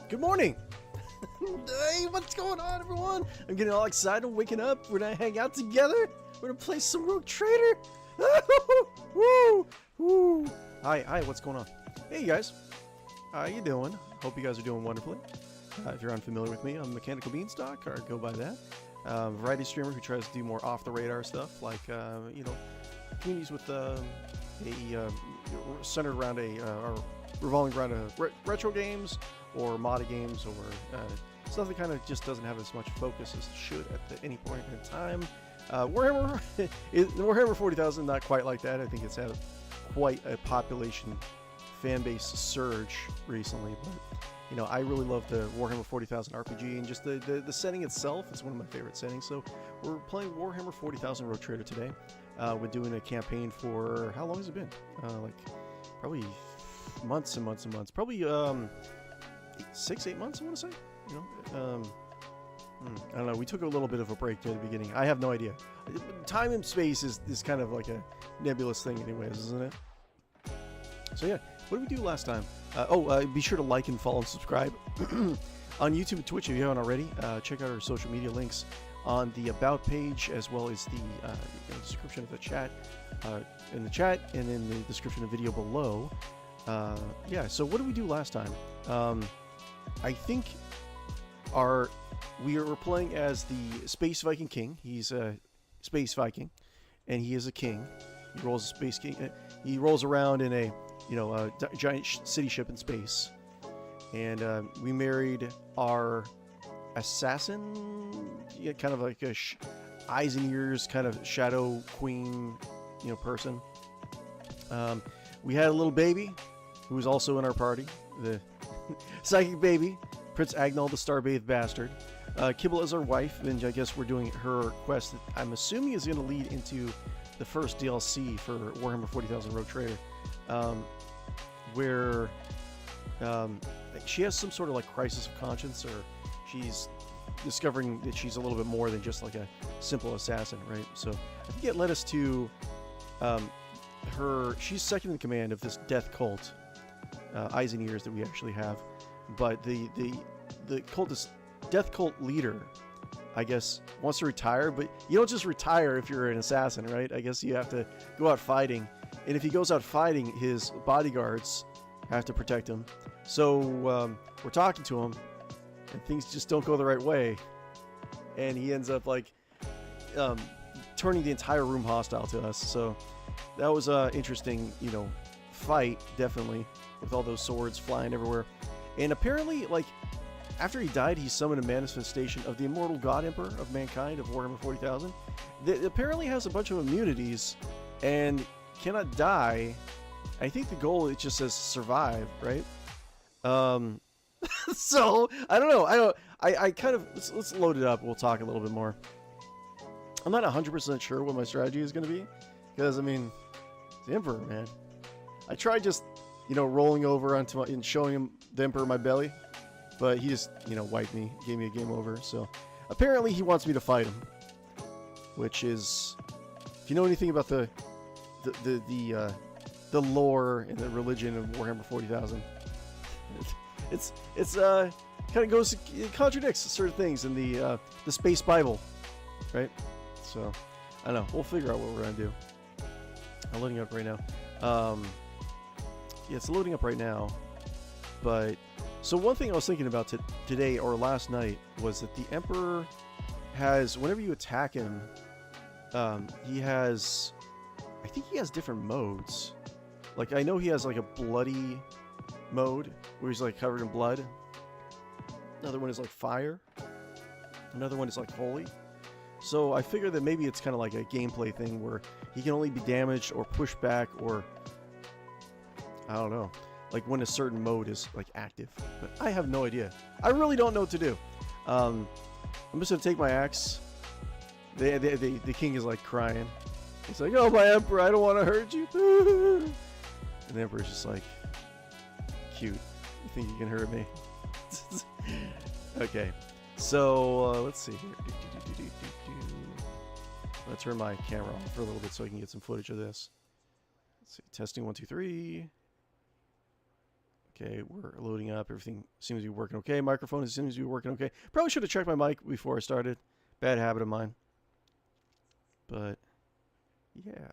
Good morning! Hey, what's going on, everyone? I'm getting all excited, waking up. We're gonna hang out together. We're gonna play some Rogue Trader. Woo! Woo! Hi, what's going on? Hey, guys. How you doing? Hope you guys are doing wonderfully. If you're unfamiliar with me, I'm Mechanical Beanstalk, or go by that. Variety streamer who tries to do more off-the-radar stuff, like, you know, communities with centered around or revolving around retro games or modded games or stuff that kind of just doesn't have as much focus as it should at any point in time. Warhammer 40,000, not quite like that. I think it's had quite a population fan base surge recently, but you know, I really love the Warhammer 40,000 RPG, and just the setting itself is one of my favorite settings. So we're playing Warhammer 40,000 Rogue Trader today. We're doing a campaign for, how long has it been? Like probably months and months and months. Probably 6-8 months, I want to say. You know, I don't know. We took a little bit of a break at the beginning. I have no idea. Time and space is kind of like a nebulous thing, anyways, isn't it? So yeah, what did we do last time? Be sure to like and follow and subscribe on YouTube and Twitch if you haven't already. Check out our social media links on the About page, as well as the description of the chat, in the chat, and in the description of the video below. Yeah, so what did we do last time? I think we were playing as the Space Viking King. He's a Space Viking, and he is a king. He rolls a Space King. He rolls around in a giant city ship in space. And we married our assassin, kind of like a eyes and ears kind of shadow queen, person. We had a little baby who was also in our party, the psychic baby, Prince Agnall, the Starbathed Bastard. Kibellah is our wife, and I guess we're doing her quest that I'm assuming is going to lead into the first DLC for Warhammer 40,000 Rogue Trader, where she has some sort of like crisis of conscience, or she's discovering that she's a little bit more than just like a simple assassin, right? So I think it led us to she's second in command of this death cult, eyes and ears, that we actually have. But the death cult leader, I guess, wants to retire, but you don't just retire if you're an assassin, right? I guess you have to go out fighting, and if he goes out fighting, his bodyguards have to protect him. So we're talking to him, and things just don't go the right way, and he ends up like turning the entire room hostile to us. So that was a interesting, fight, definitely, with all those swords flying everywhere. And apparently, like, after he died, he summoned a manifestation of the immortal God Emperor of mankind of Warhammer 40,000 that apparently has a bunch of immunities and cannot die. I think the goal, it just says survive, right? So I don't know. I kind of, let's load it up. We'll talk a little bit more. I'm not 100% sure what my strategy is going to be, because I mean, it's the Emperor, man. I tried just rolling over onto and showing him the Emperor my belly, but he just wiped me, gave me a game over. So apparently he wants me to fight him, which is, if you know anything about the lore and the religion of Warhammer 40,000, it's kind of it contradicts certain things in the Space Bible, right? So I don't know. We'll figure out what we're gonna do. I'm loading up right now. Yeah, it's loading up right now. But so one thing I was thinking about today or last night was that the Emperor has, whenever you attack him, he has, I think he has different modes. Like, I know he has like a bloody mode where he's like covered in blood. Another one is like fire. Another one is like holy. So I figure that maybe it's kind of like a gameplay thing where he can only be damaged or pushed back, or I don't know, like when a certain mode is like active. But I have no idea. I really don't know what to do. I'm just gonna take my axe. The king is like crying. He's like, "Oh, my Emperor, I don't want to hurt you." And the Emperor's just like, "Cute. You think you can hurt me?" Okay. So let's see here. I'm gonna turn my camera off for a little bit so I can get some footage of this. Let's see. Testing 1, 2, 3. Okay, we're loading up. Everything seems to be working okay. Microphone seems to be working okay. Probably should have checked my mic before I started. Bad habit of mine. But, yeah.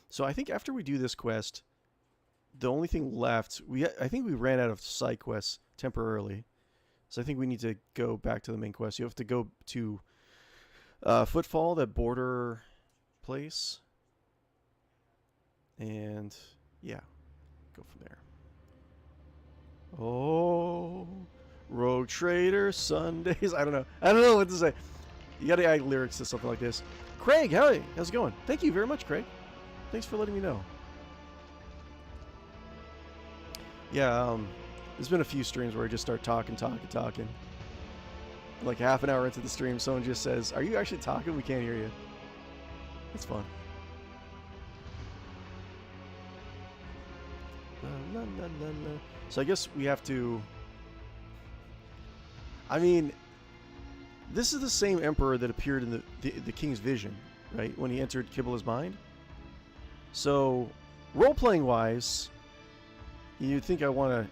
So I think after we do this quest, the only thing left... I think we ran out of side quests temporarily. So I think we need to go back to the main quest. You have to go to Footfall, that border place. And, yeah. Go from there. Oh, Rogue Trader Sundays. I don't know what to say. You gotta add lyrics to something like this. Craig, how's it going? Thank you very much, Craig. Thanks for letting me know. Yeah, there's been a few streams where I just start talking. Like half an hour into the stream, someone just says, "Are you actually talking? We can't hear you." It's fun. So I guess we have to... I mean, this is the same emperor that appeared in the king's vision, right? When he entered Kibellah's mind. So, role-playing wise, you'd think I want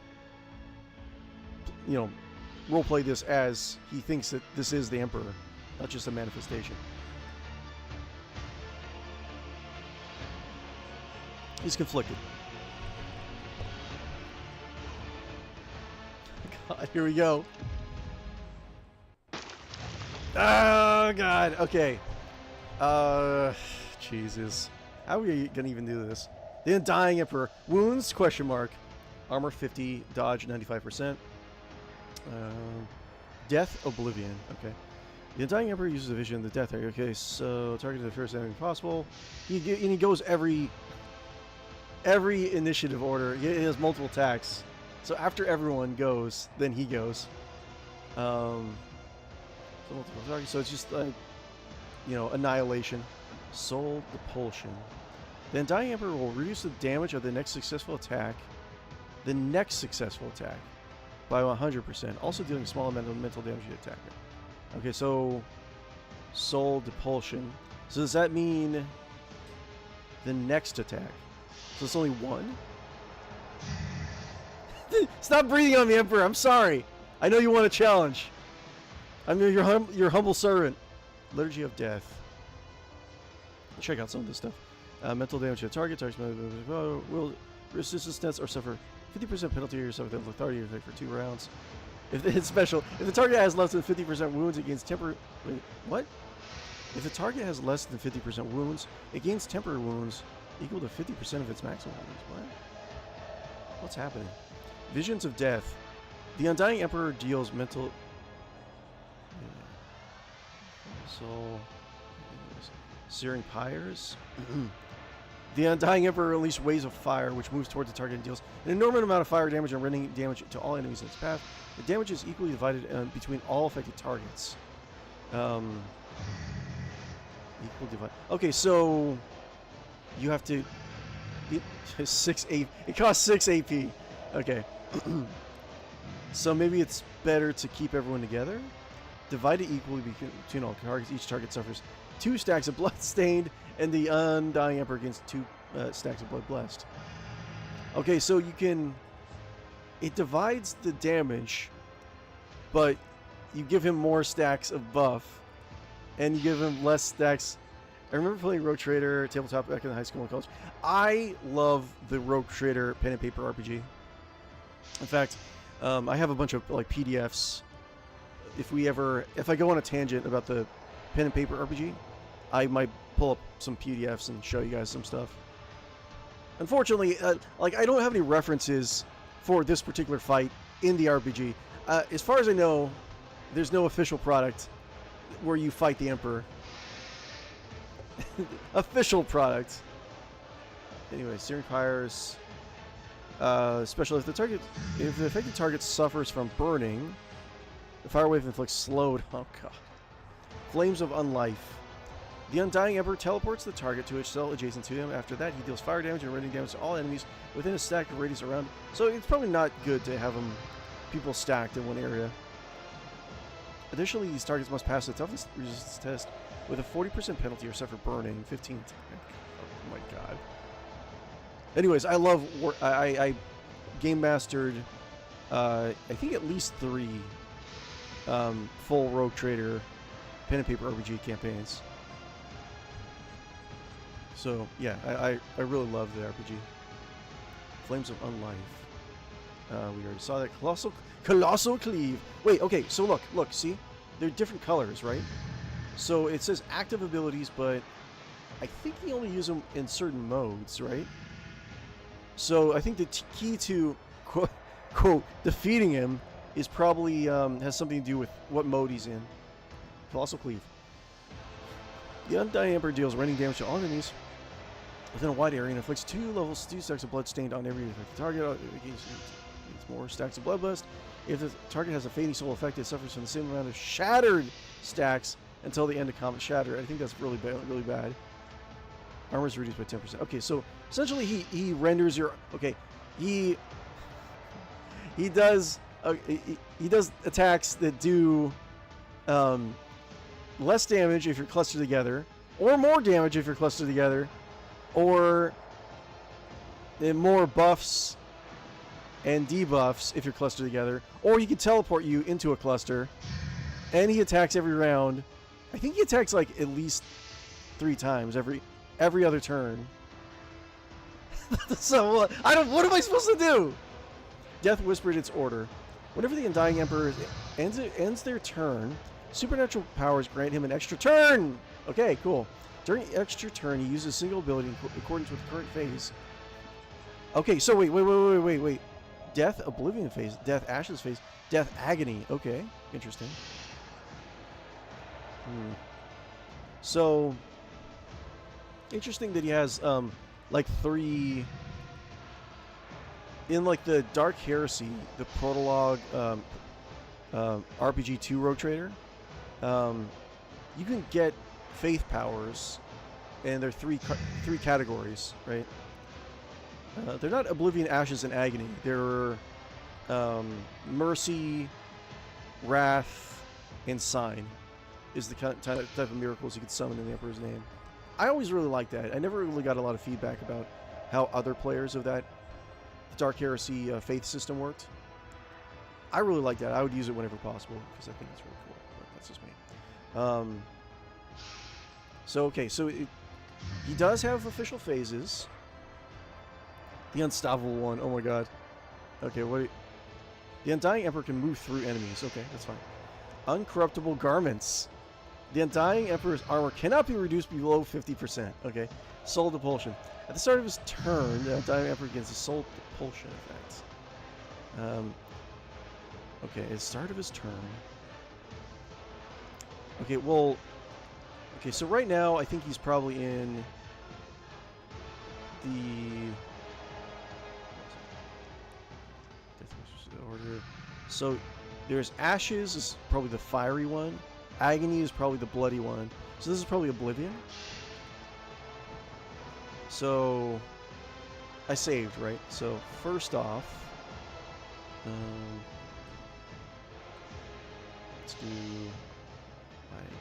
to, role-play this as he thinks that this is the emperor, not just a manifestation. He's conflicted. God, here we go. Oh, God. Okay. Jesus. How are we going to even do this? The Undying Emperor. Wounds, question mark. Armor 50, dodge 95%. Death, Oblivion. Okay. The Undying Emperor uses a vision of the death area. Okay, so target the first enemy possible. He goes every initiative order. He has multiple attacks. So after everyone goes, then he goes. So multiple targets. So it's just annihilation. Soul Depulsion. The Undying Emperor will reduce the damage of the next successful attack. By 100%. Also dealing a small amount of mental damage to the attacker. Okay, so Soul Depulsion. So does that mean the next attack? So it's only one? Stop breathing on me, Emperor. I'm sorry. I know you want a challenge. I'm your humble servant. Liturgy of Death. Let's check out some of this stuff. Mental damage to the target. Will resistance or suffer 50% penalty or suffer the authority effect for 2 rounds. If it's special, if the target has less than 50% wounds, it gains temporary. Wait, what? If the target has less than 50% wounds, it gains temporary wounds equal to 50% of its maximum wounds. What? What's happening? Visions of Death. The Undying Emperor deals mental. Soul. Searing Pyres. The Undying Emperor releases waves of fire, which moves towards the target and deals an enormous amount of fire damage and rending damage to all enemies in its path. The damage is equally divided between all affected targets. Equal divide. Okay, so you have to. It costs 6 AP. Okay. So maybe it's better to keep everyone together. Divide it equally between all targets. Each target suffers 2 stacks of Bloodstained, and the Undying Emperor gains 2 stacks of Blood Blessed. Okay, so you can... It divides the damage, but you give him more stacks of buff, and you give him less stacks... I remember playing Rogue Trader tabletop back in high school and college. I love the Rogue Trader pen and paper RPG. In fact, I have a bunch of PDFs. If I go on a tangent about the pen and paper RPG, I might pull up some PDFs and show you guys some stuff. Unfortunately, I don't have any references for this particular fight in the RPG. As far as I know, there's no official product where you fight the Emperor. Official product. Anyway, Searing Pyres. Special. If the affected target suffers from burning, the fire wave inflicts slowed. Oh god. Flames of Unlife. The Undying Emperor teleports the target to a cell adjacent to him. After that, he deals fire damage and rending damage to all enemies within a stacked radius around. So it's probably not good to have people stacked in one area. Additionally, these targets must pass the toughness resistance test with a 40% penalty or suffer burning. 15. Oh my god. Anyways, I love game mastered, I think at least 3 full Rogue Trader pen and paper RPG campaigns. So yeah, I really love the RPG. Flames of Unlife. We already saw that. Colossal Cleave. Wait, okay, so look, see? They're different colors, right? So it says active abilities, but I think you only use them in certain modes, right? So I think the key to quote defeating him is probably has something to do with what mode he's in. Colossal Cleave. The Undying Emperor deals rending damage to all enemies within a wide area and inflicts 2 stacks of blood stained on every target. It's more stacks of bloodlust. If the target has a fading soul effect, it suffers from the same amount of shattered stacks until the end of combat. Shattered. I think that's really bad. Armor is reduced by 10%. Okay, so essentially he renders your. Okay, he does attacks that do less damage if you're clustered together, or more damage if you're clustered together, or more buffs and debuffs if you're clustered together, or he can teleport you into a cluster, and he attacks every round. I think he attacks like at least 3 times every other turn. So what am I supposed to do? Death whispered its order. Whenever the Undying Emperor ends their turn, supernatural powers grant him an extra turn. Okay, cool. During extra turn, he uses a single ability in accordance with the current phase. Okay, so wait. Death Oblivion phase, Death Ashes phase, Death Agony. Okay, interesting. So interesting that he has like 3 in like the Dark Heresy, the prologue RPG 2 Rogue Trader. You can get faith powers, and there are 3 categories, right? They're not Oblivion, Ashes, and Agony. They're Mercy, Wrath, and Sign is the type of miracles you can summon in the Emperor's name. I always really liked that. I never really got a lot of feedback about how other players of that Dark Heresy faith system worked. I really like that. I would use it whenever possible because I think it's really cool. But that's just me. So he does have official phases. The Unstoppable one. Oh my god. Okay, the Undying Emperor can move through enemies. Okay, that's fine. Uncorruptible Garments. The Undying Emperor's armor cannot be reduced below 50%. Okay. Soul Depulsion. At the start of his turn, the Undying Emperor gains a Soul Depulsion effect. Okay, at the start of his turn. Okay, well... Okay, so right now, I think he's probably in the... Order. So, there's Ashes is probably the fiery one. Agony is probably the bloody one. So this is probably Oblivion. So, I saved, right? So, first off, let's do, like,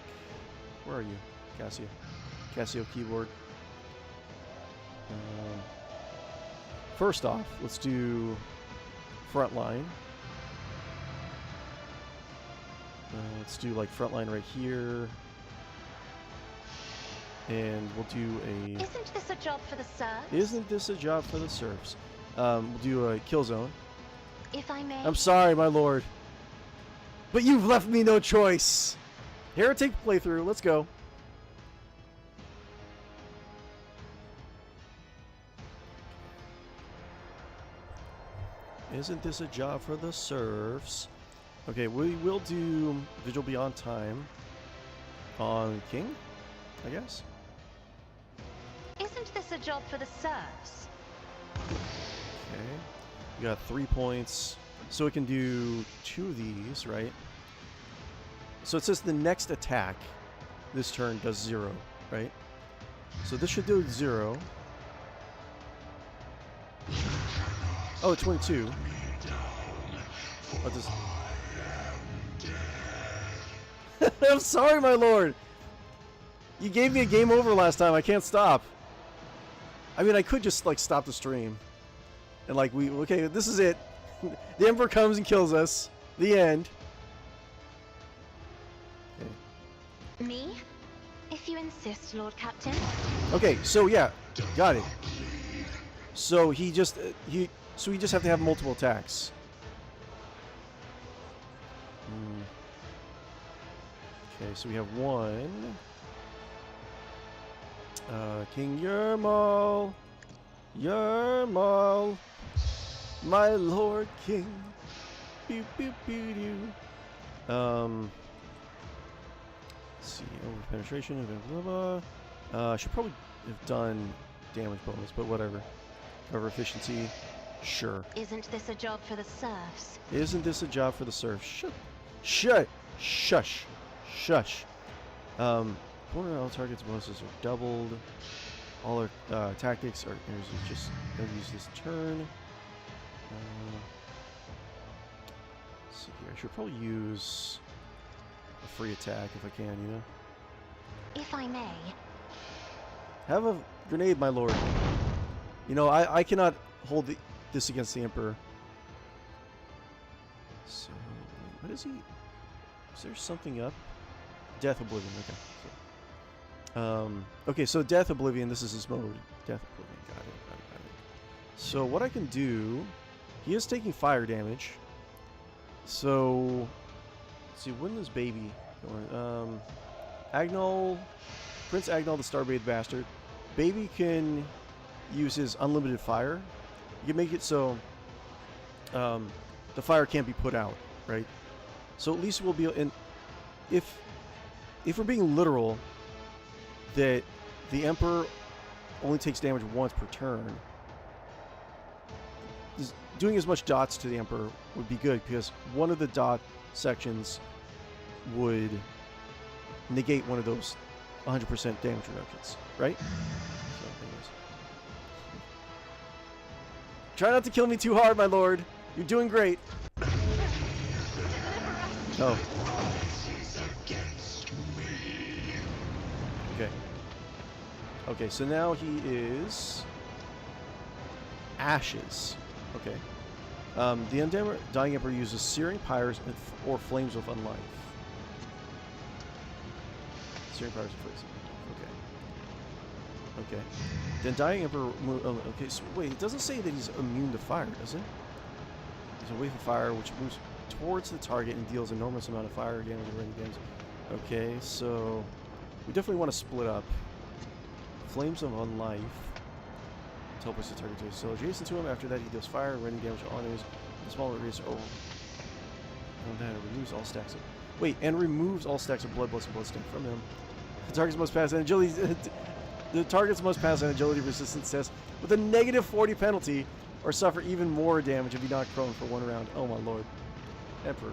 where are you? Casio keyboard. First off, let's do frontline. Let's do like frontline right here. And we'll do a... Isn't this a job for the serfs? Isn't this a job for the serfs? We'll do a kill zone. If I may. I'm sorry, my lord. But you've left me no choice. Heretic playthrough. Let's go. Isn't this a job for the serfs? Okay, we will do Vigil Beyond Time on King, I guess. Isn't this a job for the serfs? Okay. We got 3 points. So we can do 2 of these, right? So it says the next attack this turn does 0, right? So this should do 0. Oh, 22. What does... I'm sorry, my lord. You gave me a game over last time. I can't stop. I mean, I could just, like, stop the stream. And like okay, this is it. The Emperor comes and kills us. The end. Okay. Me? If you insist, Lord Captain. Okay, so yeah, got it. So he just so we just have to have multiple attacks. Okay, so we have one. King Yermal, Yermal, my Lord King. Pew, pew, pew, pew. Let's see, over penetration, blah, blah, blah. I should probably have done damage bonus, but whatever. Cover efficiency, sure. Isn't this a job for the serfs? Isn't this a job for the serfs? Shush. Shush. Opponent all targets bonuses are doubled. All our tactics are just don't use this turn. Let's see here. I should probably use a free attack if I can, you know? If I may. Have a grenade, my lord. You know, I cannot hold this against the Emperor. So, what is he? Is there something up? Death Oblivion, okay. So, okay, so Death Oblivion, this is his mode. Death Oblivion, got it. So what I can do, he is taking fire damage. So, let's see, when is Baby going? Agnol, Prince Agnol the Starbathed Bastard. Baby can use his unlimited fire. You can make it so the fire can't be put out, right? So at least we'll be, and if we're being literal, that the Emperor only takes damage once per turn, doing as much dots to the Emperor would be good, because one of the dot sections would negate one of those 100% damage reductions, right? So, anyways. Try not to kill me too hard, my lord. You're doing great. Oh. Okay. Okay, so now he is ashes. Okay. The Undying Emperor uses Searing Pyres or Flames of Unlife. Searing Pyres or Flames of Unlife. Okay. Okay. The Undying Emperor... okay, so wait, it doesn't say that he's immune to fire, does it? He's away from fire, which moves towards the target and deals enormous amount of fire damage and rain damage. Okay, so... we definitely want to split up. Flames of Unlife. Teleports the target to so adjacent to him. After that, he deals fire and raining damage to all enemies. The small radius over. And that removes all stacks of. Wait, and removes all stacks of blood and bloodstain from him. The targets must pass an agility. The targets must pass an agility resistance test with a negative 40 penalty, or suffer even more damage if he knocked prone for one round. Oh my lord, Emperor.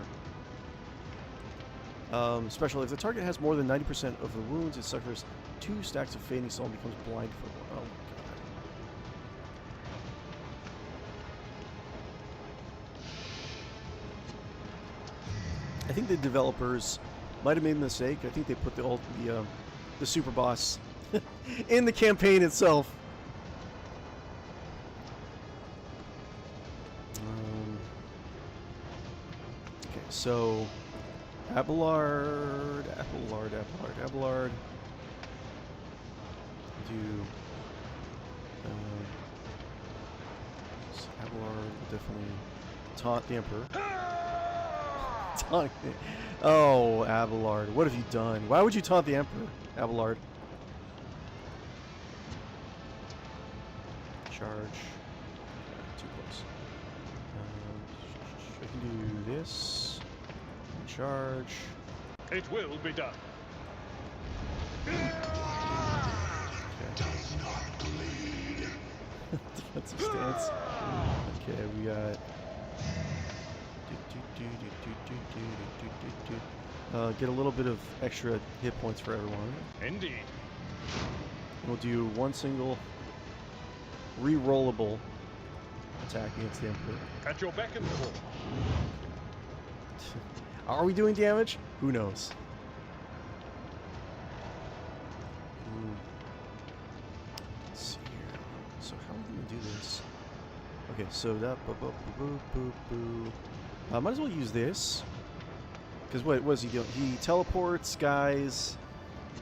Special, if the target has more than 90% of the wounds, it suffers 2 stacks of fading soul and becomes blind for 1. Oh my god. I think the developers might have made a mistake. I think they put the super boss in the campaign itself. Okay, so Abelard. Do Abelard will definitely taunt the Emperor. Taunt me. Oh, Abelard, what have you done? Why would you taunt the Emperor, Abelard? Charge. Too close. I can do this. Charge. It will be done. Does not bleed. Defensive stance. Okay, we got. Get a little bit of extra hit points for everyone. Indeed. We'll do one single re-rollable attack against the Emperor. At your beck and call. Are we doing damage? Who knows? Let's see here. So how are we going to do this? Okay, so that. Might as well use this. Because what is he doing? He teleports guys,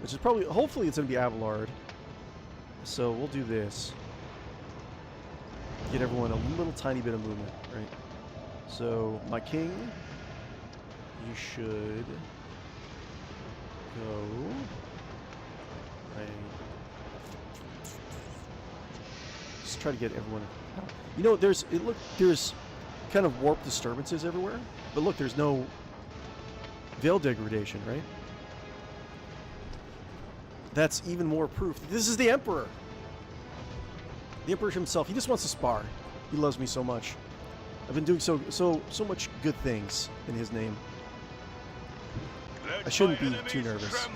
which is probably, hopefully it's going to be Abelard. So we'll do this. Get everyone a little tiny bit of movement, right? So my king, you should go right. Just try to get everyone. You know, there's kind of warp disturbances everywhere, but look, there's no veil degradation, right? That's even more proof. This is the Emperor. The Emperor himself. He just wants to spar. He loves me so much. I've been doing so much good things in his name. I shouldn't be too nervous.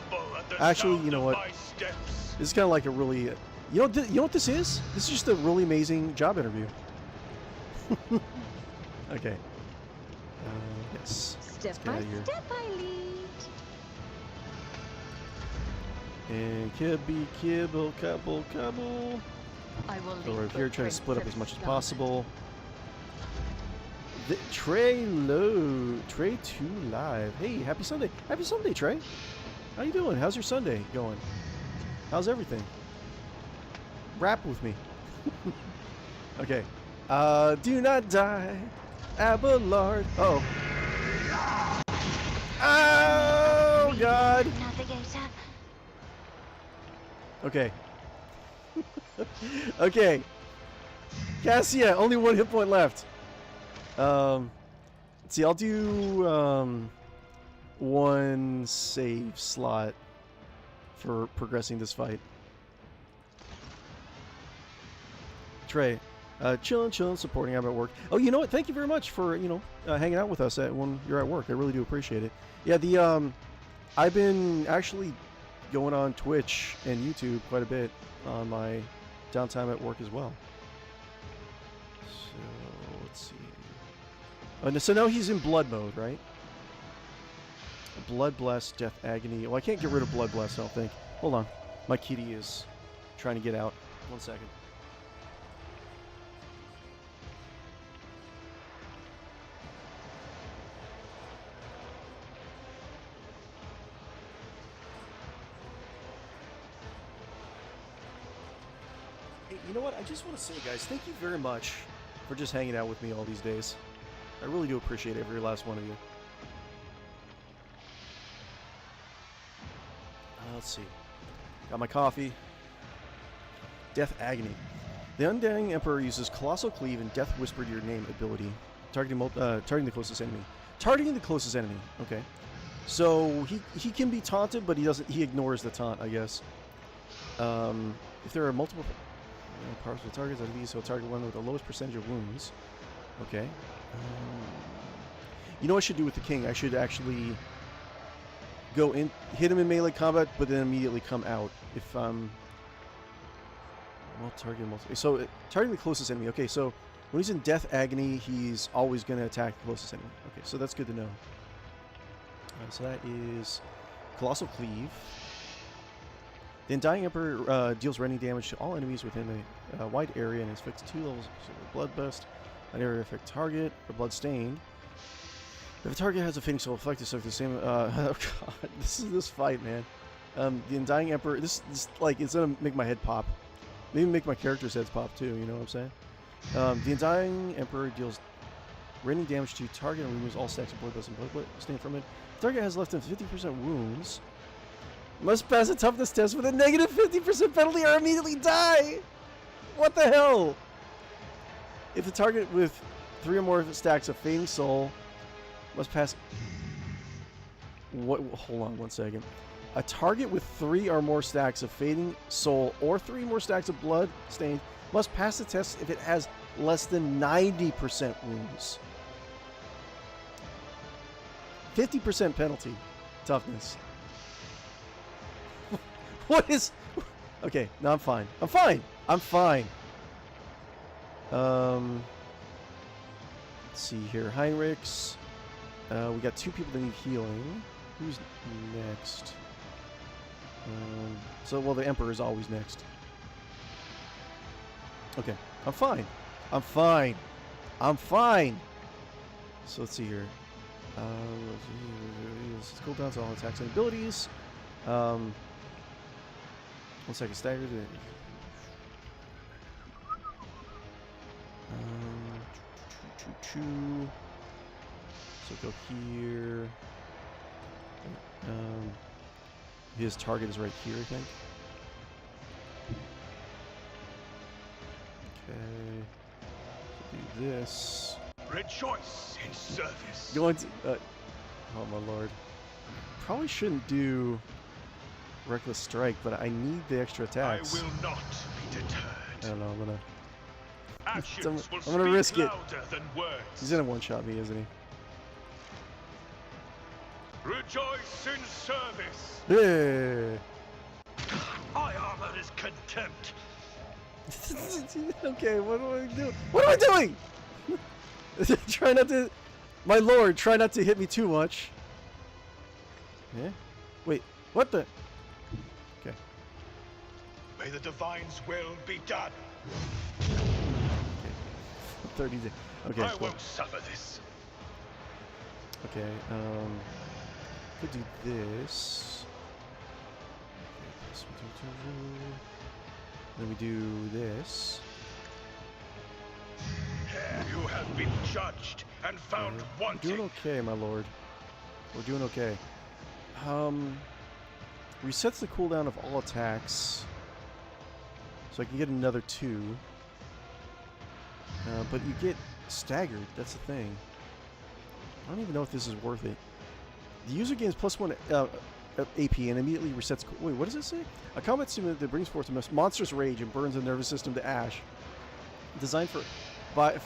Actually, you know what? This is kind of like a really, you know what this is? This is just a really amazing job interview. Okay. Yes. Step by step I lead. And kibble, cobble. I will So we're lead here trying to split up as much as footprints possible. Trey 2 live. Hey, happy Sunday. Happy Sunday, Trey. How you doing? How's your Sunday going? How's everything? Rap with me. Okay. Do not die, Abelard. Oh. Oh, God. Navigator. Okay. Okay. Cassia, only 1 hit point left. Let's see, I'll do 1 save slot for progressing this fight. Trey, chillin', supporting. I'm at work. Oh, you know what? Thank you very much for hanging out with us when you're at work. I really do appreciate it. Yeah, I've been actually going on Twitch and YouTube quite a bit on my downtime at work as well. So let's see. So now he's in blood mode, right? Blood blessed, death agony. Well, I can't get rid of blood blessed, I don't think. Hold on, my kitty is trying to get out. 1 second. You know what? I just want to say, guys, thank you very much for just hanging out with me all these days. I really do appreciate every last one of you. Let's see. Got my coffee. Death Agony. The Undying Emperor uses Colossal Cleave and Death Whispered Your Name ability, targeting the closest enemy. Targeting the closest enemy. Okay. So he can be taunted, but he ignores the taunt, I guess. If there are multiple partial targets at least, so target one with the lowest percentage of wounds. Okay. You know what I should do with the king? I should actually go in, hit him in melee combat, but then immediately come out. If well, targeting the closest enemy. Okay, so when he's in Death Agony, he's always going to attack the closest enemy. Okay, so that's good to know. So that is Colossal Cleave. The Undying Emperor deals rending damage to all enemies within a wide area and inflicts 2 levels of Bloodlust. An area affect target or Bloodstained. If a target has a fading soul effect, it's the same. Oh god, this fight, man. The Undying Emperor. This like it's gonna make my head pop. Maybe make my characters' heads pop too. You know what I'm saying? The Undying Emperor deals rending damage to target and removes all stacks of Bloodlust and Bloodstained from it. If the target has less than 50% wounds, must pass a toughness test with a negative 50% penalty or immediately die. What the hell? If the target with 3 or more stacks of Fading Soul must pass. What? Hold on 1 second. A target with 3 or more stacks of Fading Soul or 3 more stacks of Blood Stained must pass the test if it has less than 90% wounds. 50% penalty toughness. What is? Okay, no, I'm fine. I'm fine. I'm fine. Let's see here. Heinrichs. We got 2 people that need healing. Who's next? Well, the Emperor is always next. Okay, I'm fine. I'm fine. I'm fine. So let's see here. Let's cool down to all attacks and abilities. 1 second staggered. So go here. His target is right here, I think. Okay. So do this. Rejoice in service. Going to. Oh my lord. Probably shouldn't do reckless strike, but I need the extra attacks. I will not be deterred. I don't know. I'm gonna. Actions will I'm gonna risk speak it. louder than words. He's gonna one-shot me, isn't he? Rejoice in service. Yeah. My armor is contempt. Okay, what do I do? What am I doing? Try not to. My lord, try not to hit me too much. Yeah. Wait. What the? Okay. May the divine's will be done. 30 days. Okay. I Cool. won't suffer this. Okay. Could do this. Then we do this. You have been judged and found We're wanting. doing okay, my lord. We're doing okay. Resets the cooldown of all attacks, so I can get another 2. But you get staggered. That's the thing. I don't even know if this is worth it. The user gains +1 AP and immediately resets. Wait, what does it say? A combat stimulant that brings forth a monstrous rage and burns the nervous system to ash. Designed for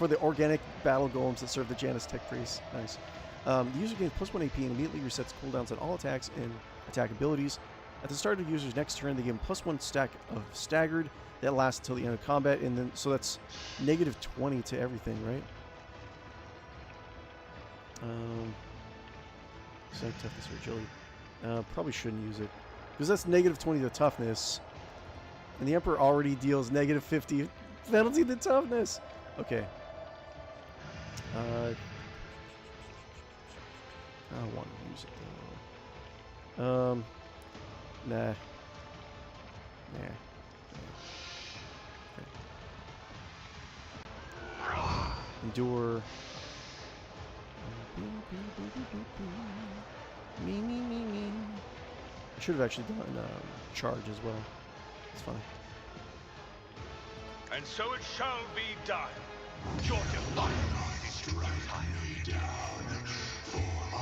the organic battle golems that serve the Janus tech priests. Nice. The user gains +1 AP and immediately resets cooldowns on all attacks and attack abilities. At the start of the user's next turn, they gain +1 stack of staggered that lasts until the end of combat, and then so that's -20 to everything, right? Psych, toughness, or agility. Probably shouldn't use it because that's -20 to toughness, and the Emperor already deals -50 penalty to toughness. Okay. I don't want to use it though. Nah. Okay. Endure. Me. I should have actually done charge as well. It's fine. And so it shall be done. Your divine is strike me down, for I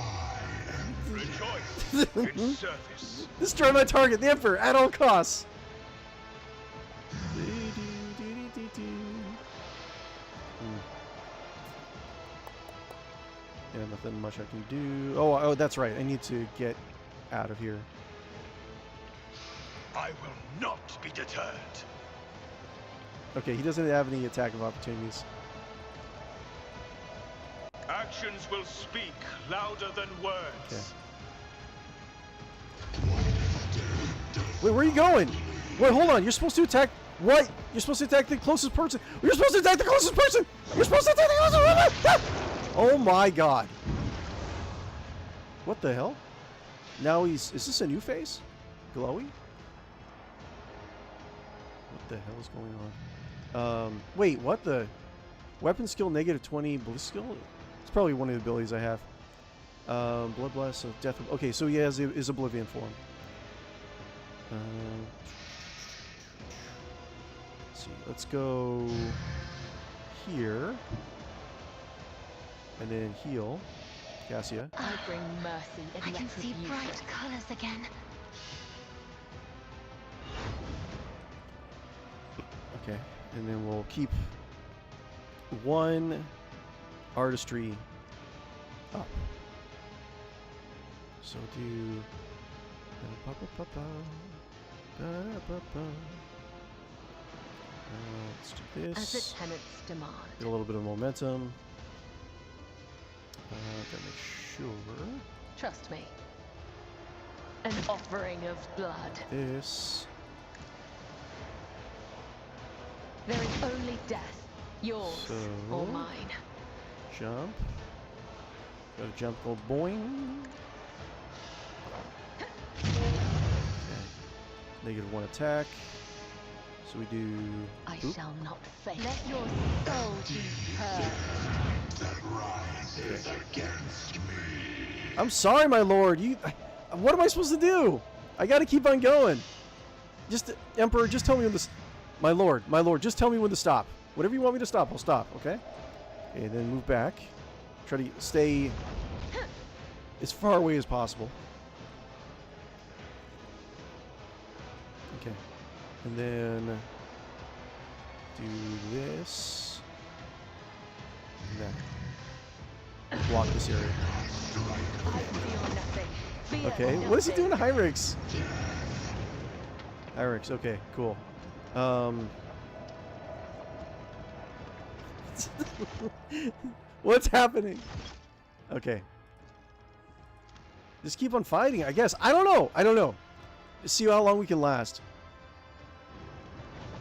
rejoice in service. Destroy my target, the Emperor, at all costs. Yeah, nothing much I can do. Oh, that's right. I need to get out of here. I will not be deterred. Okay, he doesn't have any attack of opportunities. Actions will speak louder than words. Okay. Wait, where are you going? Wait, hold on. You're supposed to attack. What? You're supposed to attack the closest person. You're supposed to attack the closest person. You're supposed to attack the closest person. Oh my god. What the hell? Now he's... Is this a new phase? Glowy? What the hell is going on? Wait, what the... Weapon skill -20, ballistic skill? It's probably one of the abilities I have. Blood Blast, so Death... Okay, so he has his Oblivion form. Let's see, let's go... here. And then heal. Cassia. I bring mercy and I can see retribution. bright colors again. Okay, and then we'll keep 1 artistry up. So do... let's do As this. the tenants demand. Get a little bit of momentum. Gotta make sure. Trust me. An offering of blood. This. There is only death Yours So, or mine. jump. Go jump, go boing. Okay. -1 attack. So we do. I Oop. shall not fail. Let your soul be purged. That rises against me. I'm sorry, my lord. What am I supposed to do? I got to keep on going. Just, Emperor, just tell me when to. My lord, just tell me when to stop. Whatever you want me to stop, I'll stop. Okay. Okay, then move back. Try to stay as far away as possible. Okay. And then do this. And that. Block this area. I feel nothing. Fear Okay, what is he doing to nothing. Hyrix? Hyrix, okay, cool. What's happening? Okay. Just keep on fighting, I guess. I don't know. Just see how long we can last.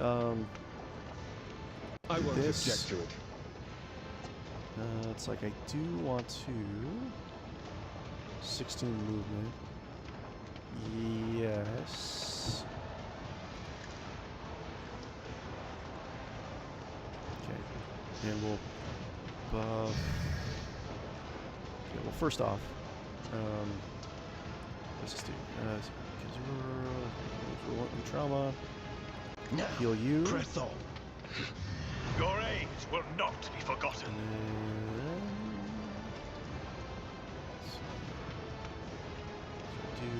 I won't This. object to it. It's like I do want to. 16 movement. Yes. Okay. And we'll buff. Okay, well, first off, let's just do. Because we're trauma. Now, Heal you. press on. Your aims will not be forgotten. And then, do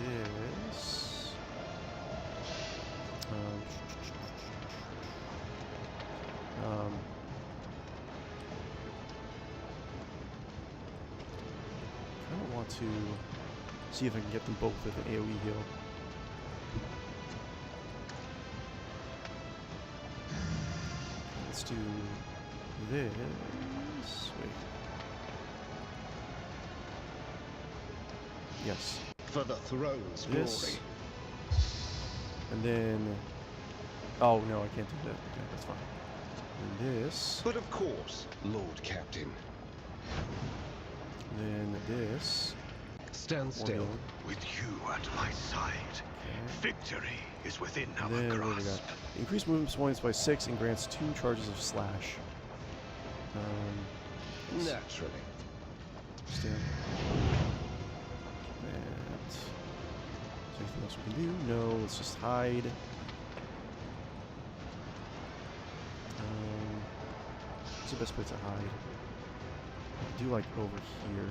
this. I don't want to see if I can get them both with an AoE heal. Let's do this. Wait. Yes. For the throne's This. glory. And then. Oh, no, I can't do that. Okay, that's fine. And this. But of course, Lord Captain. And then this. Stand One still. healing. With you at my side, Okay. victory is within our And then what do we got? grasp. Increase movement points by 6 and grants 2 charges of slash. Naturally. Stand. That. Is there anything else we can do? No, let's just hide. What's the best place to hide? I do like over here.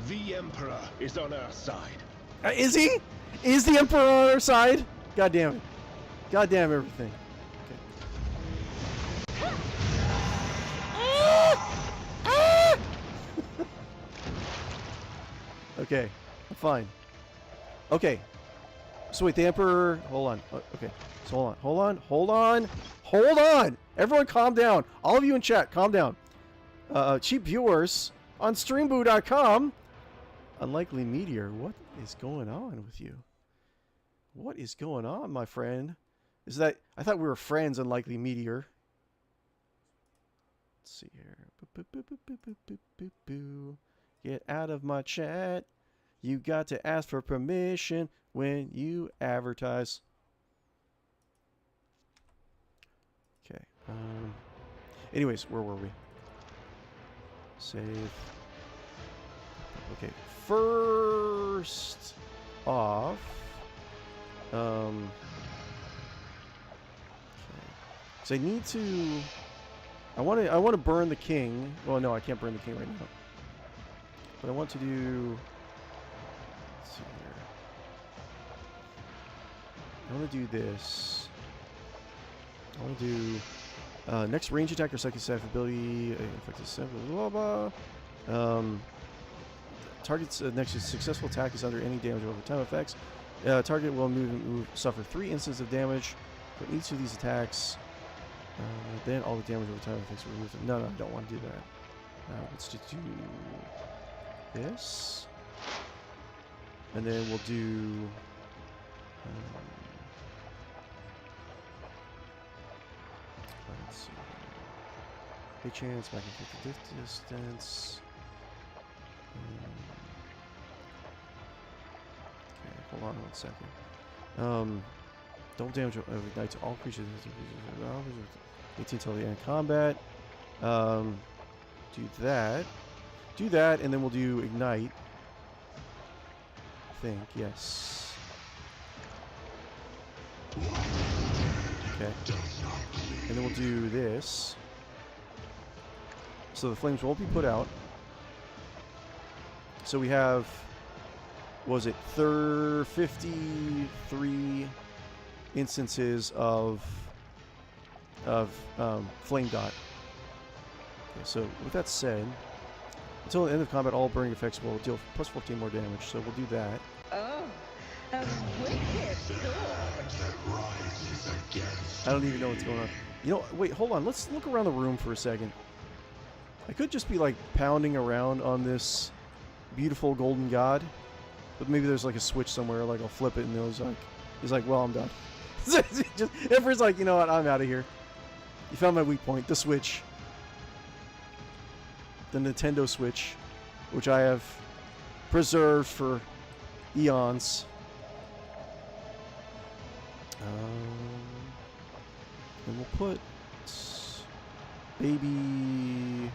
The Emperor is on our side. Is he? Is the Emperor on our side? God damn it. God damn everything. Okay. Okay, I'm fine. Okay. So wait, the Emperor. Hold on. Okay. So hold on. Everyone, calm down. All of you in chat, calm down. Cheap viewers on streamboo.com. Unlikely Meteor, what is going on with you? What is going on, my friend? Is that... I thought we were friends, Unlikely Meteor. Let's see here. Boop, boop, boop, boop, boop, boop, boop, boop. Get out of my chat. You got to ask for permission when you advertise. Okay. Anyways, where were we? Save. Okay. First off, okay. So I need to. I want to burn the king. Well, no, I can't burn the king right now. But I want to do. Let's see here. I want to do this. I want to do next range attack or psychic staff ability. Effective staff. Blah blah. Target's next successful attack is under any damage over time effects. Target will suffer 3 instances of damage for each of these attacks. Then all the damage over time effects are removed. No, I don't want to do that. Let's just do this. And then we'll do Let's see. Big chance, back and forth distance. Okay, hold on 1 second. Don't damage ignite to all creatures. 18 until the end of combat. Do that. Do that, and then we'll do ignite. I think, yes. Okay. And then we'll do this. So the flames won't be put out. So we have, what was it, 53 instances of flame dot. Okay, so with that said, until the end of combat, all burning effects will deal plus 14 more damage. So we'll do that. Oh, a wicked sword. I don't even know what's going on. You know, wait, hold on. Let's look around the room for a second. I could just be like pounding around on this beautiful golden god, but maybe there's like a switch somewhere. Like I'll flip it and he's like, well, I'm done. Just, Emperor's like, you know what? I'm out of here. You found my weak point. The Switch. The Nintendo Switch, which I have preserved for eons. And we'll put baby.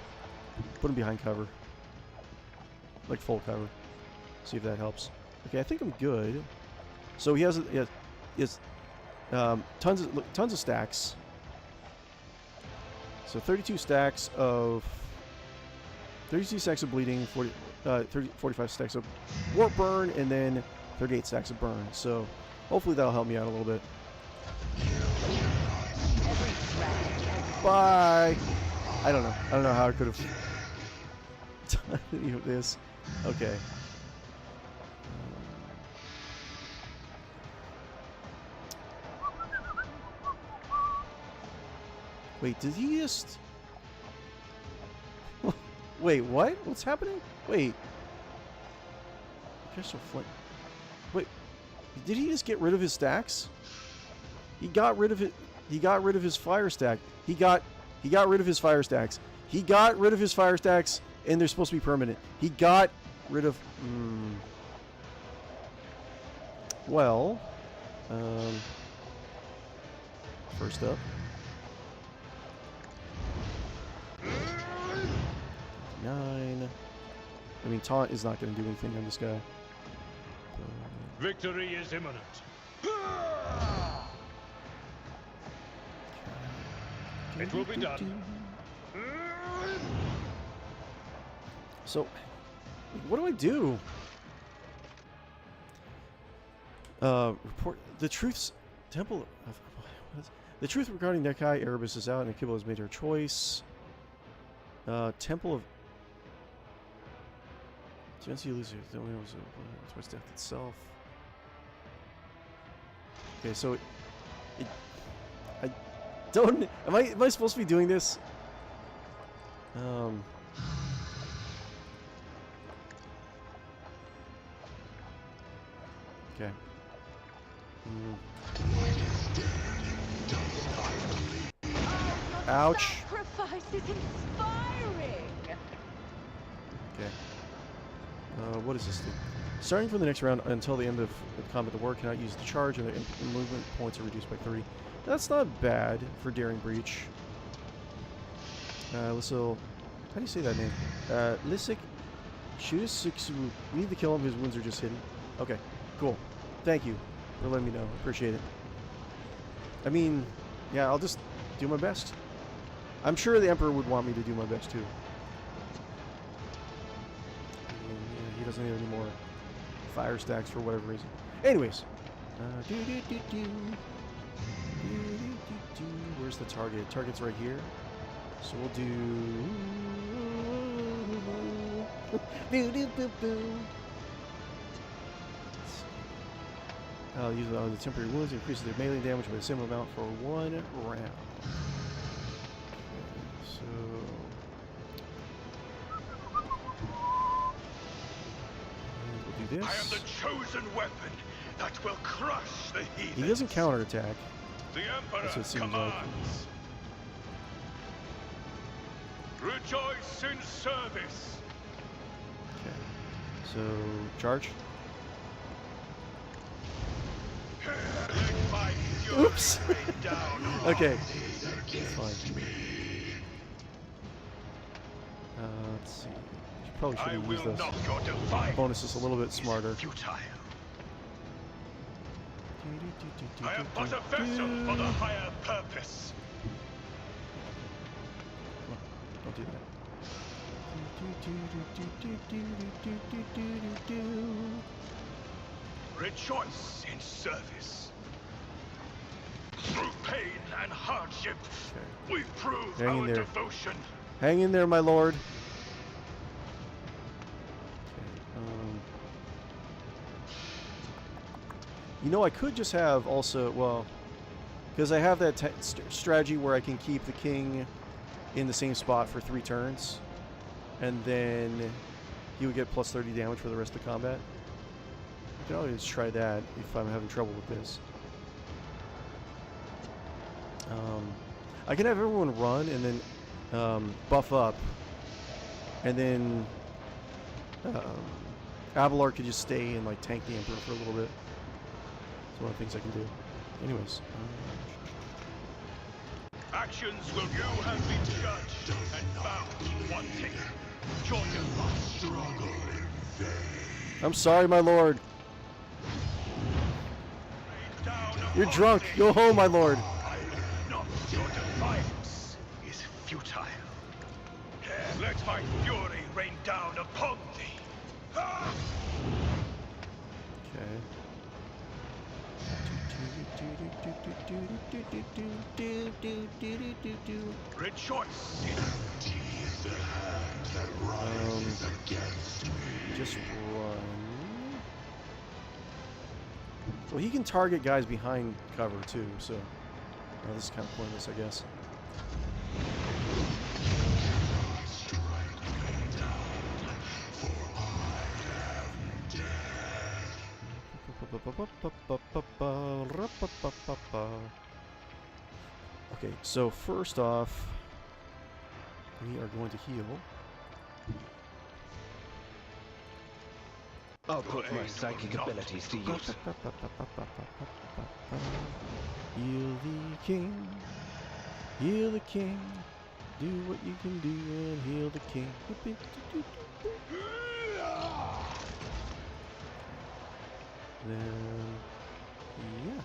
Put him behind cover, like full cover. See if that helps. Okay, I think I'm good. So he has tons of stacks. So 32 stacks of bleeding, 45 stacks of warp burn, and then 38 stacks of burn. So hopefully that'll help me out a little bit. Bye. I don't know how I could have done this. Okay. Wait, did he just... Wait, what? What's happening? Wait. Wait, did he just get rid of his stacks? He got rid of it. He got rid of his fire stack. He got rid of his fire stacks. He got rid of his fire stacks, and they're supposed to be permanent. He got rid of... Well, first up. 9. I mean, taunt is not going to do anything on this guy. Victory is imminent. It will be done. So, what do I do? Report the truth's temple. The truth regarding Nekai Erebus is out, and Kibellah has made her choice. Temple of. Chance you lose towards death itself. Okay, so I don't. Am I supposed to be doing this? Okay. Ouch. Sacrifice is inspiring. Okay. What does this do? Starting from the next round until the end of combat, the warrior cannot use the charge, and the movement points are reduced by 30. That's not bad for Daring Breach. Lissil, how do you say that name? Lissik Shusuksu. We need to kill him. His wounds are just hidden. Okay, cool. Thank you for letting me know. Appreciate it. I mean, yeah, I'll just do my best. I'm sure the Emperor would want me to do my best too. Yeah, he doesn't need any more fire stacks for whatever reason. Anyways. Where's the target? Target's right here. So we'll do... I'll use the temporary wounds, increases their melee damage by the same amount for 1 round. Okay, so... we'll do this. I am the chosen weapon that will crush the heathen. He doesn't counterattack. The Emperor That's what it seems like. commands. Rejoice in service. Okay. So charge. Let my fury Oops. rain down on Okay. It's fine. Let's see. You probably should I have will used those not your defiance. bonuses a little bit smarter. Futile. I am but a vessel for the higher purpose. Don't do that. Rejoice in service. Through pain and hardship, we prove Hang in our there. devotion. Hang in there, my lord. Okay, you know, I could just have also, well, because I have that strategy where I can keep the king in the same spot for 3 turns, and then he would get plus 30 damage for the rest of the combat. I can always try that if I'm having trouble with this. I can have everyone run and then buff up, and then Abelard could just stay and like tank the Emperor for a little bit. It's one of the things I can do. Anyways. Actions will you have been judged and found wanting. Jordan, Struggle in vain. I'm sorry, my lord. rain down You're upon drunk. thee. Go home, my lord. Not your defiance is futile. Let my fury rain down upon thee. Ah! Okay. Rejoice in Just run. Well, he can target guys behind cover too, so this is kind of pointless, I guess. Okay, so first off, we are going to heal. I'll put my psychic abilities to use. Heal the king. Heal the king. Do what you can do and heal the king. Then, yeah.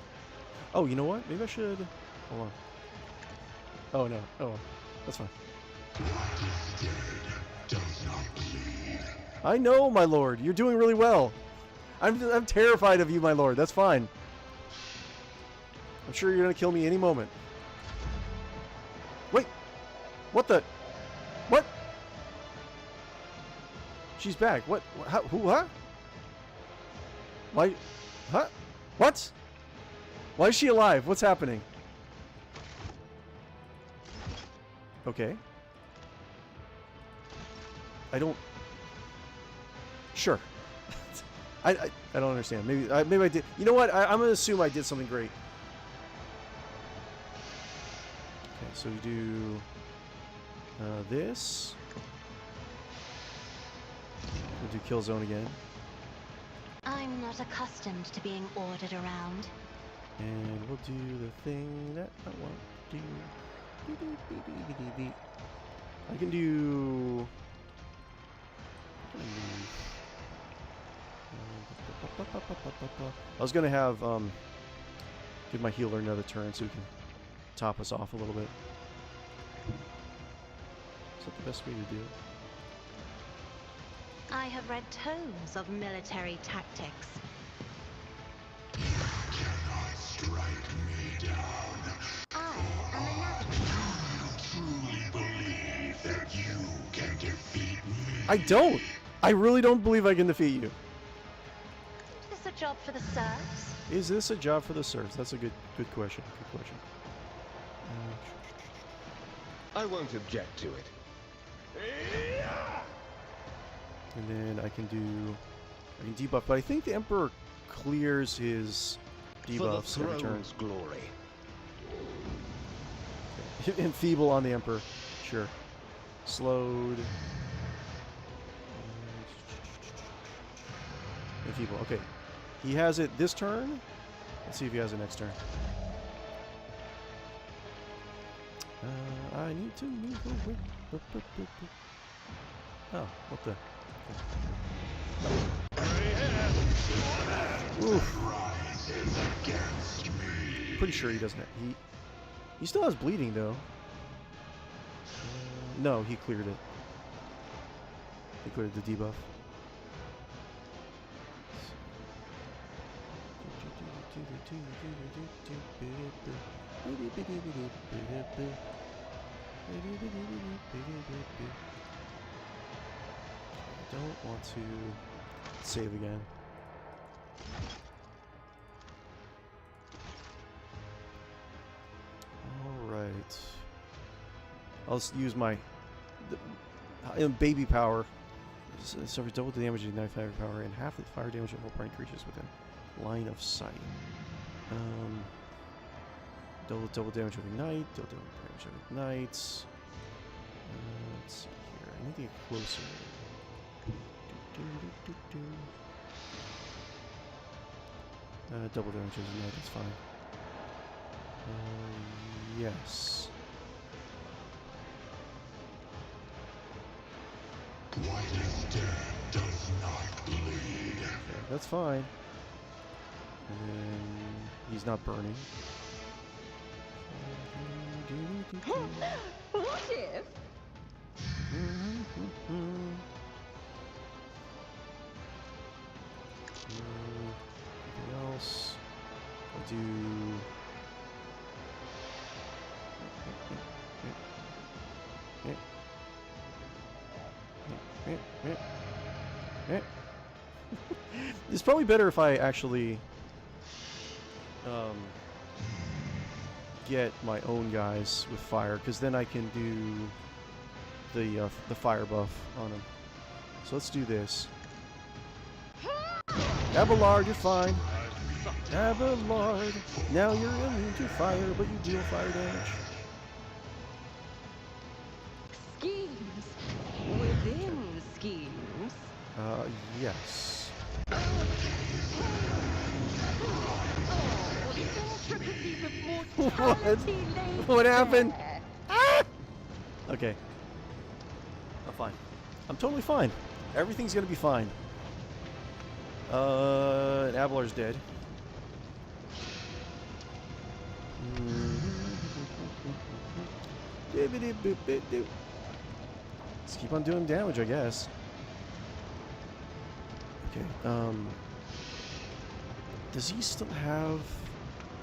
Oh, you know what? Maybe I should. Hold on. Oh no. Oh, that's fine. I know, my lord. You're doing really well. I'm terrified of you, my lord. That's fine. I'm sure you're gonna kill me any moment. Wait. What the? What? She's back. What? How? Who? Huh? Why? Huh? What? Why is she alive? What's happening? Okay. I don't. Sure. I don't understand. Maybe I did. You know what? I'm gonna assume I did something great. Okay, so we do this. We'll do kill zone again. I'm not accustomed to being ordered around. And we'll do the thing that I want to do. I can do. I was gonna have give my healer another turn so he can top us off a little bit. Is that the best way to do it? I have read tomes of military tactics. Cannot strike me down. I am a natural. Truly believe that you can defeat me. I don't. I really don't believe I can defeat you. Isn't this a job for the serfs? Is this a job for the serfs? That's a good question. Good question. I won't object to it. And then I can debuff, but I think the Emperor clears his debuffs For the every turn. throne's glory. Enfeeble on the Emperor, sure. Slowed. Enfeeble. Okay. He has it this turn. Let's see if he has it next turn. I need to move away. Oh, what the? Oof. Pretty sure he doesn't. He still has bleeding though. No, he cleared it. He cleared the debuff. I don't want to save again. Alright. I'll just use my baby power. Suffers double the damage of ignite fire power and half the fire damage of all party creatures within line of sight. Double damage of ignite, double damage of ignites. Let's see here. I need to get closer. Double damage of ignite, that's fine. Yes. What is dead does not bleed. Okay, that's fine. And then he's not burning. What if? Anything else? I'll do. It's probably better if I actually get my own guys with fire, because then I can do the fire buff on them. So let's do this. Abelard, you're fine. Abelard, now you're immune to fire, but you deal fire damage. Schemes within schemes. Yes. Oh, intricacies of mortality laid What happened? bare. Ah! Okay. I'm fine. I'm totally fine. Everything's gonna be fine. And Abelard's dead. Let's keep on doing damage, I guess. Okay, does he still have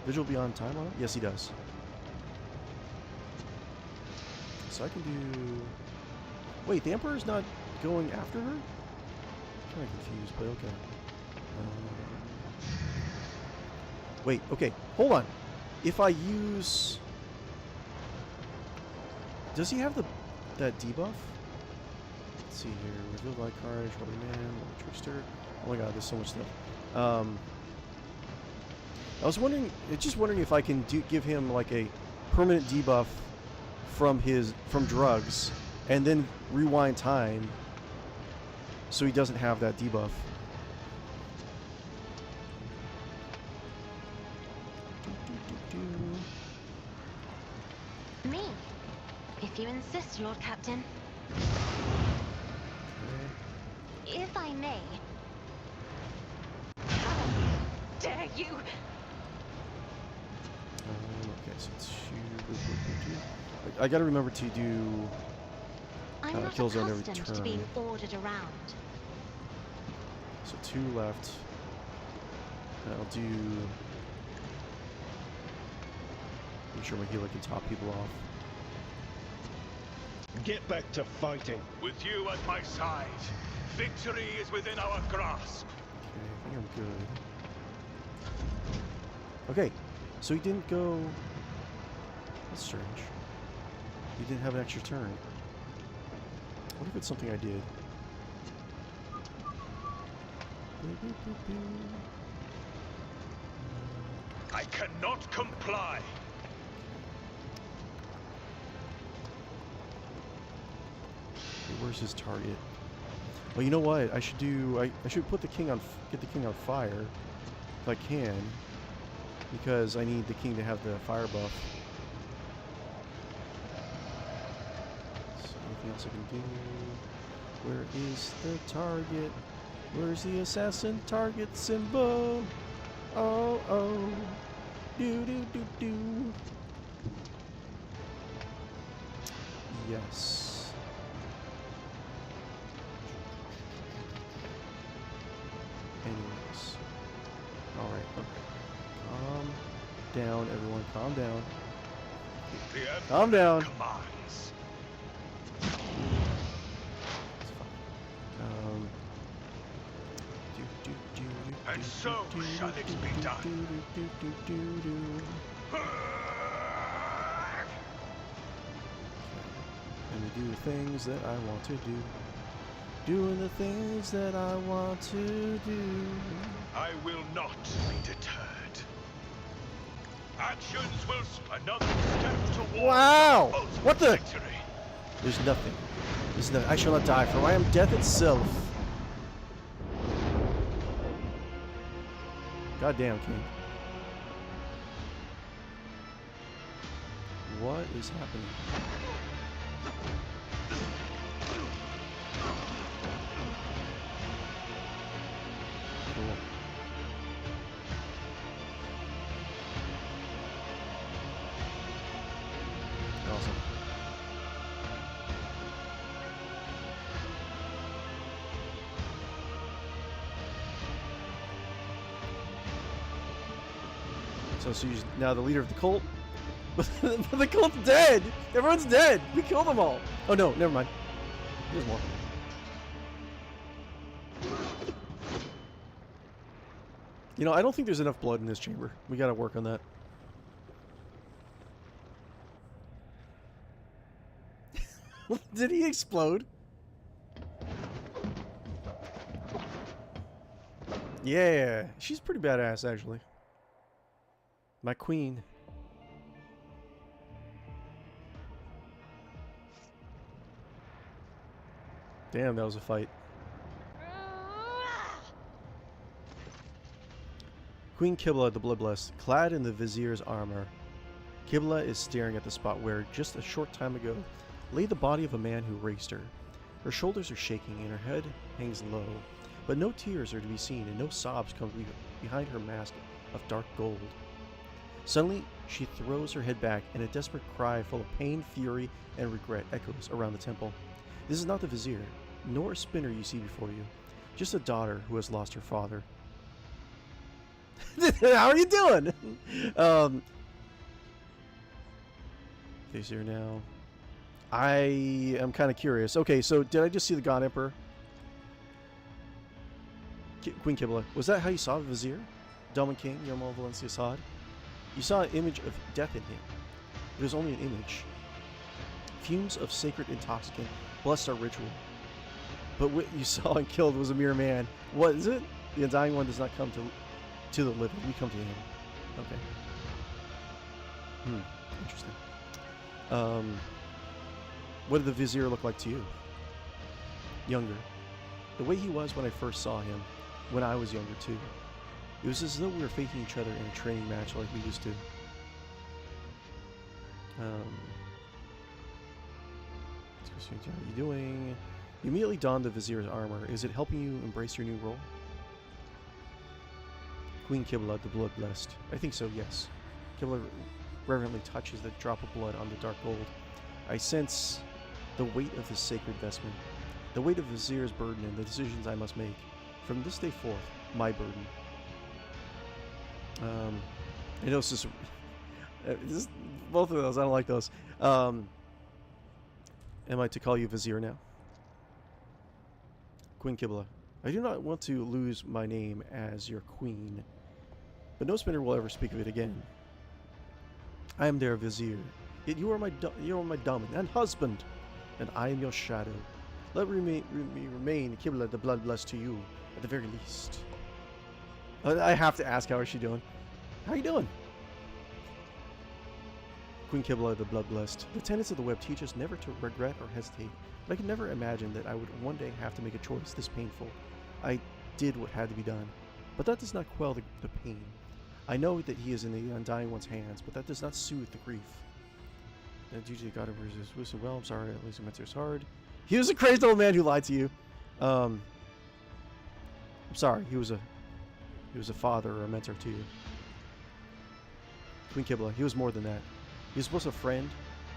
Vigil Beyond Time on it? Yes, he does. So I can do... Wait, the Emperor's not going after her? I'm kind of confused, but okay. Wait, okay, hold on. If I use... Does he have that debuff? Let's see here. Revealed Light Card, Trouble Man, Trickster. Oh my god, there's so much stuff. I was wondering, just wondering if I can give him like a permanent debuff from drugs, and then rewind time so he doesn't have that debuff. Me, if you insist, Lord Captain. If I may. How dare you? Okay, so it's I gotta remember to do I'm not kill zone every accustomed turn. to being ordered around. So 2 left. And I'll do... Make sure my healer can top people off. Get back to fighting. With you at my side, victory is within our grasp. Okay, I think I'm good. Okay, so he didn't go... That's strange. He didn't have an extra turn. What if it's something I did? I cannot comply. Where's his target? Well, you know what? I should do. I should put the king on. Get the king on fire, if I can, because I need the king to have the fire buff. So anything else I can do? Where is the target? Where's the assassin target symbol? Oh oh, do do do do. Yes. Anyways. Alright, okay. Calm down, everyone. Calm down. Calm down. Commands. It's fine. And so shall it be done. Let me do the things that I want to do. Doing the things that I want to do. I will not be deterred. Actions will another step towards Wow! the ultimate What the? victory. There's nothing. There's nothing. I shall not die, for I am death itself. Goddamn, King. What is happening? Cool. Awesome. So she's now the leader of the cult. But the cult's dead! Everyone's dead! We killed them all! Oh no, never mind. There's more. You know, I don't think there's enough blood in this chamber. We gotta work on that. Did he explode? Yeah, she's pretty badass, actually. My queen. Damn, that was a fight. Queen Kibellah the Bloodblessed, clad in the Vizier's armor. Kibellah is staring at the spot where, just a short time ago, lay the body of a man who raised her. Her shoulders are shaking and her head hangs low, but no tears are to be seen and no sobs come behind her mask of dark gold. Suddenly, she throws her head back and a desperate cry full of pain, fury, and regret echoes around the temple. This is not the Vizier, nor a spinner you see before you, just a daughter who has lost her father. How are you doing? Vizier now. I am kind of curious. Okay, so did I just see the God Emperor? Queen Kibellah. Was that how you saw the Vizier? Viking King, your malevolence, Hodd? You saw an image of death in him. It was only an image. Fumes of sacred intoxicant blessed our ritual. But what you saw and killed was a mere man. What is it? The undying one does not come to the living. We come to him. Okay. Interesting. What did the Vizier look like to you? Younger. The way he was when I first saw him. When I was younger too. It was as though we were facing each other in a training match like we used to. How are you doing? You immediately donned the Vizier's armor. Is it helping you embrace your new role? Queen Kibellah, the Bloodblessed. I think so, yes. Kibellah reverently touches the drop of blood on the dark gold. I sense the weight of his sacred vestment. The weight of Vizier's burden and the decisions I must make. From this day forth, my burden. I know this is both of those. I don't like those. Am I to call you Vizier now? Queen Kibellah. I do not want to lose my name as your queen, but no spinner will ever speak of it again. I am their Vizier, yet you are my dominant and husband, and I am your shadow. Let me remain Kibellah the Bloodblessed to you, at the very least. I have to ask, how is she doing? How are you doing? Queen Kibellah the Bloodblessed. The tenets of the web teach us never to regret or hesitate But I could never imagine that I would one day have to make a choice this painful. I did what had to be done, but that does not quell the pain. I know that he is in the Undying One's hands, but that does not soothe the grief. And usually God resist wisdom. Well, I'm sorry, at least Mentor's hard. He was a crazy old man who lied to you. I'm sorry, he was a father or a mentor to you. Queen Kibellah, he was more than that. He was supposed to be a friend,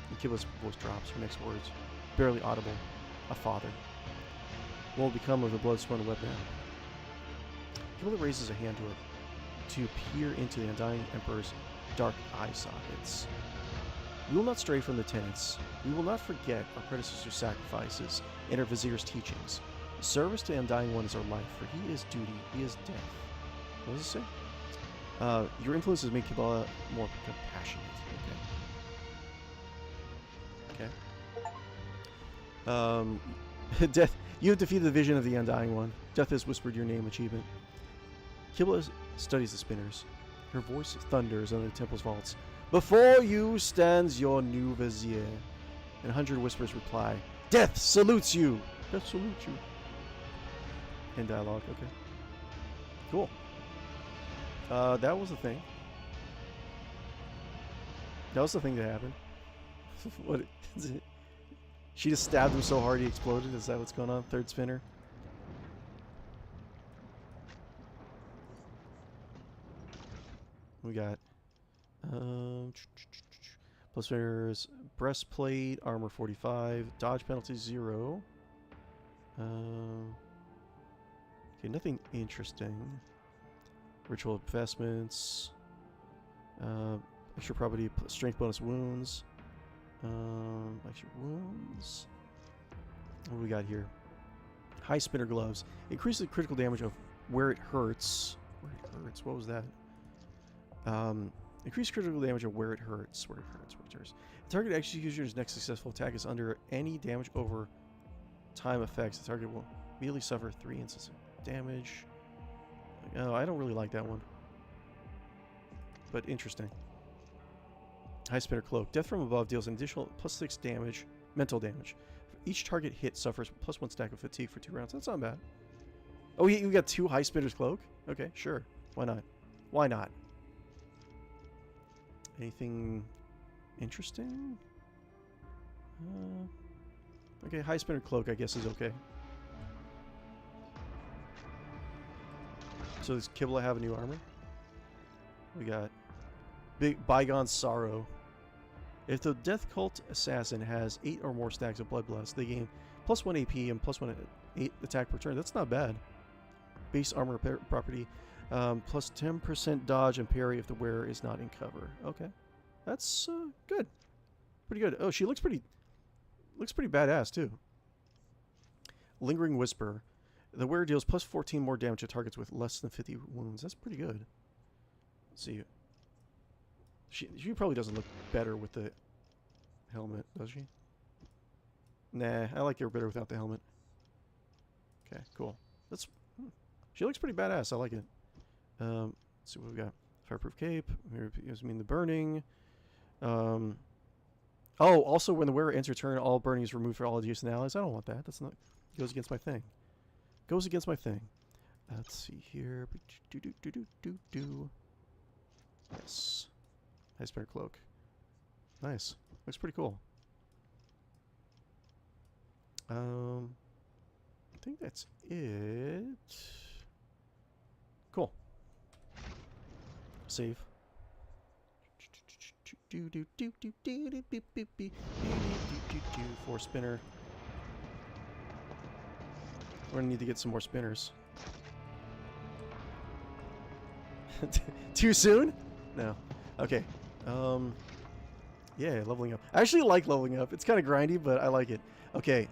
and Kibella's voice drops, her next words, barely audible. A father. What will become of the blood, sweat, and web now? Kibellah raises a hand to peer into the Undying Emperor's dark eye sockets. We will not stray from the tenets. We will not forget our predecessors' sacrifices and our vizier's teachings. Service to the Undying One is our life, for he is duty, he is death. What does it say? Your influence has made Kibellah more compassionate. Okay. Death. You have defeated the vision of the Undying One. Death has whispered your name achievement. Kibellah studies the spinners. Her voice thunders under the temple's vaults. Before you stands your new vizier. And 100 whispers reply. Death salutes you! Death salutes you. In dialogue, okay. Cool. That was the thing. That was the thing that happened. What is it? She just stabbed him so hard he exploded? Is that what's going on? Third spinner? We got plus spinners, breastplate, armor 45, dodge penalty 0. Okay, nothing interesting. Ritual investments, extra property, strength bonus wounds, extra wounds. What do we got here? High spinner gloves increases the critical damage of where it hurts. Where it hurts. What was that? Increase critical damage of where it hurts. Where it hurts. Where it hurts. The target executioner's next successful attack is under any damage over time effects. The target will immediately suffer 3 instances of damage. Oh, I don't really like that one. But interesting. High spinner cloak. Death from above deals an additional +6 damage, mental damage. Each target hit suffers +1 stack of fatigue for 2 rounds. That's not bad. Oh, you got 2 high spinners cloak? Okay, sure. Why not? Why not? Anything interesting? Okay, high spinner cloak I guess is okay. So does Kibellah have a new armor? We got Big Bygone Sorrow. If the Death Cult Assassin has 8 or more stacks of Bloodlust, they gain +1 AP and +1 attack per turn. That's not bad. Base armor property, plus 10% dodge and parry if the wearer is not in cover. Okay, that's good. Pretty good. Oh, she looks pretty badass too. Lingering Whisper. The wearer deals +14 more damage to targets with less than 50 wounds. That's pretty good. Let's see. She probably doesn't look better with the helmet, does she? Nah, I like her better without the helmet. Okay, cool. She looks pretty badass. I like it. Let's see what we got. Fireproof cape. I mean the burning. Oh, also when the wearer ends her turn, all burning is removed for all adjacent allies. I don't want that. That's not. Goes against my thing. Goes against my thing. Let's see here. Yes. High spinner cloak. Nice. Looks pretty cool. I think that's it. Cool. Save. 4 spinner. We're gonna need to get some more spinners. Too soon? No. Okay. Yeah, leveling up. I actually like leveling up. It's kind of grindy, but I like it. Okay.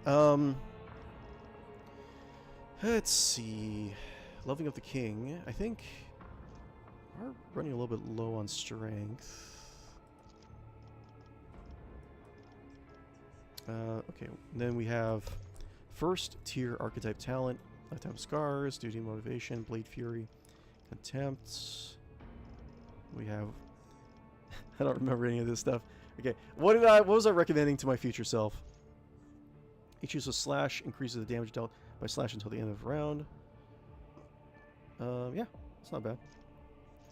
Let's see. Leveling up the king. I think we're running a little bit low on strength. Okay. Then we have first tier archetype talent, lifetime scars, duty motivation, blade fury, contempt. We have I don't remember any of this stuff. Okay, what was I recommending to my future self? Each use of slash increases the damage dealt by slash until the end of the round. Yeah, it's not bad.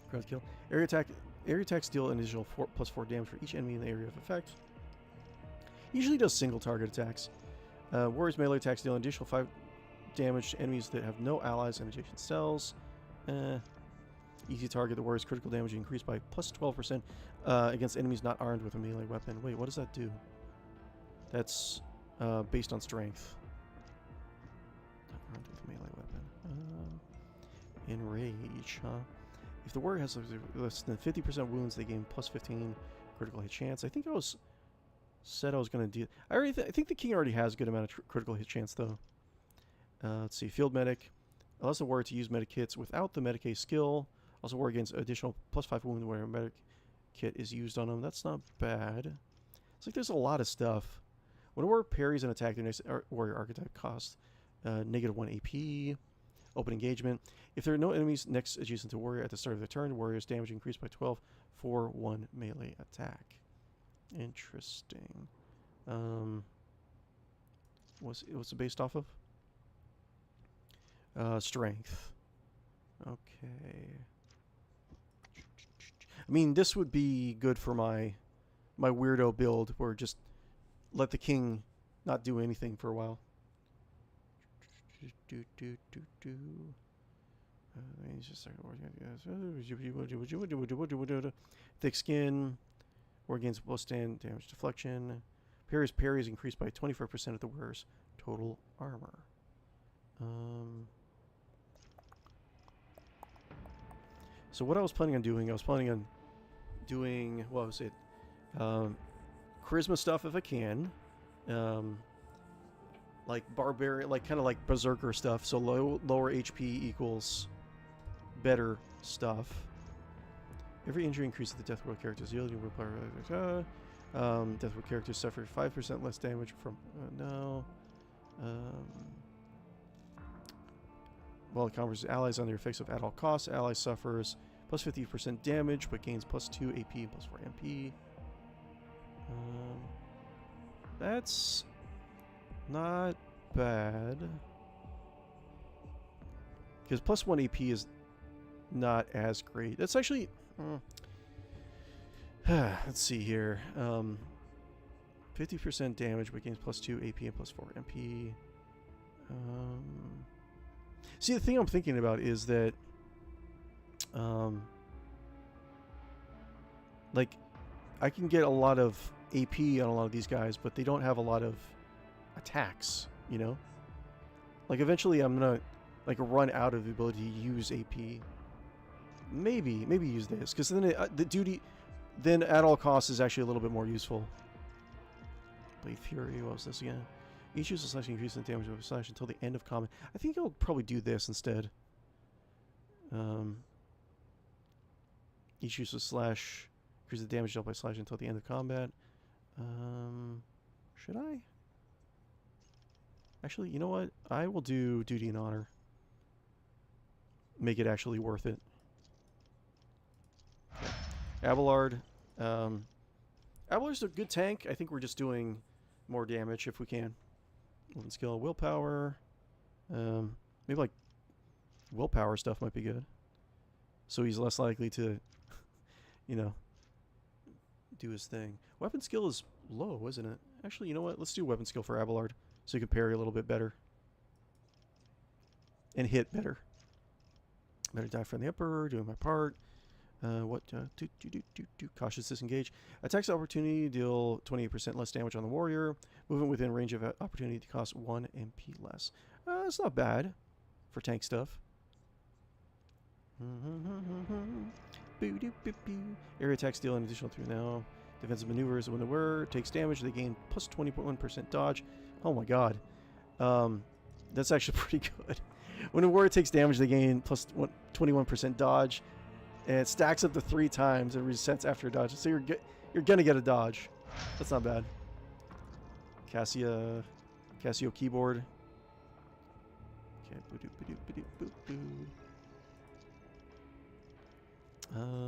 Ground kill. Area attacks deal an additional +4 damage for each enemy in the area of effect. Usually does single target attacks. Warrior's melee attacks deal an additional 5 damage to enemies that have no allies and adjacent cells. Easy target. The warrior's critical damage increased by +12% against enemies not armed with a melee weapon. Wait, what does that do? That's based on strength. Not armed with a melee weapon. Enrage, huh? If the warrior has less than 50% wounds, they gain +15 critical hit chance. I think I said I was going to do... I think the king already has a good amount of critical hit chance, though. Let's see. Field medic. Allows the warrior to use medic kits without the medic skill. Also warrior gains additional +5 wound where a medic kit is used on them. That's not bad. It's like there's a lot of stuff. When a warrior parries an attack, their next warrior archetype costs -1 AP. Open engagement. If there are no enemies next adjacent to warrior at the start of the turn, warrior's damage increased by 12 for 1 melee attack. Interesting. What's it based off of? Strength. Okay. I mean, this would be good for my weirdo build, where just let the king not do anything for a while. Thick skin. Warrior gains +10 damage deflection. Parries increased by 24% of the wearer's total armor. So what I was planning on doing, what was it? Charisma stuff if I can. Like barbarian, like kind of like berserker stuff. So lower HP equals better stuff. Every injury increases the death roll character's yielding willpower. Death roll characters suffer 5% less damage from while it conquers allies under effects of at all costs. Ally suffers +50% damage, but gains +2 AP and +4 MP. That's not bad. Because +1 AP is not as great. That's actually... let's see here. 50% damage, but gains +2 AP and +4 MP. See, the thing I'm thinking about is that... like, I can get a lot of AP on a lot of these guys, but they don't have a lot of attacks, you know? Like, eventually I'm gonna, like, run out of the ability to use AP. Maybe use this, because then the duty... Then at all costs is actually a little bit more useful. Blade Fury, what was this again? Each use of slash increases the damage of a slash until the end of combat. I think I'll probably do this instead. Each use of slash increases the damage dealt by slash until the end of combat. Should I? Actually, you know what? I will do Duty and Honor. Make it actually worth it. Abelard. Abelard's a good tank. I think we're just doing more damage if we can. Weapon skill, willpower. Maybe like willpower stuff might be good. So he's less likely to, you know, do his thing. Weapon skill is low, isn't it? Actually, you know what? Let's do weapon skill for Abelard so he can parry a little bit better. And hit better. Better die from the Emperor, doing my part. Cautious disengage. Attacks opportunity deal 28% less damage on the warrior. Movement within range of opportunity to cost 1 MP less. That's not bad for tank stuff. Area attacks deal an additional 3 now. Defensive maneuvers when the wearer takes damage, they gain plus 20.1% dodge. Oh my god. That's actually pretty good. When a warrior takes damage, they gain plus 21% dodge. And it stacks up to 3 times and resets after a dodge. So you're gonna get a dodge. That's not bad. Casio keyboard. Okay.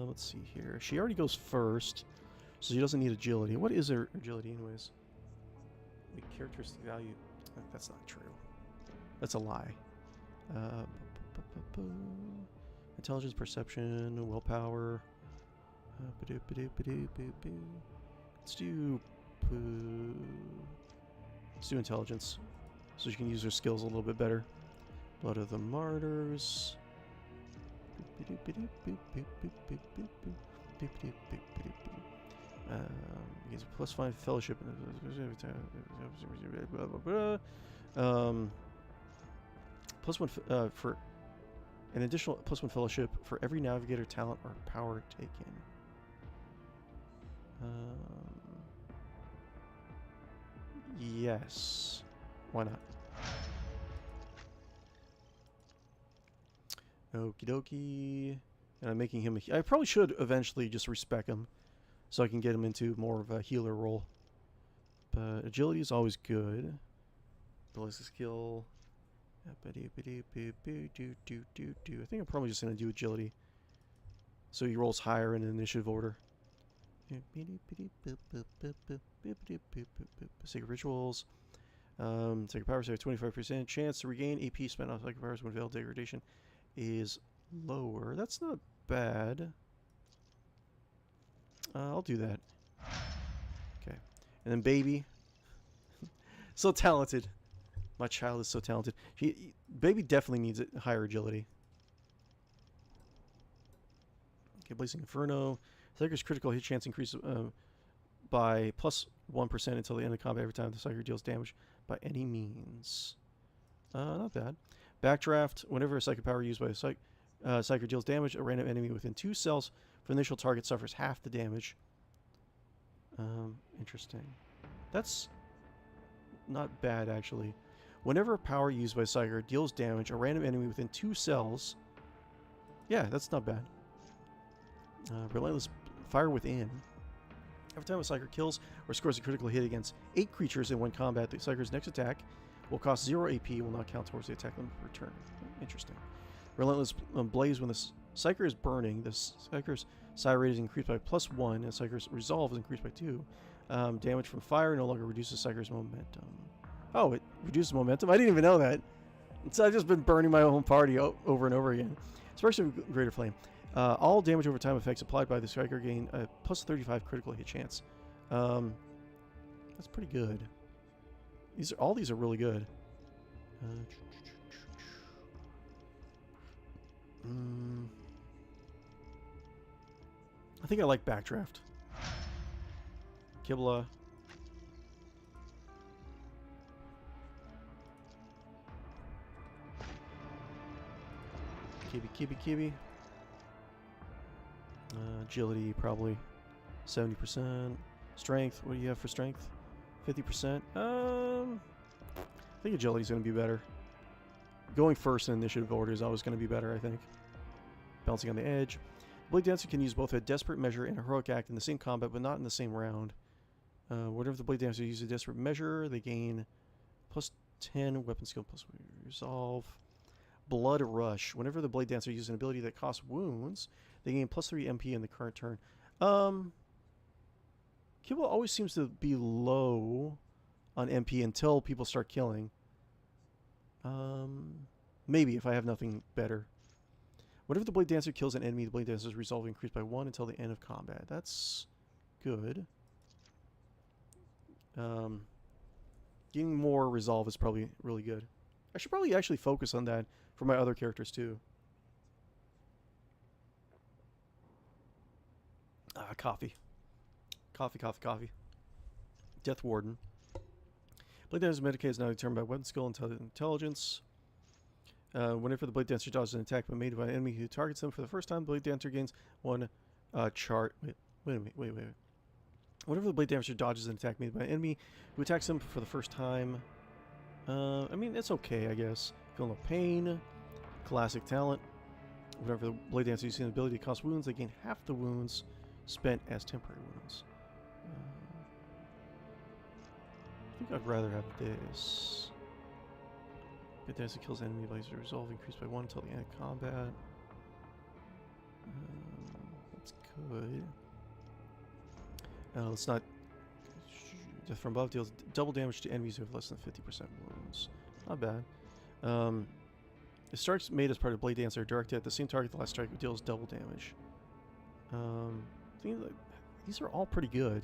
Let's see here. She already goes first, so she doesn't need agility. What is her agility, anyways? Wait, characteristic value. That's not true. That's a lie. Intelligence, perception, willpower. Let's do intelligence, so you can use her skills a little bit better. Blood of the Martyrs. Gives a +5 fellowship. +1 for an additional +1 fellowship for every navigator talent or power taken. Yes. Why not? Okie dokie. And I'm making him I probably should eventually just respec him so I can get him into more of a healer role. But agility is always good. Ballistic skill. I think I'm probably just going to do agility. So he rolls higher in initiative order. Sacred rituals. Sacred powers have 25% chance to regain AP spent on sacred powers when veil degradation is lower. That's not bad. I'll do that. Okay. And then baby. So talented. My child is so talented. Baby definitely needs a higher agility. Okay, Blazing Inferno. Psyker's critical hit chance increases by +1% until the end of combat every time the Psyker deals damage by any means. Not bad. Backdraft. Whenever a psychic power used by a Psyker deals damage, a random enemy within 2 cells for the initial target suffers half the damage. Interesting. That's not bad, actually. Whenever a power used by Psyker deals damage, a random enemy within 2 cells... Yeah, that's not bad. Relentless Fire Within. Every time a Psyker kills or scores a critical hit against 8 creatures in one combat, the Psyker's next attack will cost 0 AP and will not count towards the attack limit return. Interesting. Relentless Blaze. When the Psyker is burning, the Psyker's psi rate is increased by +1, and the Psyker's resolve is increased by 2. Damage from fire no longer reduces Psyker's momentum. Oh, it reduces momentum? I didn't even know that. So I've just been burning my own party over and over again. Especially with Greater Flame. All damage over time effects applied by the Psyker gain a +35 critical hit chance. That's pretty good. All these are really good. I think I like Backdraft. Kibellah. Kibi. Agility, probably 70%. Strength, what do you have for strength? 50%. I think agility is going to be better. Going first in initiative order is always going to be better, I think. Bouncing on the edge. Blade Dancer can use both a Desperate Measure and a Heroic Act in the same combat, but not in the same round. Whenever the Blade Dancer uses a Desperate Measure, they gain +10 weapon skill plus resolve. Blood Rush. Whenever the Blade Dancer uses an ability that costs wounds, they gain +3 MP in the current turn. Kibellah always seems to be low on MP until people start killing. Maybe if I have nothing better. Whenever the Blade Dancer kills an enemy, the Blade Dancer's resolve increased by 1 until the end of combat. That's good. Getting more resolve is probably really good. I should probably actually focus on that for my other characters too. Coffee. Coffee. Death Warden. Blade Dancer's Medicaid is now determined by weapon skill and intelligence. Whenever the Blade Dancer dodges an attack made by an enemy who targets them for the first time, the Blade Dancer gains 1 chart. Wait a minute. Whenever the Blade Dancer dodges an attack made by an enemy who attacks them for the first time, I mean, it's okay, I guess. Feel no pain. Classic talent. Whenever the Blade Dancer uses an ability to cause wounds, they gain half the wounds spent as temporary wounds. I think I'd rather have this. Blade Dancer kills enemy by resolve increased by 1 until the end of combat. That's good. Let's not... Death from above deals double damage to enemies who have less than 50% wounds. Not bad. If strikes made as part of Blade Dancer are directed at the same target, the last strike deals double damage. I think that these are all pretty good.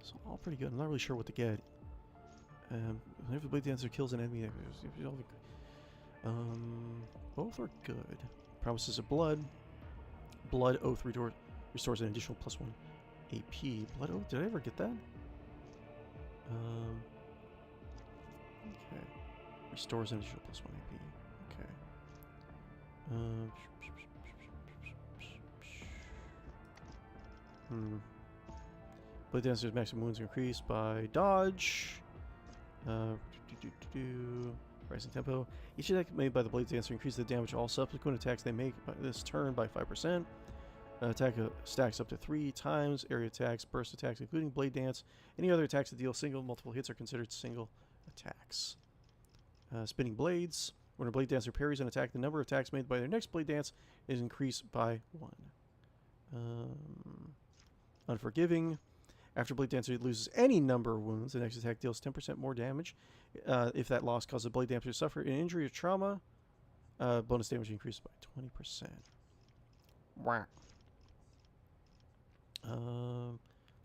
So all pretty good. I'm not really sure what to get. If the Blade Dancer kills an enemy, both are good. Promises of Blood. Blood Oath restores an additional +1 AP. Blood Oath, did I ever get that? Okay. Restores an additional +1 AP. Okay. Blade Dancer's maximum wounds increased by dodge. Rising tempo. Each attack made by the Blade Dancer increases the damage of all subsequent attacks they make by this turn by 5%. Attack stacks up to 3 times. Area attacks, burst attacks, including Blade Dance. Any other attacks that deal single, multiple hits are considered single attacks. Spinning Blades. When a Blade Dancer parries an attack, the number of attacks made by their next Blade Dance is increased by 1. Unforgiving. After Blade Dancer loses any number of wounds, the next attack deals 10% more damage. If that loss causes a Blade Dancer to suffer an injury or trauma, bonus damage increases by 20%. Wow.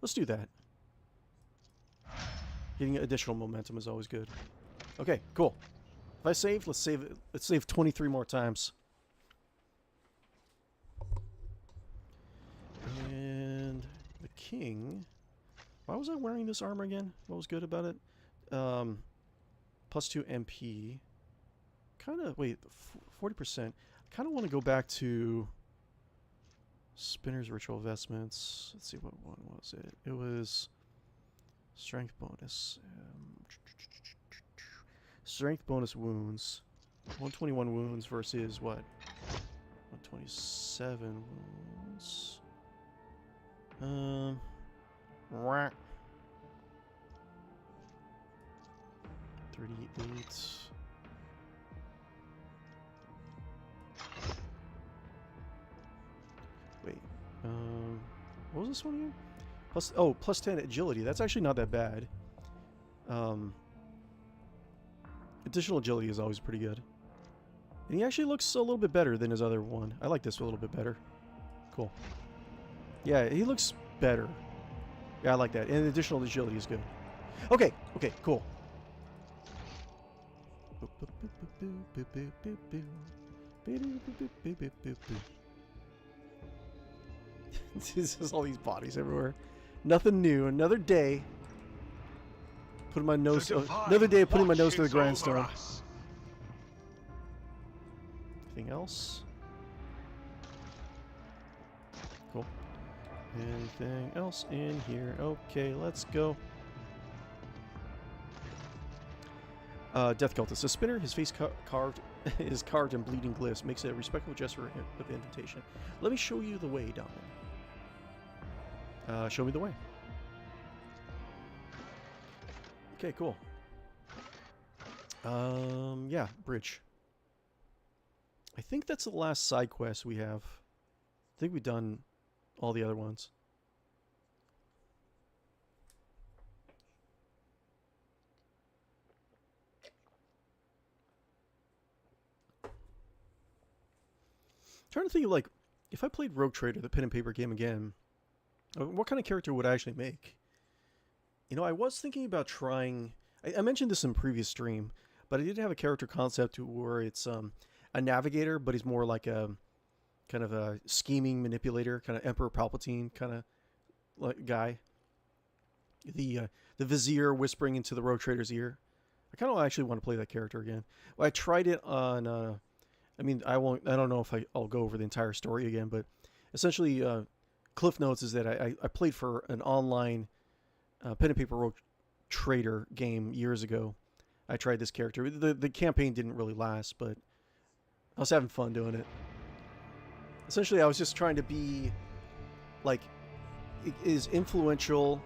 Let's do that. Getting additional momentum is always good. Okay, cool. If I save, let's save it. Let's save 23 more times. And the king. Why was I wearing this armor again? What was good about it? +2 MP. Kind of, wait, 40%. I kind of want to go back to Spinner's Ritual Vestments. Let's see, what one was it? It was Strength bonus. Strength bonus wounds. 121 wounds versus what? 127 wounds. 38. Wait. What was this one again? Plus 10 agility. That's actually not that bad. Additional agility is always pretty good. And he actually looks a little bit better than his other one. I like this a little bit better. Cool. Yeah, he looks better. Yeah, I like that. And additional agility is good. Okay, okay, cool. This is all these bodies everywhere. Nothing new. Another day. Putting my nose. Another day of putting my nose to the grindstone. Anything else? Cool. Anything else in here? Okay, let's go. Death Cultist. The spinner, his face carved is carved in bleeding glyphs, makes it a respectful gesture of invitation. Let me show you the way, Dom. Show me the way. Okay, cool. Yeah, bridge. I think that's the last side quest we have. I think we've done all the other ones. Trying to think of, like, if I played Rogue Trader, the pen and paper game again, what kind of character would I actually make? You know, I was thinking about trying... I mentioned this in a previous stream, but I did have a character concept where it's a navigator, but he's more like a kind of a scheming manipulator, kind of Emperor Palpatine kind of like guy. The Vizier whispering into the Rogue Trader's ear. I kind of actually want to play that character again. Well, I tried it on... I mean, I don't know if I'll go over the entire story again, but essentially, Cliff Notes is that I played for an online pen and paper Rogue Trader game years ago. I tried this character. The campaign didn't really last, but I was having fun doing it. Essentially, I was just trying to be like as influential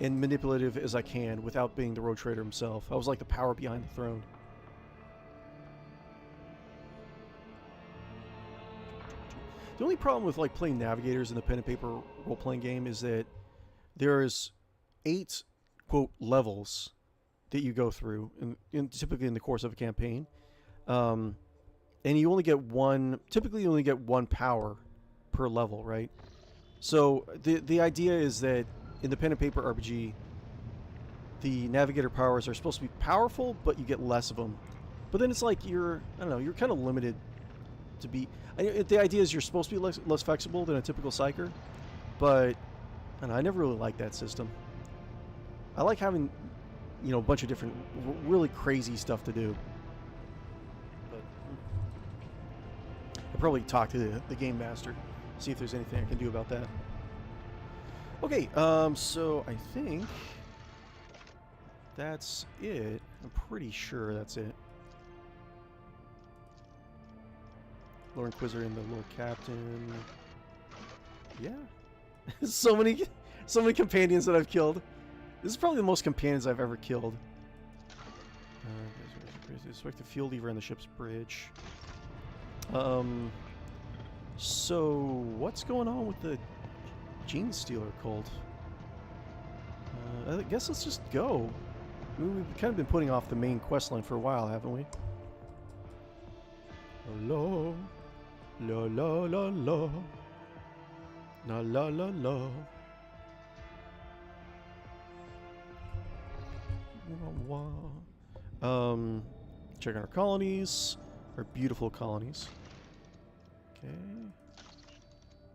and manipulative as I can without being the Rogue Trader himself. I was like the power behind the throne. The only problem with like playing navigators in the pen and paper role-playing game is that there's 8 quote levels that you go through, typically in the course of a campaign. And you only get one, typically you only get one power per level, right? So the idea is that in the pen and paper RPG, the navigator powers are supposed to be powerful, but you get less of them. But then it's like you're, I don't know, you're kind of limited to be... the idea is you're supposed to be less flexible than a typical psyker, but I don't know, I never really liked that system. I like having, you know, a bunch of different really crazy stuff to do. But I'll probably talk to the game master, see if there's anything I can do about that. Okay, so I think that's it. I'm pretty sure that's it. Lore Inquisitor and the Lord Captain. Yeah. so many companions that I've killed. This is probably the most companions I've ever killed. Expect the fuel lever on the ship's bridge. So what's going on with the Gene Stealer cult? I guess let's just go. I mean, we've kind of been putting off the main quest line for a while, haven't we? Hello. La la la la. La la la la. Wah, wah. Check out our colonies. Our beautiful colonies. Okay.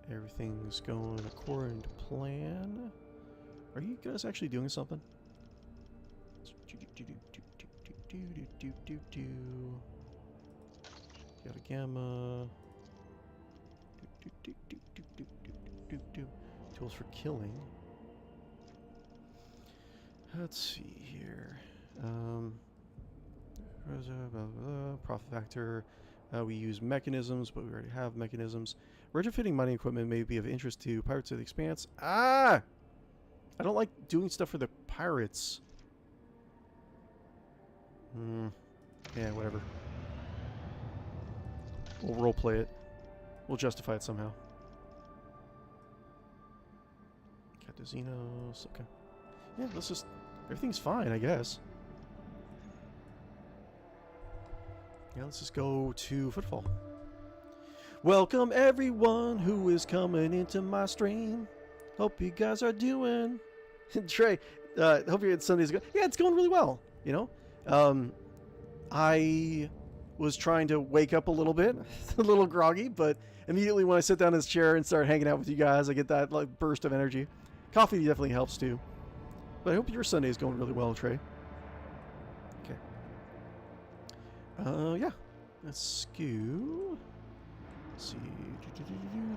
Everything's going according to plan. Are you guys actually doing something? Got a gamma. Tools for killing. Let's see here. Profit factor. We use mechanisms, but we already have mechanisms. Retrofitting mining equipment may be of interest to Pirates of the Expanse. Ah! I don't like doing stuff for the pirates. Yeah, whatever. We'll roleplay it. We'll justify it somehow. Catazinos. Okay. Yeah, let's just... Everything's fine, I guess. Yeah, let's just go to Footfall. Welcome everyone who is coming into my stream. Hope you guys are doing... Trey, hope your Sunday's good. Yeah, it's going really well, you know? I was trying to wake up a little bit, a little groggy, but immediately when I sit down in this chair and start hanging out with you guys, I get that like burst of energy. Coffee definitely helps too. But I hope your Sunday is going really well, Trey. Okay. Yeah. Let's go. Let's see.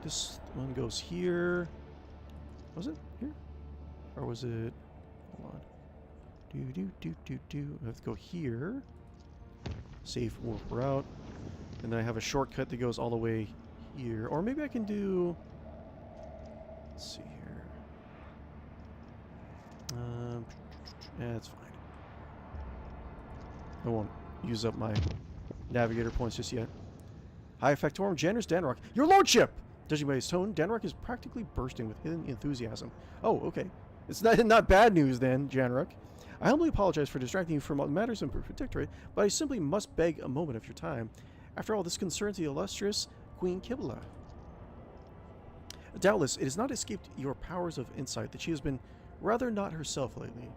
This one goes here. Was it here? Or was it... Hold on. I have to go here. Safe warp route. And then I have a shortcut that goes all the way here. Or maybe I can do... Let's see here. Yeah, that's fine. I won't use up my navigator points just yet. High Factorum, Janus Danrock. Your lordship! Judging by his tone, Danrock is practically bursting with hidden enthusiasm. Oh, okay. It's not bad news then, Janrock. I humbly apologize for distracting you from matters in Protectorate, but I simply must beg a moment of your time. After all, this concerns the illustrious Queen Kibellah. Doubtless, it has not escaped your powers of insight that she has been rather not herself lately.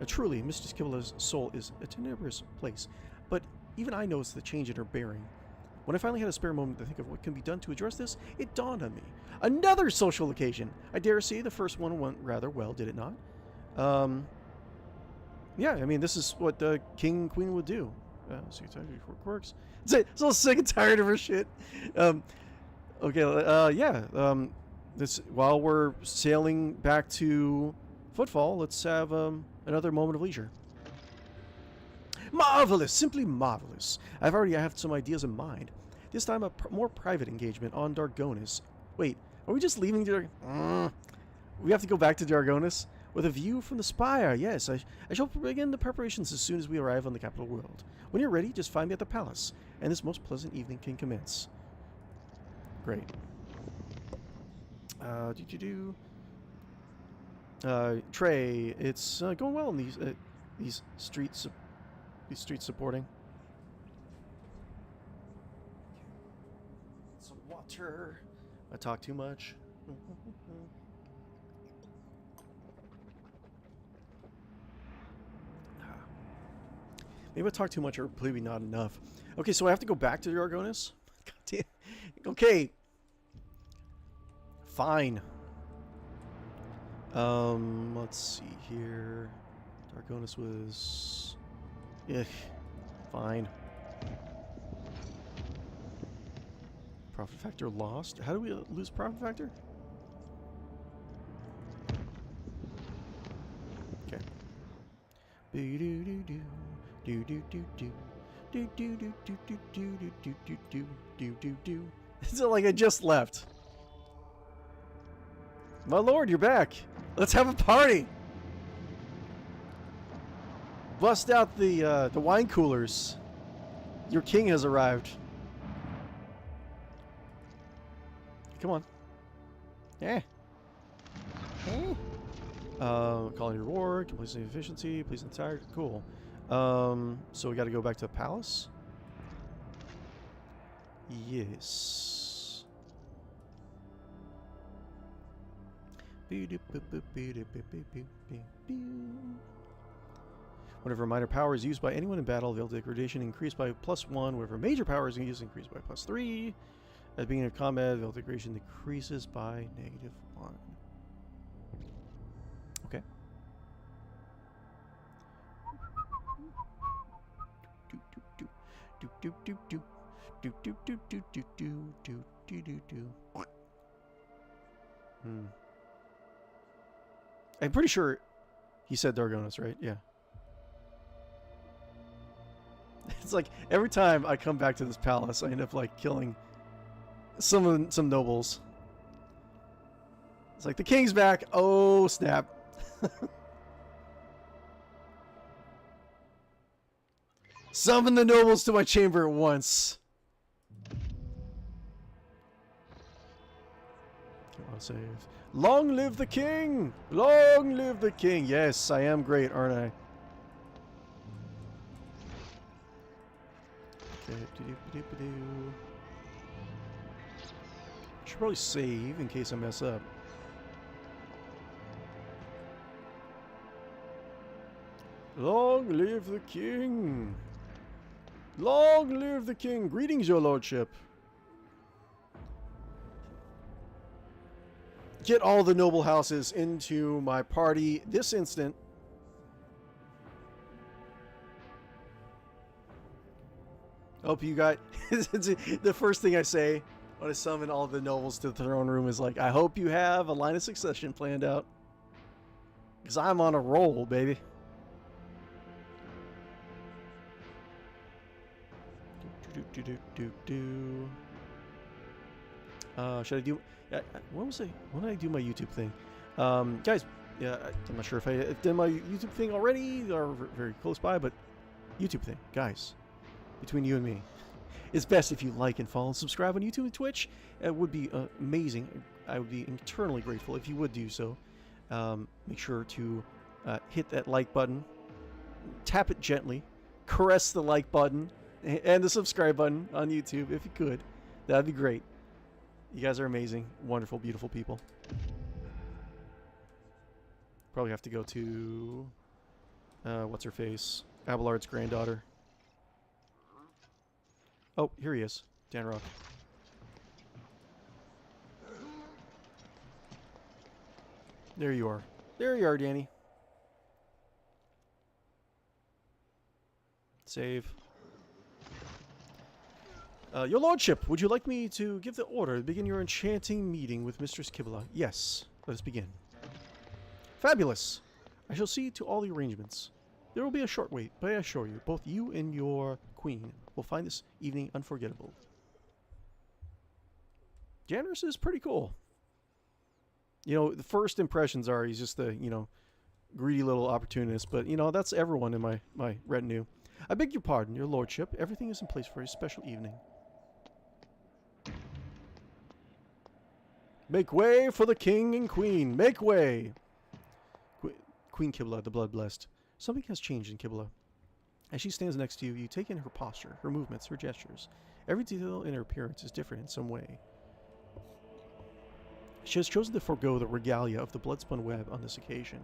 Truly, Mistress Kibellah's soul is a tenebrous place, but even I noticed the change in her bearing. When I finally had a spare moment to think of what can be done to address this, it dawned on me. Another social occasion! I dare say the first one went rather well, did it not? Yeah, I mean, this is what the King and Queen would do. Sick and tired before it works. So sick and tired of her shit. Okay, yeah. This, while we're sailing back to Footfall, let's have another moment of leisure. Marvelous! Simply marvelous. I have some ideas in mind. This time a more private engagement on Dargonus. Wait, are we just leaving we have to go back to Dargonus? With a view from the spire, yes. I shall begin the preparations as soon as we arrive on the capital world. When you're ready, just find me at the palace, and this most pleasant evening can commence. Great. Trey, it's going well in these street supporting. Some water. I talk too much. Maybe I talk too much or maybe not enough. Okay, so I have to go back to the Dargonus? God damn. Okay. Fine. Let's see here. Dargonus was... fine. Profit factor lost. How do we lose profit factor? Okay. Do-do-do-do. Do-do-do-do. Do-do-do-do-do-do-do-do-do-do-do. It's like I just left. My lord, you're back. Let's have a party. Bust out the wine coolers. Your king has arrived. Come on. Yeah. Calling reward, completing efficiency, please entire. Cool. So we got to go back to the palace. Yes. Whenever a minor power is used by anyone in battle, veil degradation increased by +1. Whenever a major power is used, increased by +3. At the beginning of combat, veil degradation decreases by -1. Okay. I'm pretty sure he said Dargonus, right? Yeah. It's like every time I come back to this palace, I end up like killing some nobles. It's like the king's back. Oh snap! Summon the nobles to my chamber at once. Come on, save. Long live the king! Long live the king! Yes, I am great, aren't I? Okay, should probably save in case I mess up. Long live the king! Long live the king! Greetings, your lordship! Get all the noble houses into my party this instant. Hope you got... The first thing I say when I summon all the nobles to the throne room is like, I hope you have a line of succession planned out. Because I'm on a roll, baby. Should I do... when did I do my YouTube thing? Guys, yeah, I'm not sure if I did my YouTube thing already or very close by, but YouTube thing. Guys, between you and me, it's best if you like and follow and subscribe on YouTube and Twitch. It would be amazing. I would be eternally grateful if you would do so. Make sure to hit that like button. Tap it gently. Caress the like button. And the subscribe button on YouTube if you could. That'd be great. You guys are amazing. Wonderful, beautiful people. Probably have to go to... what's her face? Abelard's granddaughter. Oh, here he is. Danrock. There you are. There you are, Danny. Save. Your lordship, would you like me to give the order to begin your enchanting meeting with Mistress Kibellah? Yes. Let us begin. Fabulous. I shall see to all the arrangements. There will be a short wait, but I assure you, both you and your queen will find this evening unforgettable. Janus is pretty cool. You know, the first impressions are he's just a, you know, greedy little opportunist, but, you know, that's everyone in my retinue. I beg your pardon, your lordship. Everything is in place for a special evening. Make way for the king and queen. Make way! Queen Kibellah, the blood blessed. Something has changed in Kibellah. As she stands next to you, you take in her posture, her movements, her gestures. Every detail in her appearance is different in some way. She has chosen to forego the regalia of the blood-spun web on this occasion.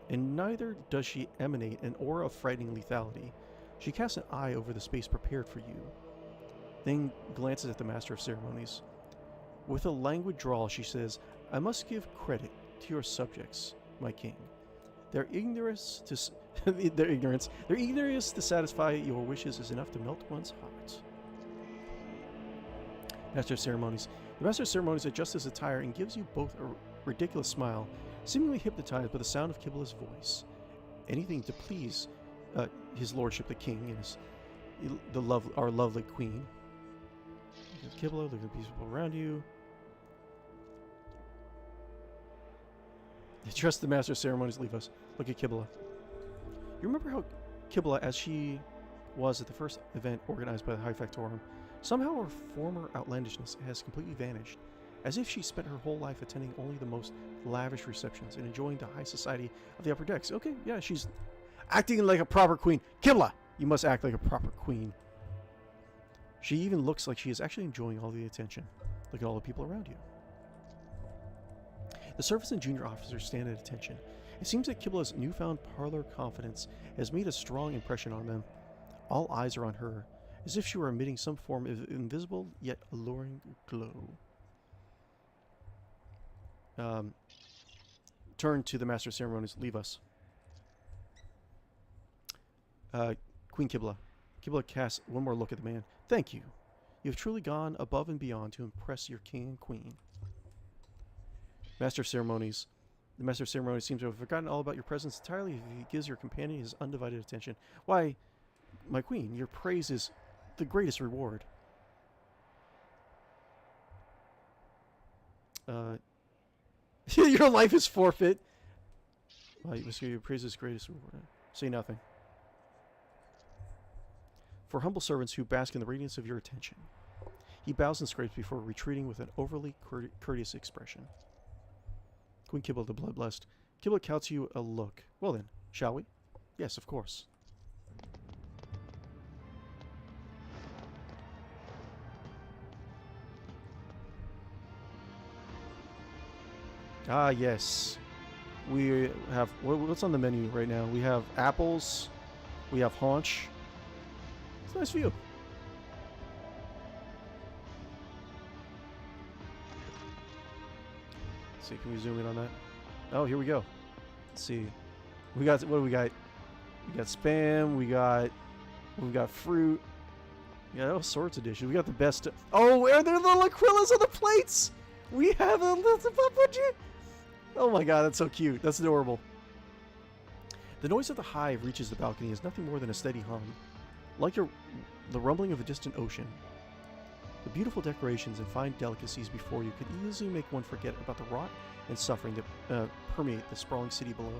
And neither does she emanate an aura of frightening lethality. She casts an eye over the space prepared for you, then glances at the Master of Ceremonies. With a languid drawl, she says, "I must give credit to your subjects, my king. Their ignorance to satisfy your wishes is enough to melt one's heart." Master of Ceremonies. The Master of Ceremonies adjusts his attire and gives you both a ridiculous smile, seemingly hypnotized by the sound of Kibellah's voice. Anything to please his lordship the king and our lovely queen. Look at Kibellah, look at the people around you. You trust the Master of Ceremonies, leave us. Look at Kibellah. You remember how Kibellah, as she was at the first event organized by the High Factorum, somehow her former outlandishness has completely vanished, as if she spent her whole life attending only the most lavish receptions and enjoying the high society of the upper decks. Okay, yeah, she's acting like a proper queen. Kibellah, you must act like a proper queen. She even looks like she is actually enjoying all the attention. Look at all the people around you. The service and junior officers stand at attention. It seems that Kibellah's newfound parlor confidence has made a strong impression on them. All eyes are on her, as if she were emitting some form of invisible yet alluring glow. Turn to the Master of Ceremonies. Leave us. Queen Kibellah. Kibellah casts one more look at the man. Thank you. You have truly gone above and beyond to impress your king and queen. Master of Ceremonies. The Master of Ceremonies seems to have forgotten all about your presence entirely if he gives your companion his undivided attention. Why, my queen, your praise is the greatest reward. Your life is forfeit. Well, you must give your praise is greatest reward. Say nothing. For humble servants who bask in the radiance of your attention. He bows and scrapes before retreating with an overly courteous expression. Queen Kibellah the Bloodblessed. Kibellah couts you a look. Well then, shall we? Yes, of course. Ah, yes. We have... What's on the menu right now? We have apples. We have haunch. It's a nice view. Let's see, can we zoom in on that? Oh, here we go. Let's see. We got... What do we got? We got spam. We got fruit. We got all sorts of dishes. We got the best... Oh, are there little Aquillas on the plates? We have a little papaji. Oh my god, that's so cute. That's adorable. The noise of the hive reaches the balcony is nothing more than a steady hum. Like the rumbling of a distant ocean. The beautiful decorations and fine delicacies before you could easily make one forget about the rot and suffering that permeate the sprawling city below.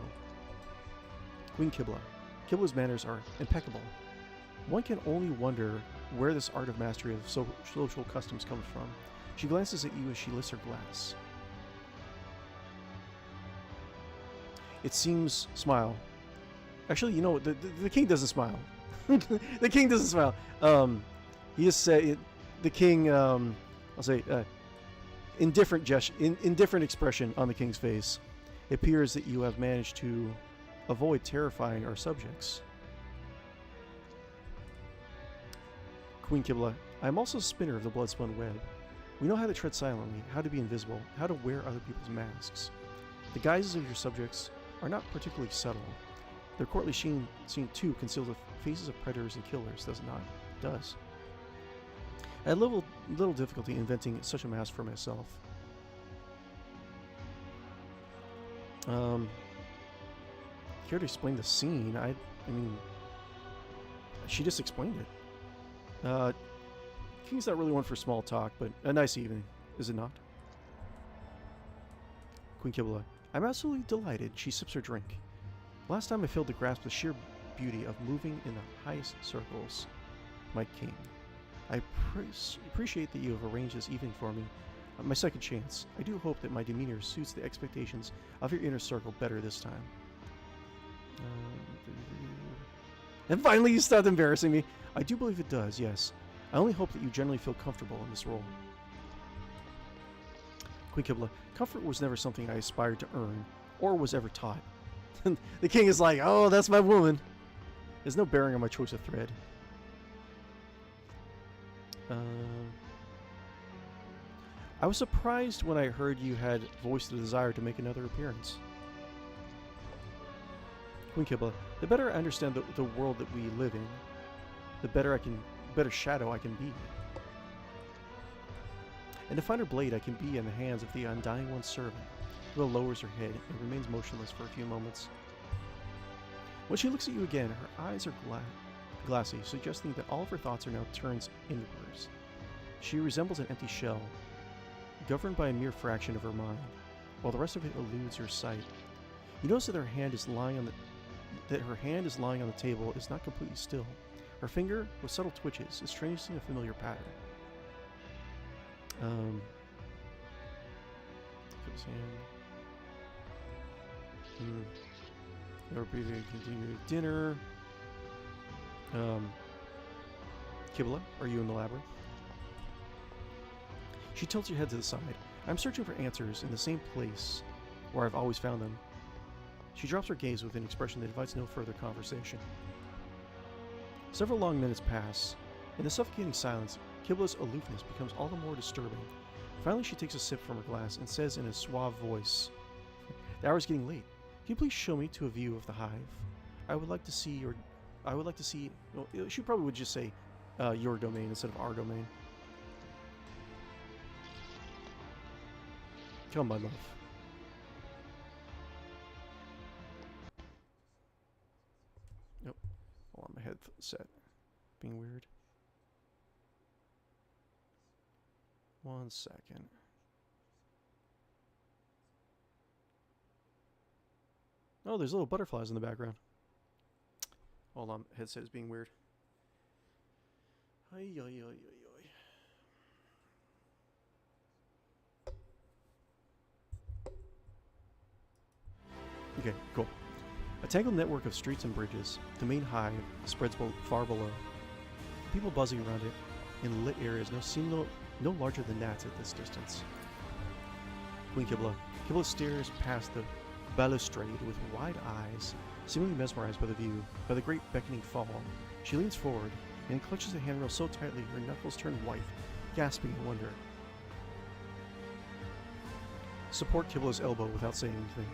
Queen Kibellah. Kibellah's manners are impeccable. One can only wonder where this art of mastery of social customs comes from. She glances at you as she lifts her glass. It seems... Smile. Actually, you know, the king doesn't smile. The king doesn't smile. He just said... The king, I'll say, indifferent expression on the king's face. It appears that you have managed to avoid terrifying our subjects. Queen Kibellah, I am also a spinner of the blood-spun web. We know how to tread silently, how to be invisible, how to wear other people's masks. The guises of your subjects are not particularly subtle. Their courtly sheen too conceals the faces of predators and killers, does it not? It does. I had little difficulty inventing such a mask for myself. Care to explain the scene? I mean, she just explained it. King's not really one for small talk, but a nice evening, is it not? Queen Kibellah. I'm absolutely delighted. She sips her drink. Last time I failed to grasp the sheer beauty of moving in the highest circles. My king. I appreciate that you have arranged this evening for me. My second chance. I do hope that my demeanor suits the expectations of your inner circle better this time. And finally, you stopped embarrassing me. I do believe it does, yes. I only hope that you generally feel comfortable in this role. Queen Kibellah, comfort was never something I aspired to earn, or was ever taught. The king is like, oh, that's my woman. There's no bearing on my choice of thread. I was surprised when I heard you had voiced the desire to make another appearance. Queen Kibellah, the better I understand the world that we live in, the better shadow I can be. And the finer blade I can be in the hands of the Undying One's servant. Kibellah lowers her head and remains motionless for a few moments. When she looks at you again, her eyes are glassy, suggesting that all of her thoughts are now turned inwards. She resembles an empty shell, governed by a mere fraction of her mind, while the rest of it eludes your sight. You notice that her hand is lying on the table is not completely still. Her finger, with subtle twitches, is strangely a familiar pattern. Never continue dinner. Kibellah, are you in the labyrinth? She tilts her head to the side. I'm searching for answers in the same place where I've always found them. She drops her gaze with an expression that invites no further conversation. Several long minutes pass. In the suffocating silence, Kibellah's aloofness becomes all the more disturbing. Finally, she takes a sip from her glass and says in a suave voice, "The hour is getting late. Can you please show me to a view of the hive? I would like to see your... Well, she probably would just say your domain instead of our domain. Come, my love." Nope. Hold on, my head set. Being weird. 1 second. Oh, there's little butterflies in the background. Hold on, headset is being weird. Ay, ay, ay, ay, ay. Okay, cool. A tangled network of streets and bridges, the main hive spreads far below. People buzzing around it in lit areas no larger than gnats at this distance. Queen Kibellah. Kibellah stares past the balustrade with wide eyes, seemingly mesmerized by the view, by the great beckoning fall. She leans forward and clutches the handrail so tightly her knuckles turn white, gasping in wonder. Support Kibellah's elbow without saying anything.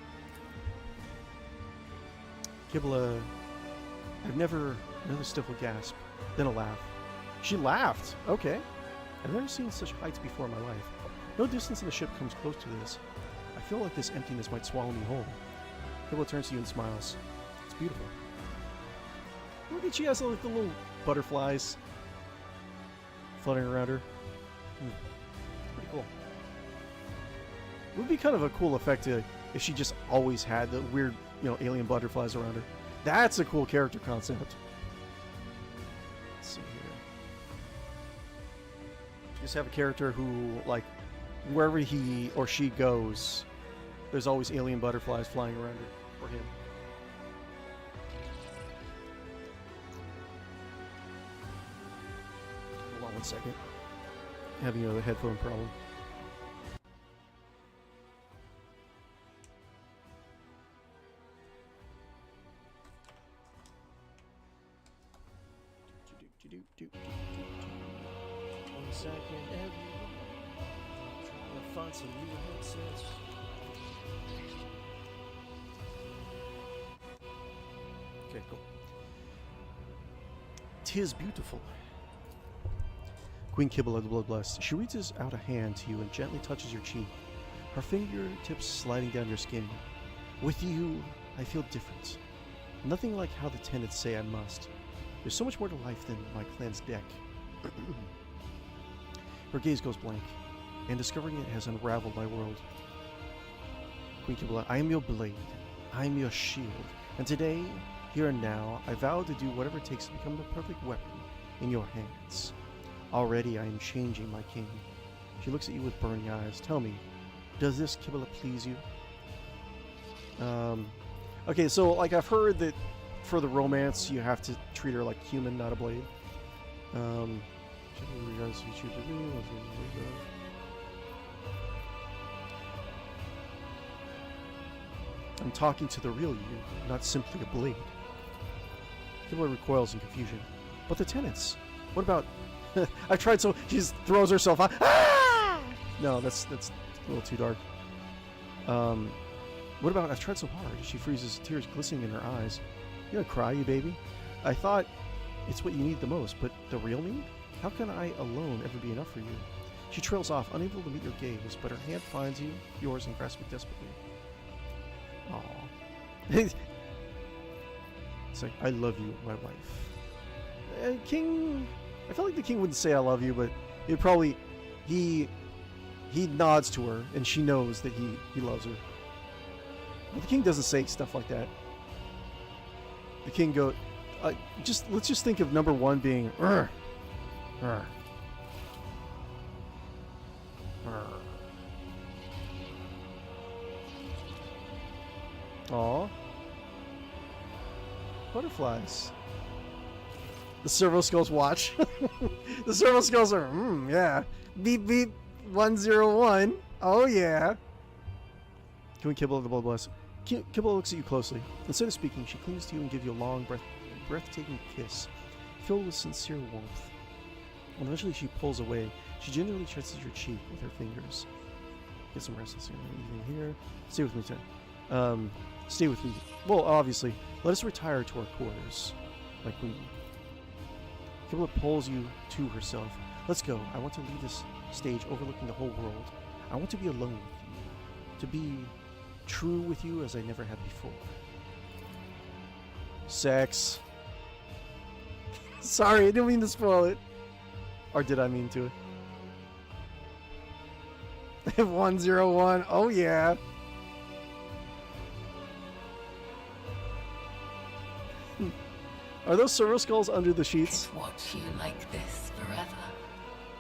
Kibellah, another stifled gasp, then a laugh. She laughed! Okay. I've never seen such heights before in my life. No distance in the ship comes close to this. I feel like this emptiness might swallow me whole. Kibellah turns to you and smiles. It's beautiful. Look at she has like the little butterflies fluttering around her. Pretty cool. It would be kind of a cool effect if she just always had the weird, alien butterflies around her. That's a cool character concept. Let's see here. Just have a character who, like, wherever he or she goes, there's always alien butterflies flying around her, or him. Hold on 1 second. Having another headphone problem. One second, everyone. Trying to find some new headsets. Okay, cool. 'Tis beautiful. Queen Kibellah, the Bloodblessed. She reaches out a hand to you and gently touches your cheek, her fingertips sliding down your skin. With you, I feel different. Nothing like how the tenants say I must. There's so much more to life than my clan's deck. Her gaze goes blank, and discovering it has unraveled my world. Queen Kibellah, I am your blade. I am your shield. And today, here and now, I vow to do whatever it takes to become the perfect weapon in your hands. Already I am changing my king. She looks at you with burning eyes. Tell me, does this Kibellah please you? Okay, so like I've heard that for the romance you have to treat her like human, not a blade. I'm talking to the real you, not simply a blade. Kibellah recoils in confusion. But the tenants? What about... I've tried so... She just throws herself on... Ah! No, that's a little too dark. What about... I've tried so hard. She freezes, tears glistening in her eyes. You gonna cry, you baby? I thought it's what you need the most, but the real me? How can I alone ever be enough for you? She trails off, unable to meet your gaze, but her hand finds yours and grasps it desperately. Aww. It's like, I love you, my wife. King... I feel like the king wouldn't say I love you, but it probably... He nods to her, and she knows that he loves her. But the king doesn't say stuff like that. The king goes... let's just think of number one being... Arr, arr, arr. Aw. Butterflies. The servo skulls watch. The servo skulls are, yeah. Beep beep 101. Oh yeah. Can we Kibellah the blood bless? Kibellah looks at you closely. Instead of speaking, she clings to you and gives you a long, breathtaking kiss, filled with sincere warmth. When eventually she pulls away, she gingerly touches your cheek with her fingers. Get some rest. Anything here? Stay with me, Ted. Stay with me. Well, obviously, let us retire to our quarters. Like we... Kibellah pulls you to herself. Let's go. I want to leave this stage overlooking the whole world. I want to be alone with you. To be true with you as I never have before. Sex. Sorry, I didn't mean to spoil it. Or did I mean to? 101. Oh yeah. Are those servo skulls under the sheets? Could watch you like this forever,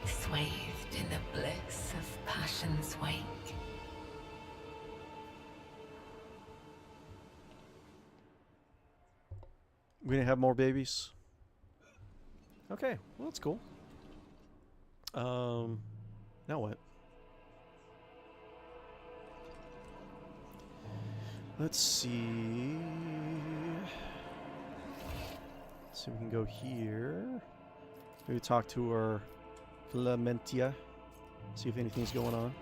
swathed in the bliss of passion's wake. We gonna have more babies? Okay, well that's cool. Now what? Let's see. So we can go here. Maybe talk to our Clementia. See if anything's going on.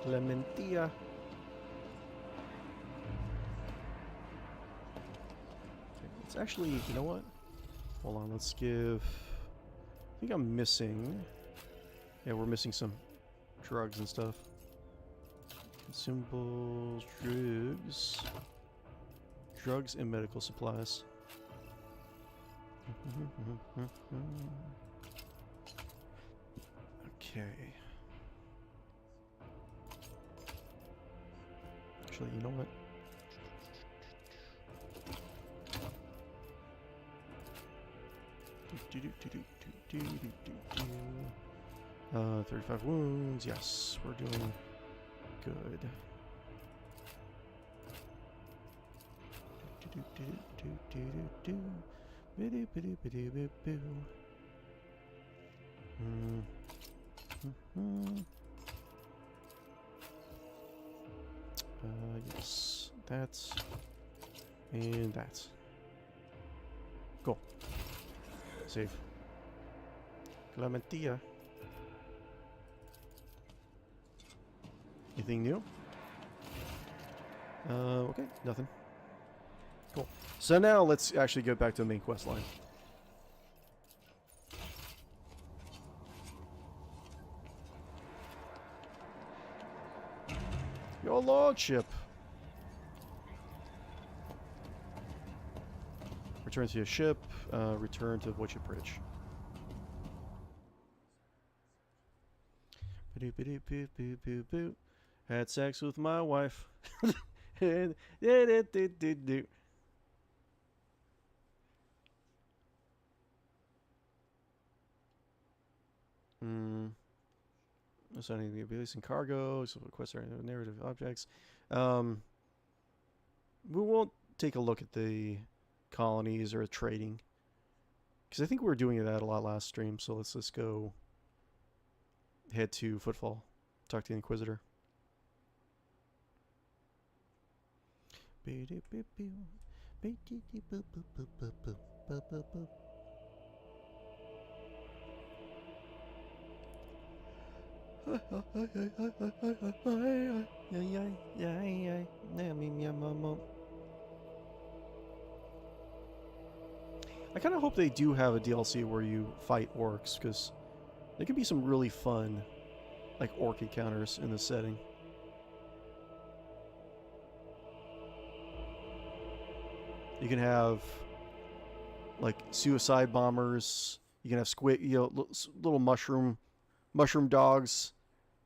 Clementia. It's actually, you know what? Hold on, let's give... I think I'm missing... Yeah, we're missing some drugs and stuff. Consumables, drugs and medical supplies. Okay. Actually, you know what? Do 35 wounds. Yes, we're doing good. Yes, that's and that. Go. Save. Clementia. Anything new? Okay, nothing. Cool. So now let's actually go back to the main quest line. Your lordship. Return to your ship. Return to Voyage Bridge. Had sex with my wife. Assigning the abilities and cargo, so request our narrative objects. We won't take a look at the colonies or trading, because I think we were doing that a lot last stream. So let's just go head to Footfall, talk to the Inquisitor. I kind of hope they do have a DLC where you fight orcs, because there could be some really fun, like, orc encounters in this setting. You can have, like, suicide bombers. You can have squid, little mushroom dogs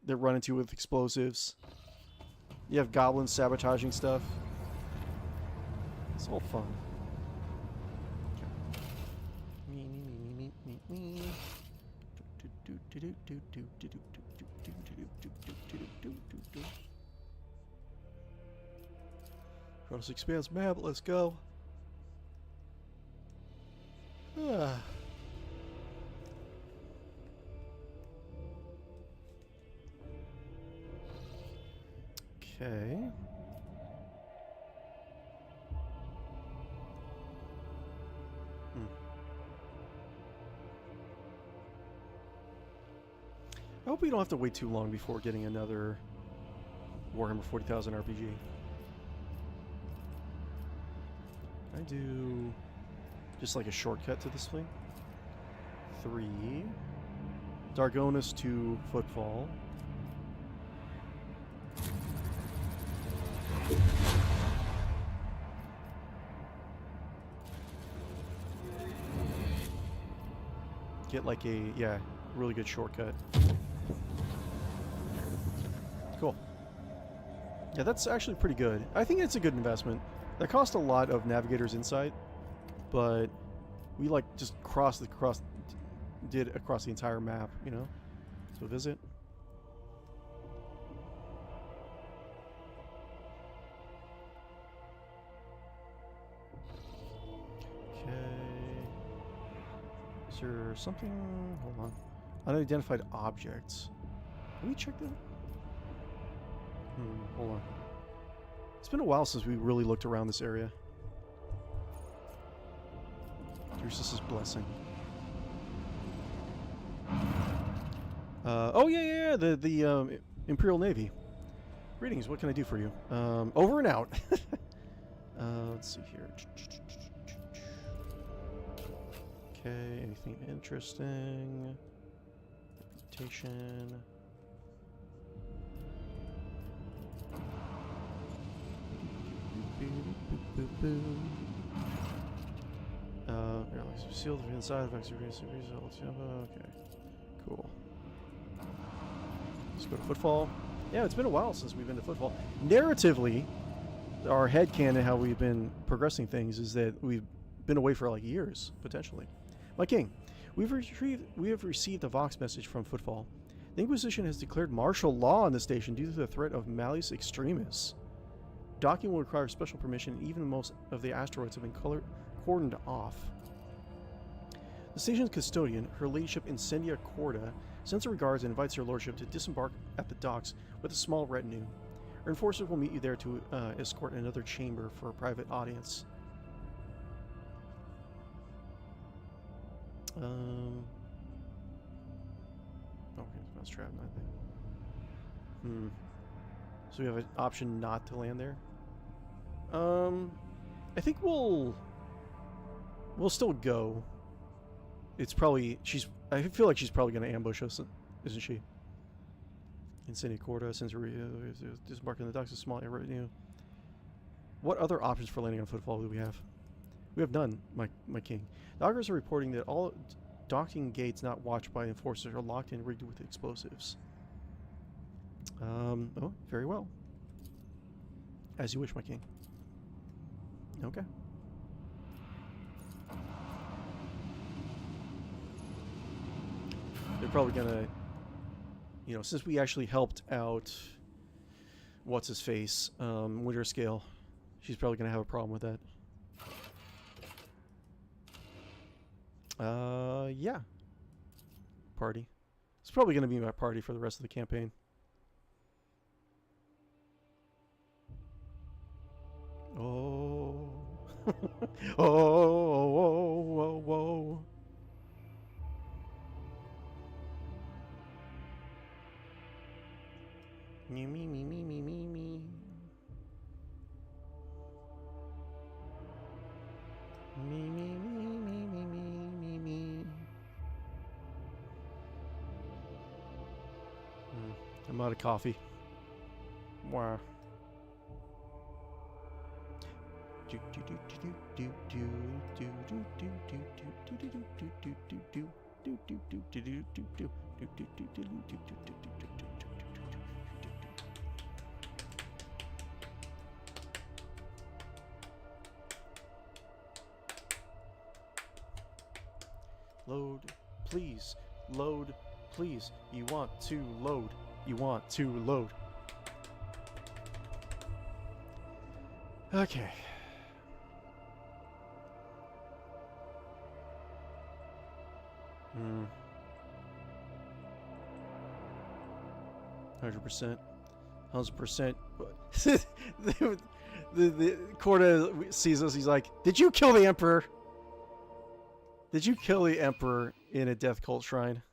that run into with explosives. You have goblins sabotaging stuff. It's all fun. Cross Expanse map, let's go. Okay. I hope we don't have to wait too long before getting another Warhammer 40,000 RPG. I do just like a shortcut to this thing. 3. Dargonus to Footfall. Get like a, yeah, really good shortcut. Cool. Yeah, that's actually pretty good. I think it's a good investment. That cost a lot of Navigator's Insight, but we like just did across the entire map, you know? So visit. Is there something? Hold on. Unidentified objects. Can we check that? Hold on. It's been a while since we really looked around this area. Here's just his blessing. Oh yeah, the Imperial Navy. Greetings. What can I do for you? Over and out. Let's see here. Okay, anything interesting? Reputation. Sealed from inside. Results. Okay, cool. Let's go to Footfall. Yeah, it's been a while since we've been to Footfall. Narratively, our headcanon, how we've been progressing things, is that we've been away for like years, potentially. My king, we have received a Vox message from Footfall. The Inquisition has declared martial law on the station due to the threat of malleus extremis. Docking will require special permission, and even most of the asteroids have been cordoned off. The station's custodian, her ladyship Incendia Corda, sends her regards and invites her lordship to disembark at the docks with a small retinue. Her enforcers will meet you there to escort another chamber for a private audience. Okay, mousetrap, nothing. So we have an option not to land there. I think we'll still go. It's probably I feel like she's probably going to ambush us, isn't she? Incendia Corda, since we're disembarking the docks, a small retinue. What other options for landing on Footfall do we have? We have none, my king. The augurs are reporting that all docking gates not watched by enforcers are locked and rigged with explosives. Oh, very well. As you wish, my king. Okay. They're probably gonna you know, since we actually helped out, what's his face, Winter Scale, she's probably gonna have a problem with that. Yeah. Party. It's probably gonna be my party for the rest of the campaign. Oh. Oh, oh, oh, oh, oh. Me, me, me, me, me, me, me. Me, me, me, me, me, me, me, me. I'm out of coffee. Wow. Load, please. Load, please. You want to load. You want to load. Okay. 100%. 100%. The Corda sees us. He's like, "Did you kill the Emperor? Did you kill the Emperor in a death cult shrine?"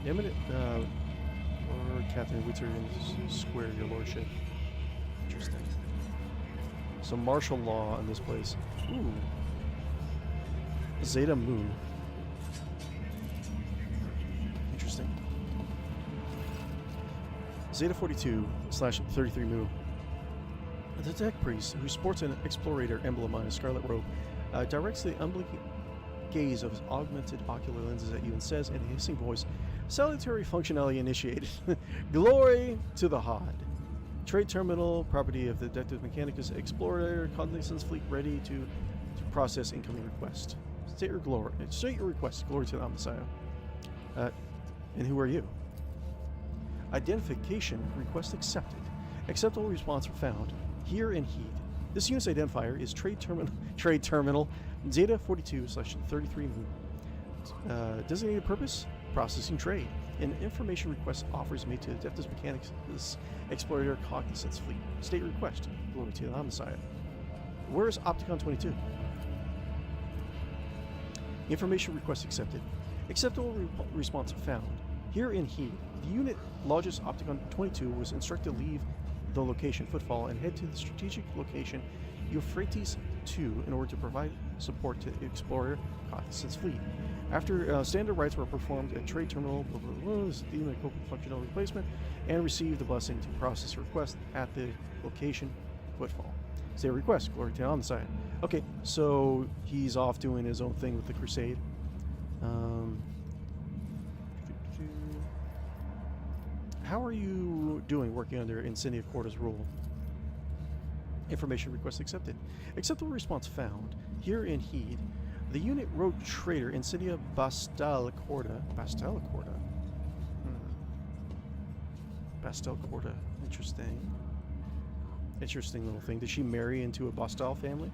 Eminent, Lord Captain Winter in Square, your lordship. Interesting. Some martial law in this place. Ooh. Zeta Moon. Interesting. Zeta 42/33 Mu. The tech priest, who sports an explorator emblem on his scarlet robe, directs the unblinking gaze of his augmented ocular lenses at you and says in a hissing voice, "Salutary functionality initiated. Glory to the Hodd. Trade terminal, property of the Dectus Mechanicus Explorer, Cognizance fleet ready to process incoming request. State your request. Glory to the Messiah." And who are you? Identification request accepted. Acceptable response found. Hear and heed. This unit's identifier is Trade Terminal Zeta 42/33 Mu. Designated purpose: processing trade. An information request offers made to the Dectus Mechanicus Explorator Cognizance Fleet. State request. Glory to the Messiah. Where is Opticon 22? Information request accepted. Acceptable response found. Hear and heed. The unit Logis Opticon 22 was instructed to leave the location Footfall and head to the strategic location Euphrates 2 in order to provide support to the Explorer Cognizance Fleet. After standard rites were performed at Trade Terminal, the functional replacement, and received the blessing to process a request at the location Footfall. Say request. Glory to the side. Okay, so he's off doing his own thing with the Crusade. How are you doing working under Insignia Corda's rule? Information request accepted. Acceptable response found. Hear and heed. The unit rogue trader Insignia Bastel Corda. Bastel Corda? Bastel Corda. Interesting. Interesting little thing. Did she marry into a Bastel family?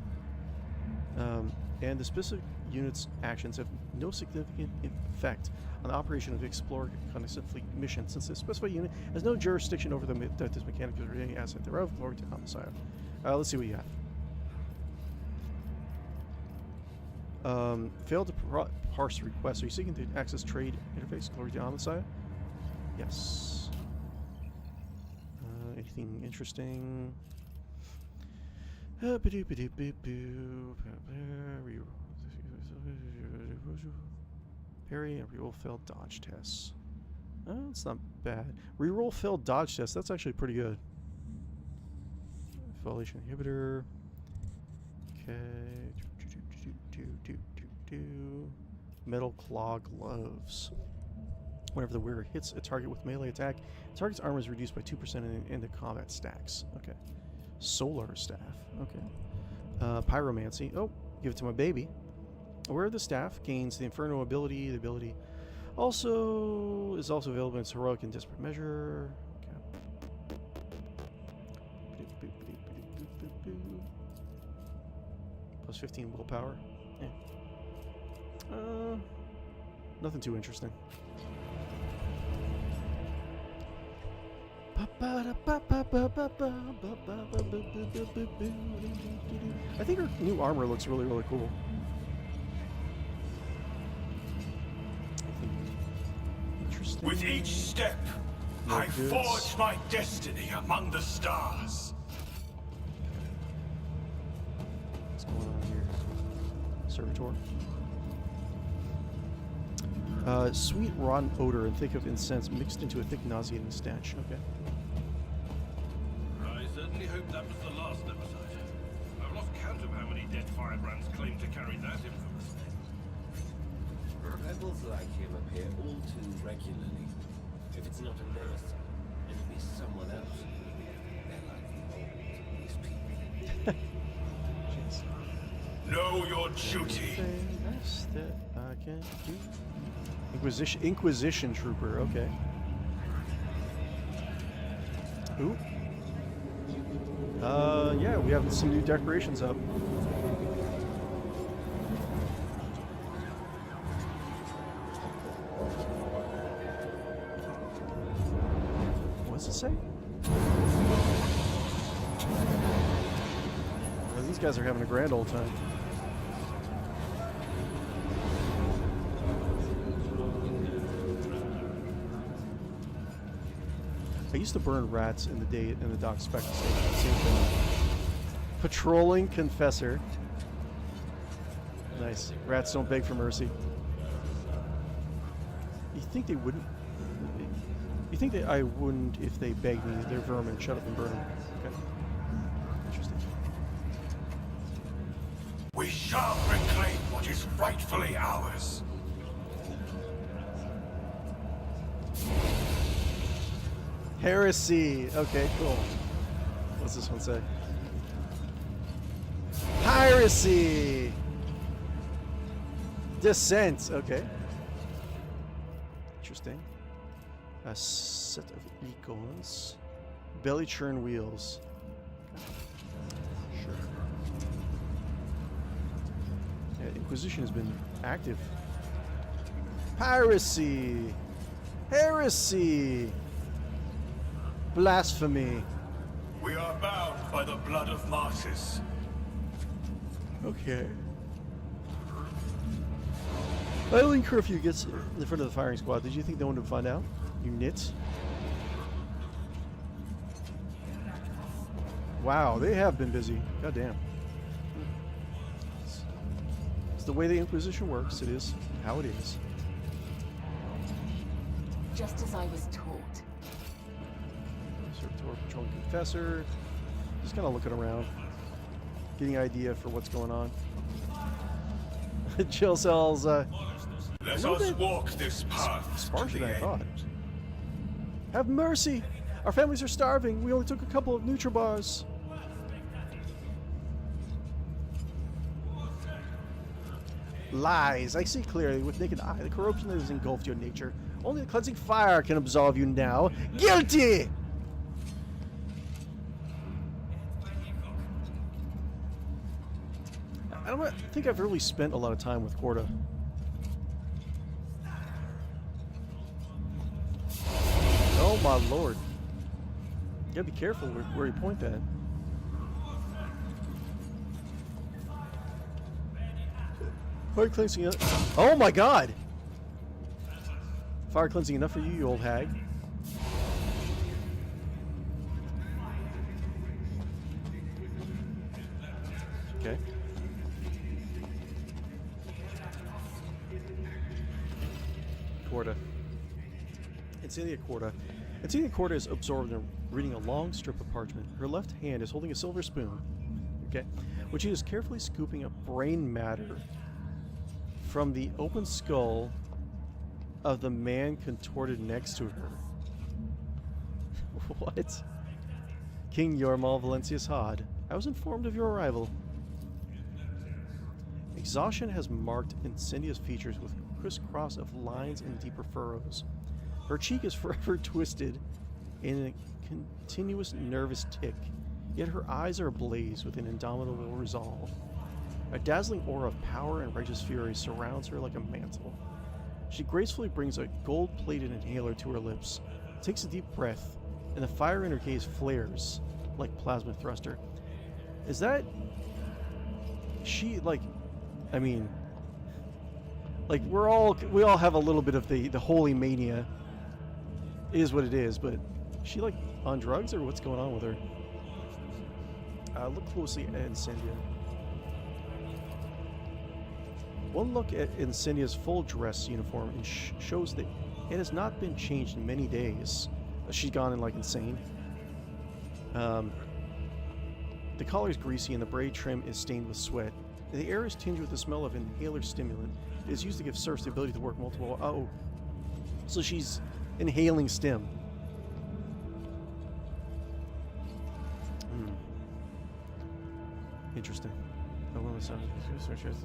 And the specific unit's actions have no significant effect on the operation of the Explorer Cognizant Fleet mission, since the specified unit has no jurisdiction over the Dectus Mechanicus or any asset thereof. Glory to Messiah. Let's see what you have. Failed to parse request. Are you seeking to access trade interface? Glory to Messiah. Yes. Anything interesting? Parry and reroll failed dodge tests. Oh, it's not bad. Reroll failed dodge tests. That's actually pretty good. Foliation inhibitor. Okay. Metal claw gloves. Whenever the wearer hits a target with melee attack, the target's armor is reduced by 2% in the combat stacks. Okay. Solar staff. Okay. Pyromancy. Oh, give it to my baby. Aware of the staff, gains the Inferno ability. The ability also is also available in its heroic and desperate measure. Okay. Plus 15 willpower. Yeah. Nothing too interesting. I think her new armor looks really, really cool. Interesting. With each step, No I goods. forge my destiny among the stars. What's going on here? Servitor. Sweet rotten odor and thick of incense mixed into a thick nauseating stench. Okay. I certainly hope that was the last episode. I've lost count of how many dead firebrands claim to carry that infamous name. Rebels like him appear all too regularly. If it's not a nurse, it'll be someone else. They're like the old these people. Know your duty. Best that I can do. Inquisition trooper. Okay. Ooh. Yeah, we have some new decorations up. What's it say? Well, these guys are having a grand old time. I used to burn rats in the day in the Doc Spec station. Same thing. Patrolling Confessor. Nice. Rats don't beg for mercy. You think they wouldn't? You think that I wouldn't if they begged me? They're vermin. Shut up and burn them. Okay. Interesting. We shall reclaim what is rightfully ours. Heresy. Okay, cool. What's this one say? Piracy. Descent. Okay. Interesting. A set of icons. Belly churn wheels. Sure. Yeah, Inquisition has been active. Piracy. Heresy. Blasphemy. We are bound by the blood of martyrs. Okay. Idling curfew gets in front of the firing squad. Did you think no one would find out? You nits. Wow, they have been busy. God damn. It's the way the Inquisition works. It is how it is. Just as I was taught. Servitor, patrolling confessor. Just kind of looking around, getting an idea for what's going on. Chill cells. Let us walk this path Sparser to than the I end. thought. Have mercy! Our families are starving. We only took a couple of Nutribars. Lies. I see clearly with naked eye the corruption that has engulfed your nature. Only the cleansing fire can absolve you now. Guilty! I don't think I've really spent a lot of time with Corda. Oh my lord. You gotta be careful where you point that. Fire cleansing. Oh my god! Fire cleansing enough for you, you old hag. Okay. Corda. Insignia Corda. Insignia Corda is absorbed in reading a long strip of parchment. Her left hand is holding a silver spoon, okay, which she is carefully scooping up brain matter from the open skull of the man contorted next to her. What? King Yormal Valencius Hodd, I was informed of your arrival. Exhaustion has marked Incendia's features with crisscross of lines and deeper furrows. Her cheek is forever twisted in a continuous nervous tick, yet her eyes are ablaze with an indomitable resolve. A dazzling aura of power and righteous fury surrounds her like a mantle. She gracefully brings a gold-plated inhaler to her lips, takes a deep breath, and the fire in her gaze flares like plasma thruster. Is that... she, like... I mean... like, we all have a little bit of the holy mania. It is what it is, but... is she, like, on drugs, or what's going on with her? Look closely at Incendia. One look at Incendia's full dress uniform and shows that it has not been changed in many days. She's gone like insane. The collar is greasy and the braid trim is stained with sweat. The air is tinged with the smell of inhaler stimulant. It is used to give serfs the ability to work multiple... oh. So she's inhaling stim. Interesting.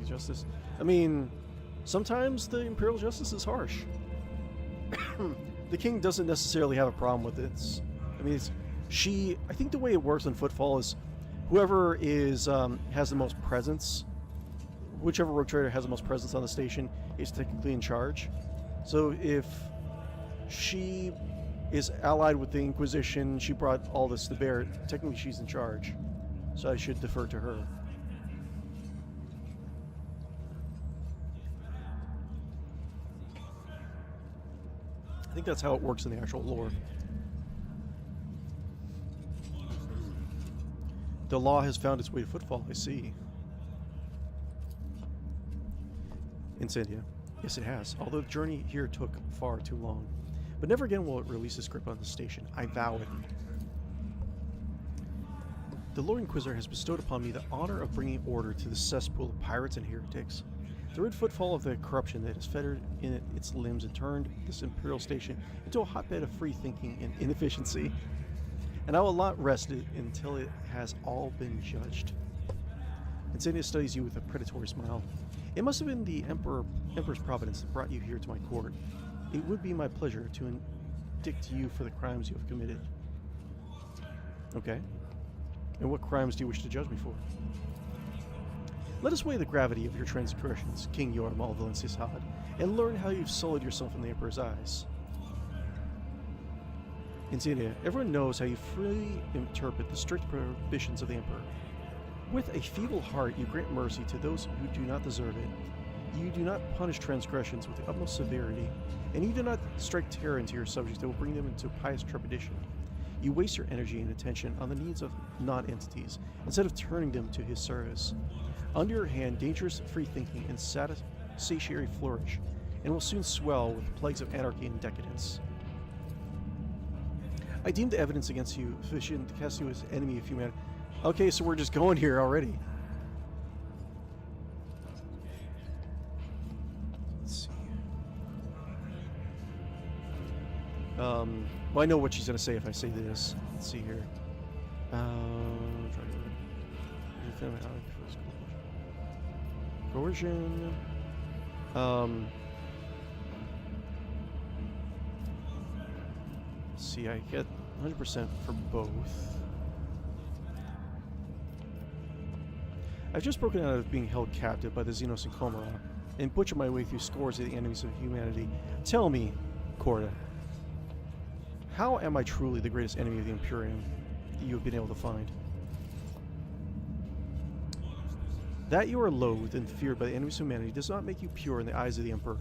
Justice. I mean, sometimes the Imperial Justice is harsh. The King doesn't necessarily have a problem with this. I mean, I think the way it works on Footfall is whoever is has the most presence, whichever rogue trader has the most presence on the station is technically in charge. So if she is allied with the Inquisition, she brought all this to bear, technically she's in charge. So I should defer to her. I think that's how it works in the actual lore. The law has found its way to Footfall, I see. Incendia. Yes, it has, although the journey here took far too long. But never again will it release its grip on the station. I vow it. The Lord Inquisitor has bestowed upon me the honor of bringing order to the cesspool of pirates and heretics. The red footfall of the corruption that has fettered in its limbs and turned this Imperial station into a hotbed of free thinking and inefficiency. And I will not rest it until it has all been judged. Incendia studies you with a predatory smile. It must have been the Emperor's providence that brought you here to my court. It would be my pleasure to indict you for the crimes you have committed. Okay. And what crimes do you wish to judge me for? Let us weigh the gravity of your transgressions, King Your Malvalencius Hodd, and learn how you've sullied yourself in the Emperor's eyes. Incendia, everyone knows how you freely interpret the strict prohibitions of the Emperor. With a feeble heart, you grant mercy to those who do not deserve it. You do not punish transgressions with the utmost severity, and you do not strike terror into your subjects that will bring them into pious trepidation. You waste your energy and attention on the needs of non-entities, instead of turning them to his service. Under your hand, dangerous free thinking and satiety flourish, and will soon swell with plagues of anarchy and decadence. I deem the evidence against you sufficient to cast you as enemy of humanity. Okay, so we're just going here already. Let's see. Well, I know what she's going to say if I say this. Let's see here. Coercion. Let's see, I get 100% for both. I've just broken out of being held captive by the Xenos and Kibellah, and butchered my way through scores of the enemies of humanity. Tell me, Corda, how am I truly the greatest enemy of the Imperium that you have been able to find? That you are loathed and feared by the enemies of humanity does not make you pure in the eyes of the Emperor,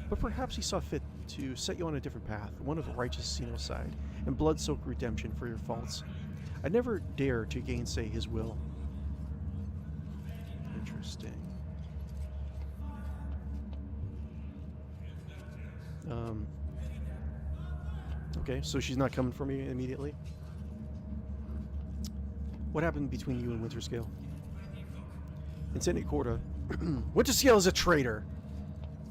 but perhaps he saw fit to set you on a different path, one of righteous genocide and blood-soaked redemption for your faults. I never dare to gainsay his will. Interesting. Okay, so she's not coming for me immediately. What happened between you and Winterscale? Incendia Corda. Winterscale is a traitor!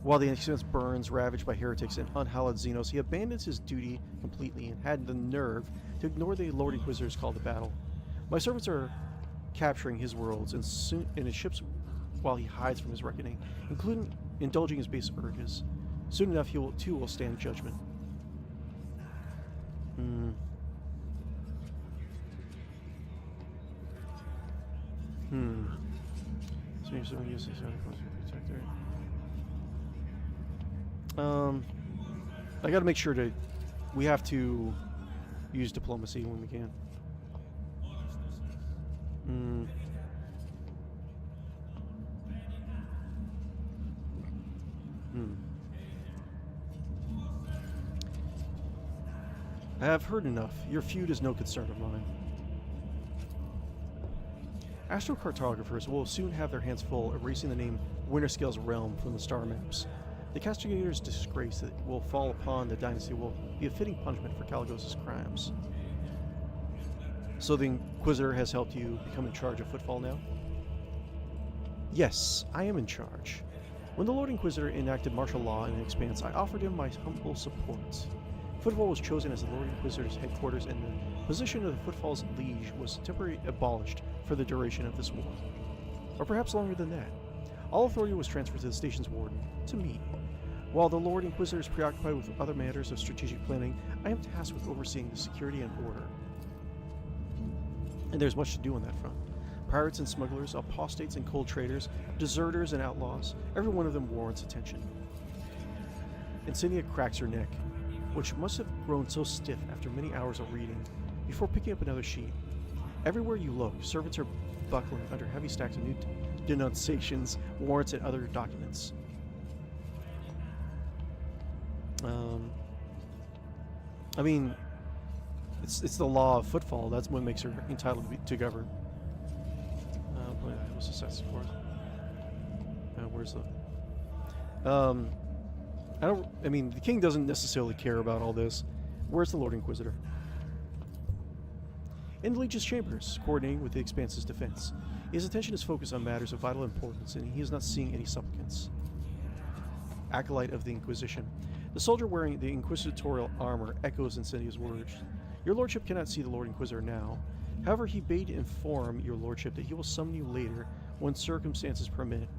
While the Expanse burns, ravaged by heretics and unhallowed Xenos, he abandons his duty completely and had the nerve to ignore the Lord Inquisitor's call to battle. My servants are capturing his worlds, and soon, and his ships while he hides from his reckoning, including indulging his base urges. Soon enough, he too will stand judgment. I gotta make sure we have to use diplomacy when we can. I have heard enough. Your feud is no concern of mine. Astrocartographers will soon have their hands full erasing the name Winterscale's realm from the star maps. The castigator's disgrace that will fall upon the dynasty will be a fitting punishment for Caligos' crimes. So the Inquisitor has helped you become in charge of Footfall now? Yes, I am in charge. When the Lord Inquisitor enacted martial law in the Expanse, I offered him my humble support. Footfall was chosen as the Lord Inquisitor's headquarters, and the position of the Footfall's liege was temporarily abolished for the duration of this war. Or perhaps longer than that. All authority was transferred to the station's warden, to me. While the Lord Inquisitor is preoccupied with other matters of strategic planning, I am tasked with overseeing the security and order. And there's much to do on that front. Pirates and smugglers, apostates and cold traders, deserters and outlaws, every one of them warrants attention. Insignia cracks her neck, which must have grown so stiff after many hours of reading, before picking up another sheet. Everywhere you look, servants are buckling under heavy stacks of new denunciations, warrants, and other documents. I mean, it's the law of Footfall. That's what makes her entitled to govern. What's the sex for? Where's the? I mean, the king doesn't necessarily care about all this. Where's the Lord Inquisitor? In the Legion's chambers, coordinating with the Expanse's defense. His attention is focused on matters of vital importance, and he is not seeing any supplicants. Acolyte of the Inquisition. The soldier wearing the inquisitorial armor echoes Incendia's words. Your lordship cannot see the Lord Inquisitor now. However, he bade inform your lordship that he will summon you later when circumstances permit.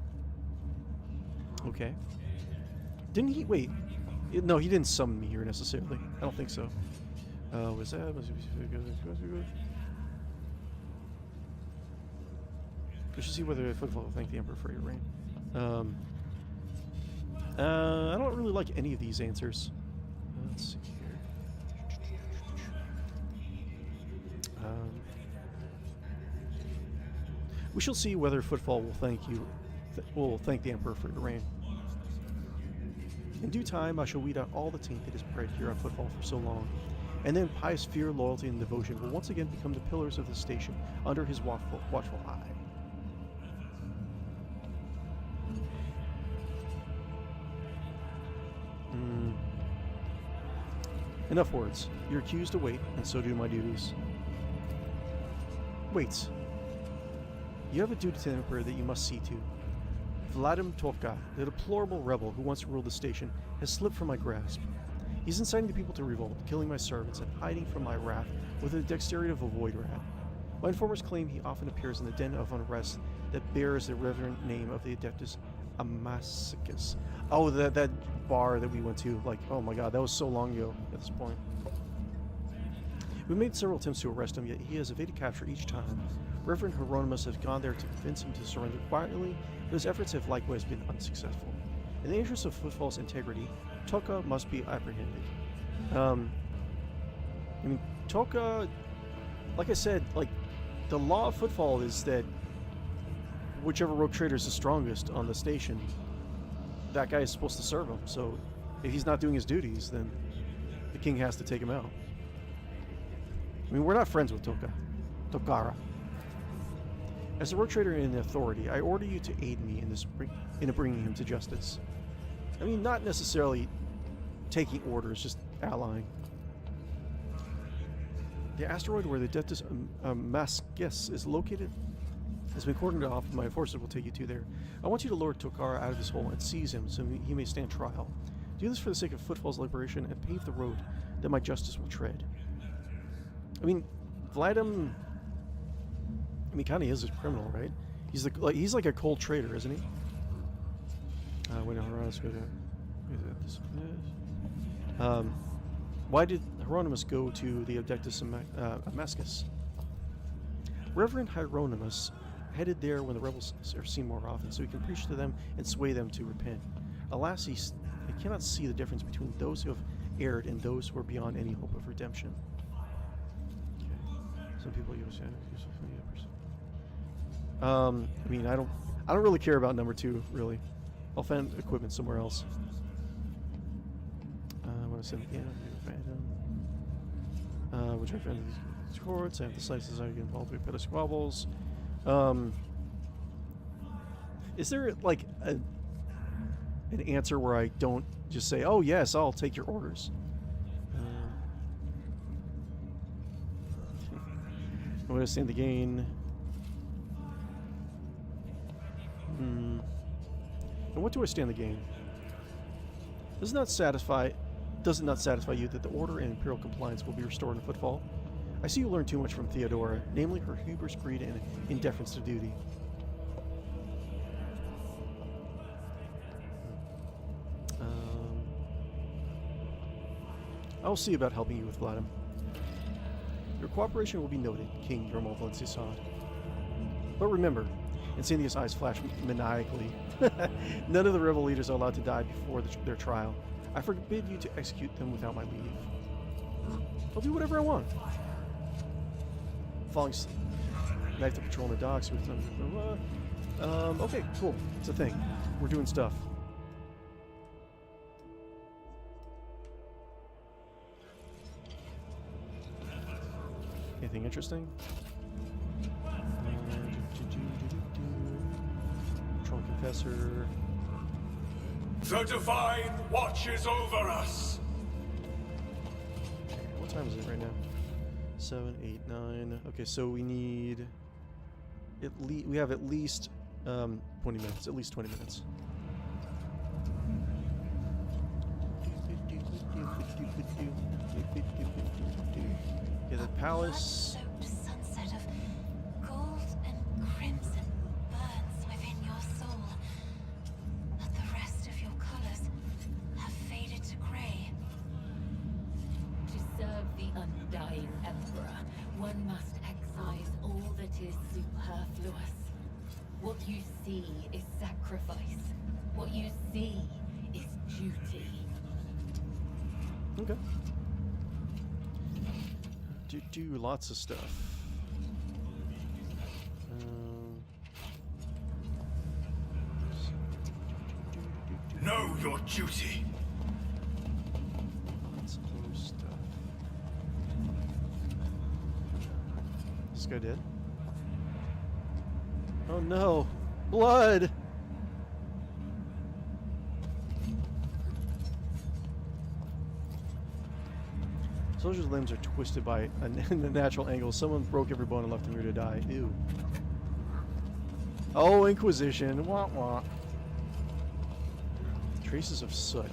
Okay. Didn't he... Wait. No, he didn't summon me here necessarily. I don't think so. Was that... We should see whether Footfall will thank the Emperor for your reign. I don't really like any of these answers. Let's see here. We shall see whether Footfall will thank you. Will thank the Emperor for your reign. In due time, I shall weed out all the taint that has bred here on Footfall for so long, and then pious fear, loyalty, and devotion will once again become the pillars of the station under his watchful eye. Enough words. You're accused to wait, and so do my duties. Wait. You have a duty to the Emperor that you must see to. Vladim Tovka, the deplorable rebel who once ruled the station, has slipped from my grasp. He's inciting the people to revolt, killing my servants, and hiding from my wrath with the dexterity of a void rat. My informers claim he often appears in the den of unrest that bears the reverent name of the Adeptus Amassicus. Oh, that bar that we went to, like, oh my god, that was so long ago at this point. We made several attempts to arrest him, yet he has evaded capture each time. Reverend Hieronymus has gone there to convince him to surrender quietly, but his efforts have likewise been unsuccessful. In the interest of Footfall's integrity, Toka must be apprehended. I mean, Toka, like I said, like, the law of Footfall is that whichever rogue trader is the strongest on the station, that guy is supposed to serve him. So if he's not doing his duties, then the king has to take him out. I mean, we're not friends with Tokara. As a rogue trader in authority, I order you to aid me in bringing him to justice. I mean, not necessarily taking orders, just allying. The asteroid where the Adeptus Amassicus is located has been cordoned off. My forces will take you to there. I want you to lure Tokara out of this hole and seize him so he may stand trial. Do this for the sake of Footfall's liberation and pave the road that my justice will tread. I mean, Vladim... I mean, kind of is a criminal, right? He's like a cold trader, isn't he? Wait, no, Hieronymus go to. Why did Hieronymus go to the Adeptus Amescus? Reverend Hieronymus headed there when the rebels are seen more often, so he can preach to them and sway them to repent. Alas, he cannot see the difference between those who have erred and those who are beyond any hope of redemption. Okay. Some people use I mean, I don't really care about number 2, really. I'll find equipment somewhere else. I want to send again. Which I found these courts. I have the slices I get involved with petty squabbles. Is there like an answer where I don't just say, "Oh yes, I'll take your orders"? I'm going to stand the gain. And what do I stand to gain? Does it not satisfy you that the order and imperial compliance will be restored in Footfall? I see you learn too much from Theodora, namely her hubris, greed, and indifference to duty. I'll see about helping you with Vladimir. Your cooperation will be noted, King Yermo Valencius Hodd. But remember, and Cynthia's eyes flash maniacally, none of the rebel leaders are allowed to die before their trial. I forbid you to execute them without my leave. I'll do whatever I want. Falling knife to patrol in the docks with them. Okay, cool. It's a thing. We're doing stuff. Anything interesting? Patrol Confessor. The Divine watches over us! What time is it right now? 7, 8, 9. Okay, so we need... we have at least 20 minutes. At least 20 minutes. Yeah, the palace... sunset of gold and crimson burns within your soul. But the rest of your colors have faded to gray. To serve the undying Emperor, one must excise all that is superfluous. What you see is sacrifice. What you see is duty. Okay. Do lots of stuff. Know your duty. Lots of other stuff. This guy dead? Oh no! Blood! Soldier's limbs are twisted by a natural angle. Someone broke every bone and left him here to die. Ew. Oh, Inquisition. Wah wah. Traces of soot.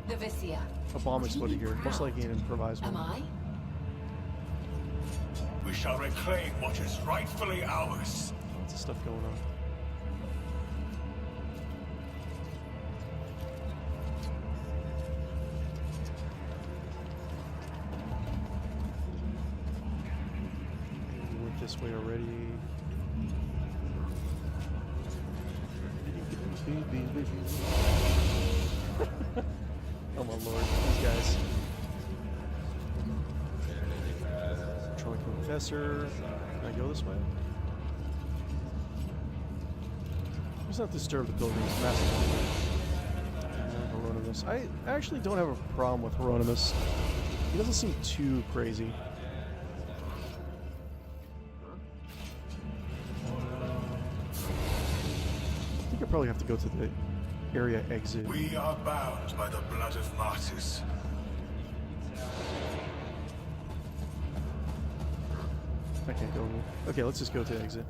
The Vicia. A bomb exploded here. Most likely an improvised one. Am I? We shall reclaim what is rightfully ours. Lots of stuff going on. We went this way already. Oh my lord, these guys. Patrolling Confessor. Can I go this way? Let's not disturb the buildings. Massive. Hieronymus. I actually don't have a problem with Hieronymus. He doesn't seem too crazy. I think I probably have to go to the area exit. We are bound by the blood of martyrs. I can't go anywhere. Okay, let's just go to exit.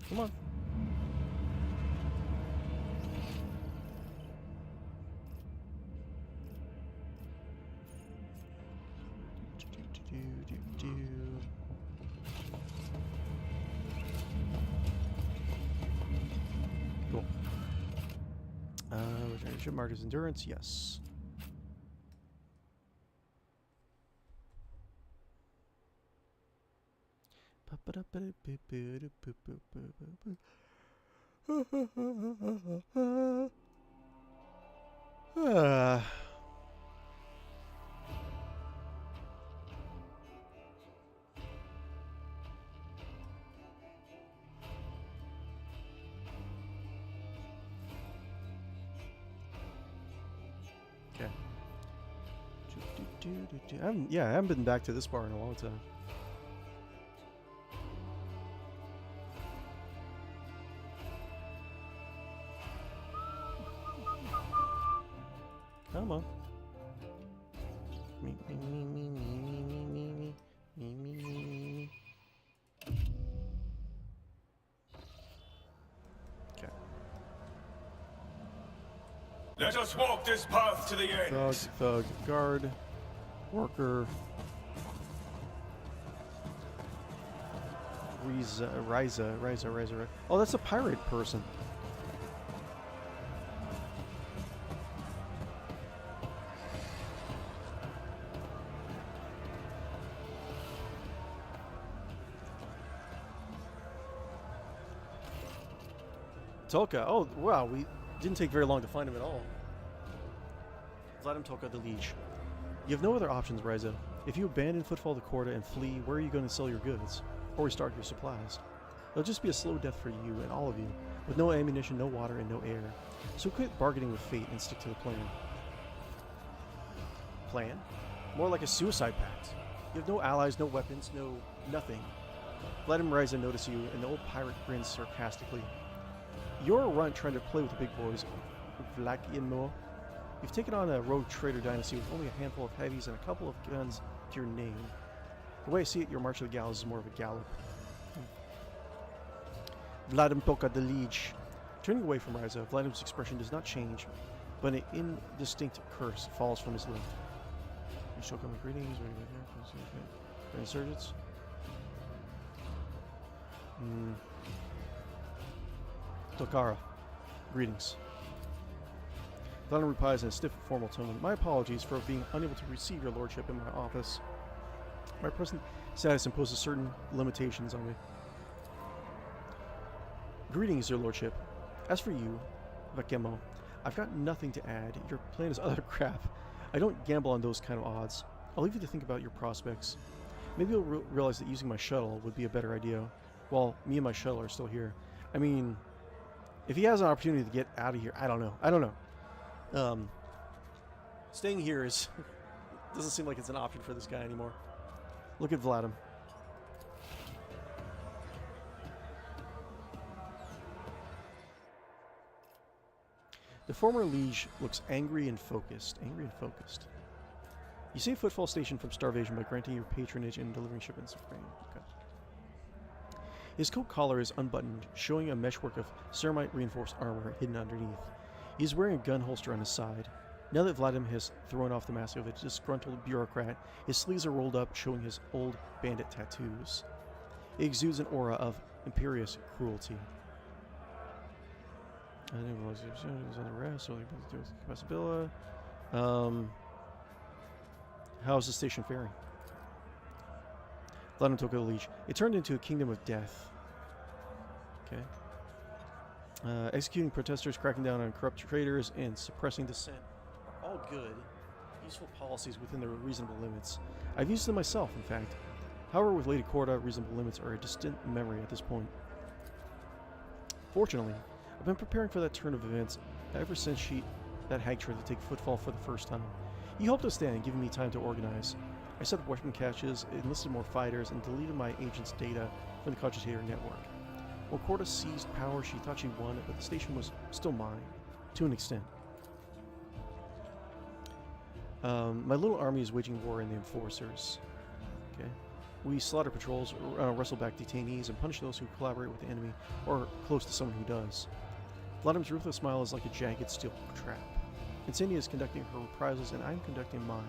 Come on. Ship markers endurance, yes. Okay. I haven't been back to this bar in a long time. Come on. Me. Okay. Let us walk this path to the end. Thug, guard, worker, Riza. Oh, that's a pirate person. Tolka. Oh, wow. We didn't take very long to find him at all. Vladimir Tolka, the Liege. You have no other options, Riza. If you abandon Footfall to Korda and flee, where are you going to sell your goods? Or restart your supplies? It'll just be a slow death for you and all of you, with no ammunition, no water, and no air. So quit bargaining with fate and stick to the plan. Plan? More like a suicide pact. You have no allies, no weapons, no nothing. Vladimir Riza notices you, and the old pirate grins sarcastically. You're a runt trying to play with the big boys, Vlakianmo. You've taken on a rogue trader dynasty with only a handful of heavies and a couple of guns to your name. The way I see it, your march to the gallows is more of a gallop. Vladimir Tolka, the Liege. Turning away from Riza, Vladimir's expression does not change, but an indistinct curse falls from his lip. You shall come with greetings, insurgents. Tolkara, greetings. Vladimir replies in a stiff, formal tone. My apologies for being unable to receive your lordship in my office. My present status imposes certain limitations on me. Greetings, your lordship. As for you, Vakemo, I've got nothing to add. Your plan is utter crap. I don't gamble on those kind of odds. I'll leave you to think about your prospects. Maybe you'll realize that using my shuttle would be a better idea, while me and my shuttle are still here. I mean, if he has an opportunity to get out of here, I don't know. Staying here is doesn't seem like it's an option for this guy anymore. Look at Vladimir. The former liege looks angry and focused. You save Footfall Station from starvation by granting your patronage and delivering shipments of grain. Okay. His coat collar is unbuttoned, showing a meshwork of ceramite reinforced armor hidden underneath. He is wearing a gun holster on his side. Now that Vladimir has thrown off the mask of a disgruntled bureaucrat, his sleeves are rolled up, showing his old bandit tattoos. It exudes an aura of imperious cruelty. I didn't realize he was on the rest, so he was doing Kibellah. How's the station faring? Vladimir took the leash. It turned into a kingdom of death. Okay. Executing protesters, cracking down on corrupt traders, and suppressing dissent are all good, useful policies within their reasonable limits. I've used them myself, in fact. However, with Lady Korda, reasonable limits are a distant memory at this point. Fortunately, I've been preparing for that turn of events ever since that hag tried to take Footfall for the first time. He helped us stand, giving me time to organize. I set up weapon caches, enlisted more fighters, and deleted my agent's data from the Cogitator network. When Korda seized power, she thought she won, but the station was still mine, to an extent. My little army is waging war in the Enforcers. Okay. We slaughter patrols, wrestle back detainees, and punish those who collaborate with the enemy, or close to someone who does. Vladimir's ruthless smile is like a jagged steel trap. Insignia is conducting her reprisals, and I'm conducting mine.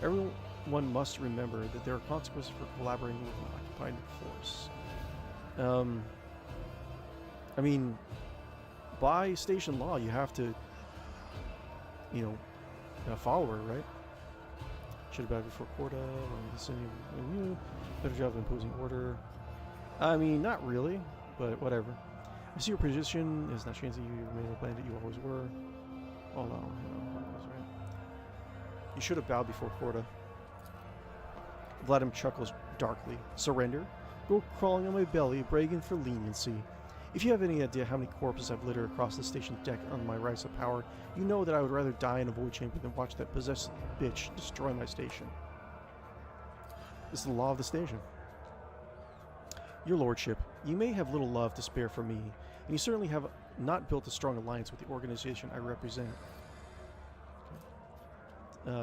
Everyone must remember that there are consequences for collaborating with an occupied force. I mean, by station law, you have to you know, follower, right? Should have bowed before Corda. Better job of imposing order. I mean, not really, but whatever. I see your position is not changing. You remain the planet you always were. Oh no, that was right. You should have bowed before Corda. Vladimir chuckles darkly. Surrender? Go crawling on my belly, begging for leniency. If you have any idea how many corpses I've littered across the station deck on my rise of power, you know that I would rather die in a void chamber than watch that possessed bitch destroy my station. This is the law of the station. Your lordship, you may have little love to spare for me, and you certainly have not built a strong alliance with the organization I represent.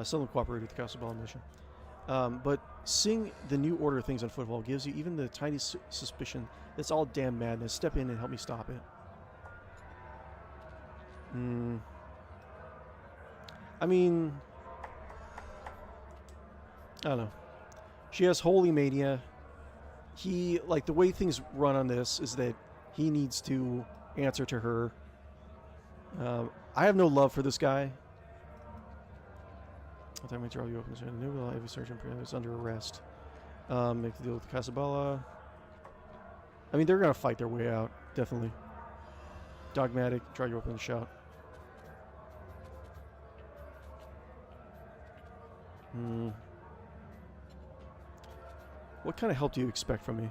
Some will cooperate with the Kibellah mission. But seeing the new order of things on Footfall gives you even the tiniest suspicion that's all damn madness. Step in and help me stop it. I mean, I don't know. She has holy mania. He, like, the way things run on this is that he needs to answer to her. I have no love for this guy. I'll time to you open the every sergeant is under arrest. Make the deal with the Kibellah. I mean, they're gonna fight their way out, definitely. Dogmatic, try you open and shout. What kind of help do you expect from me?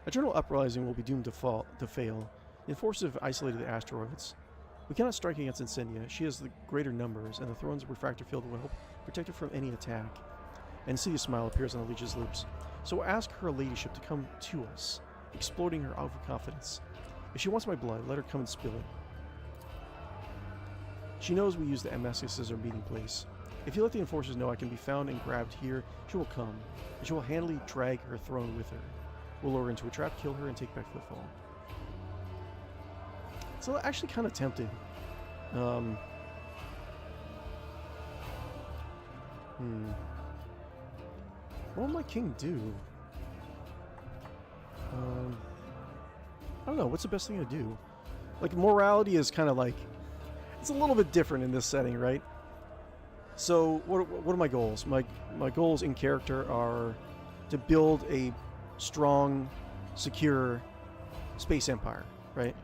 A general uprising will be doomed to fail. The enforcers have isolated the asteroids. We cannot strike against Incendia. She has the greater numbers, and the throne's refractor field will help protect her from any attack. An insidious smile appears on the leech's lips. So ask her ladyship to come to us, exploding her overconfidence. If she wants my blood, let her come and spill it. She knows we use the Damascus as our meeting place. If you let the enforcers know I can be found and grabbed here, she will come, and she will handily drag her throne with her. We'll lure her into a trap, kill her, and take back Footfall. So actually kind of tempting. What will my king do? I don't know. What's the best thing to do? Like, morality is kind of like... It's a little bit different in this setting, right? So, what are my goals? My goals in character are to build a strong, secure space empire, right?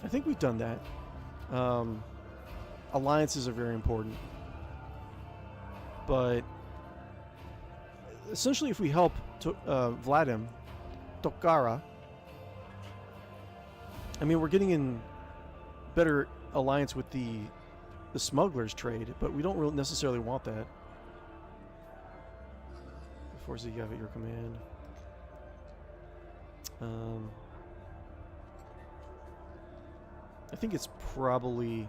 I think we've done that. Alliances are very important. But essentially, if we help Vladimir, Tokara, I mean, we're getting in better alliance with the smugglers trade, but we don't really necessarily want that. The forces you have at your command. I think it's probably...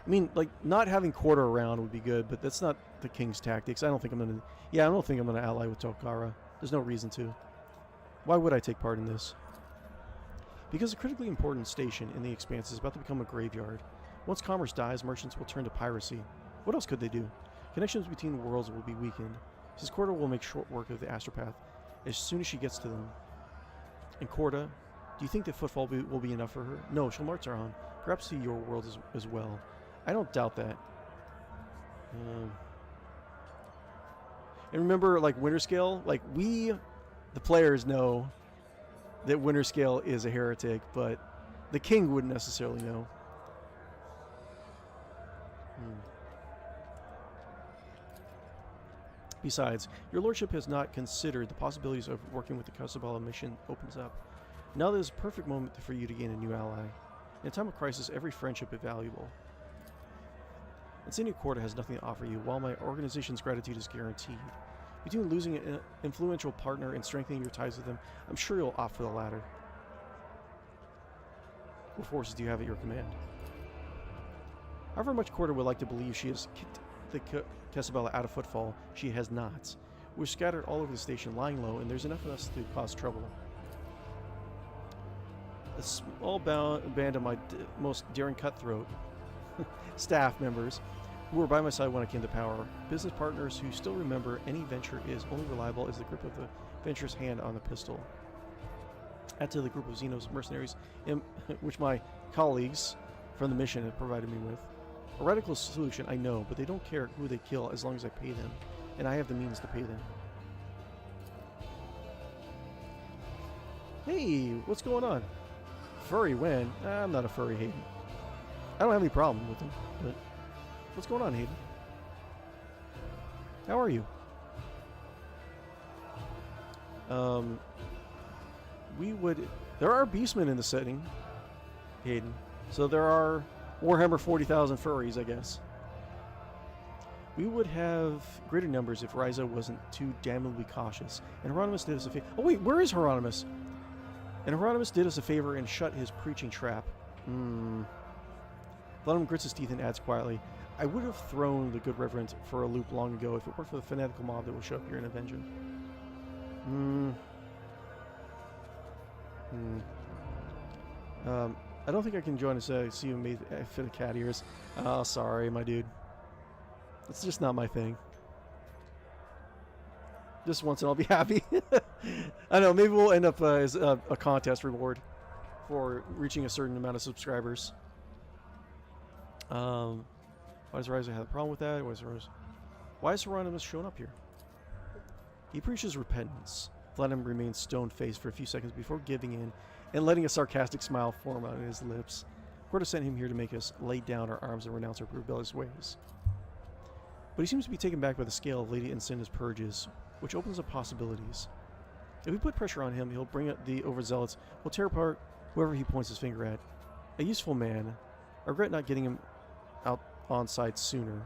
I mean, like, not having Quarter around would be good, but that's not the king's tactics. I don't think I'm going to... Yeah, I don't think I'm going to ally with Tokara. There's no reason to. Why would I take part in this? Because a critically important station in the Expanse is about to become a graveyard. Once commerce dies, merchants will turn to piracy. What else could they do? Connections between worlds will be weakened. Since Corda will make short work of the astropath as soon as she gets to them. And Corda, do you think that Footfall will be enough for her? No, she'll march her on. Perhaps to your world as well. I don't doubt that. And remember, like, Winterscale, like, we, the players, know that Winterscale is a heretic, but the king wouldn't necessarily know. Besides, your lordship has not considered the possibilities of working with the Kibellah mission opens up. Now there's a perfect moment for you to gain a new ally. In a time of crisis, every friendship is valuable. Incendia Corda has nothing to offer you, while my organization's gratitude is guaranteed. Between losing an influential partner and strengthening your ties with them, I'm sure you'll opt for the latter. What forces do you have at your command? However much Corda would like to believe she has kicked the Kibellah out of Footfall, she has not. We're scattered all over the station, lying low, and there's enough of us to cause trouble. A small band of my most daring cutthroat staff members who were by my side when I came to power, business partners who still remember any venture is only reliable as the grip of the venturer's hand on the pistol. Add to the group of Xenos mercenaries, which my colleagues from the mission have provided me with. A radical solution, I know, but they don't care who they kill as long as I pay them. And I have the means to pay them. Hey, what's going on? Furry when? I'm not a furry, Hayden. I don't have any problem with them, but... What's going on, Hayden? How are you? There are beastmen in the setting, Hayden. So there are Warhammer 40,000 furries, I guess. We would have greater numbers if Ryza wasn't too damnably cautious. And Hieronymus did us a favor. Oh wait, where is Hieronymus? And Hieronymus did us a favor and shut his preaching trap. Vladimir grits his teeth and adds quietly, I would have thrown the good reverend for a loop long ago if it weren't for the fanatical mob that will show up here and avenge him. I don't think I can join us. See you made a fit of cat ears. Oh, sorry, my dude. It's just not my thing. Just once and I'll be happy. I know, maybe we'll end up as a contest reward for reaching a certain amount of subscribers. Why does Ryza have a problem with that? Why is Hieronymus shown up here? He preaches repentance. Vladimir remains stone-faced for a few seconds before giving in and letting a sarcastic smile form on his lips. Corda sent him here to make us lay down our arms and renounce our rebellious ways. But he seems to be taken back by the scale of Lady Incinna's purges, which opens up possibilities. If we put pressure on him, he'll bring up the overzealots, will tear apart whoever he points his finger at. A useful man. I regret not getting him out on side sooner.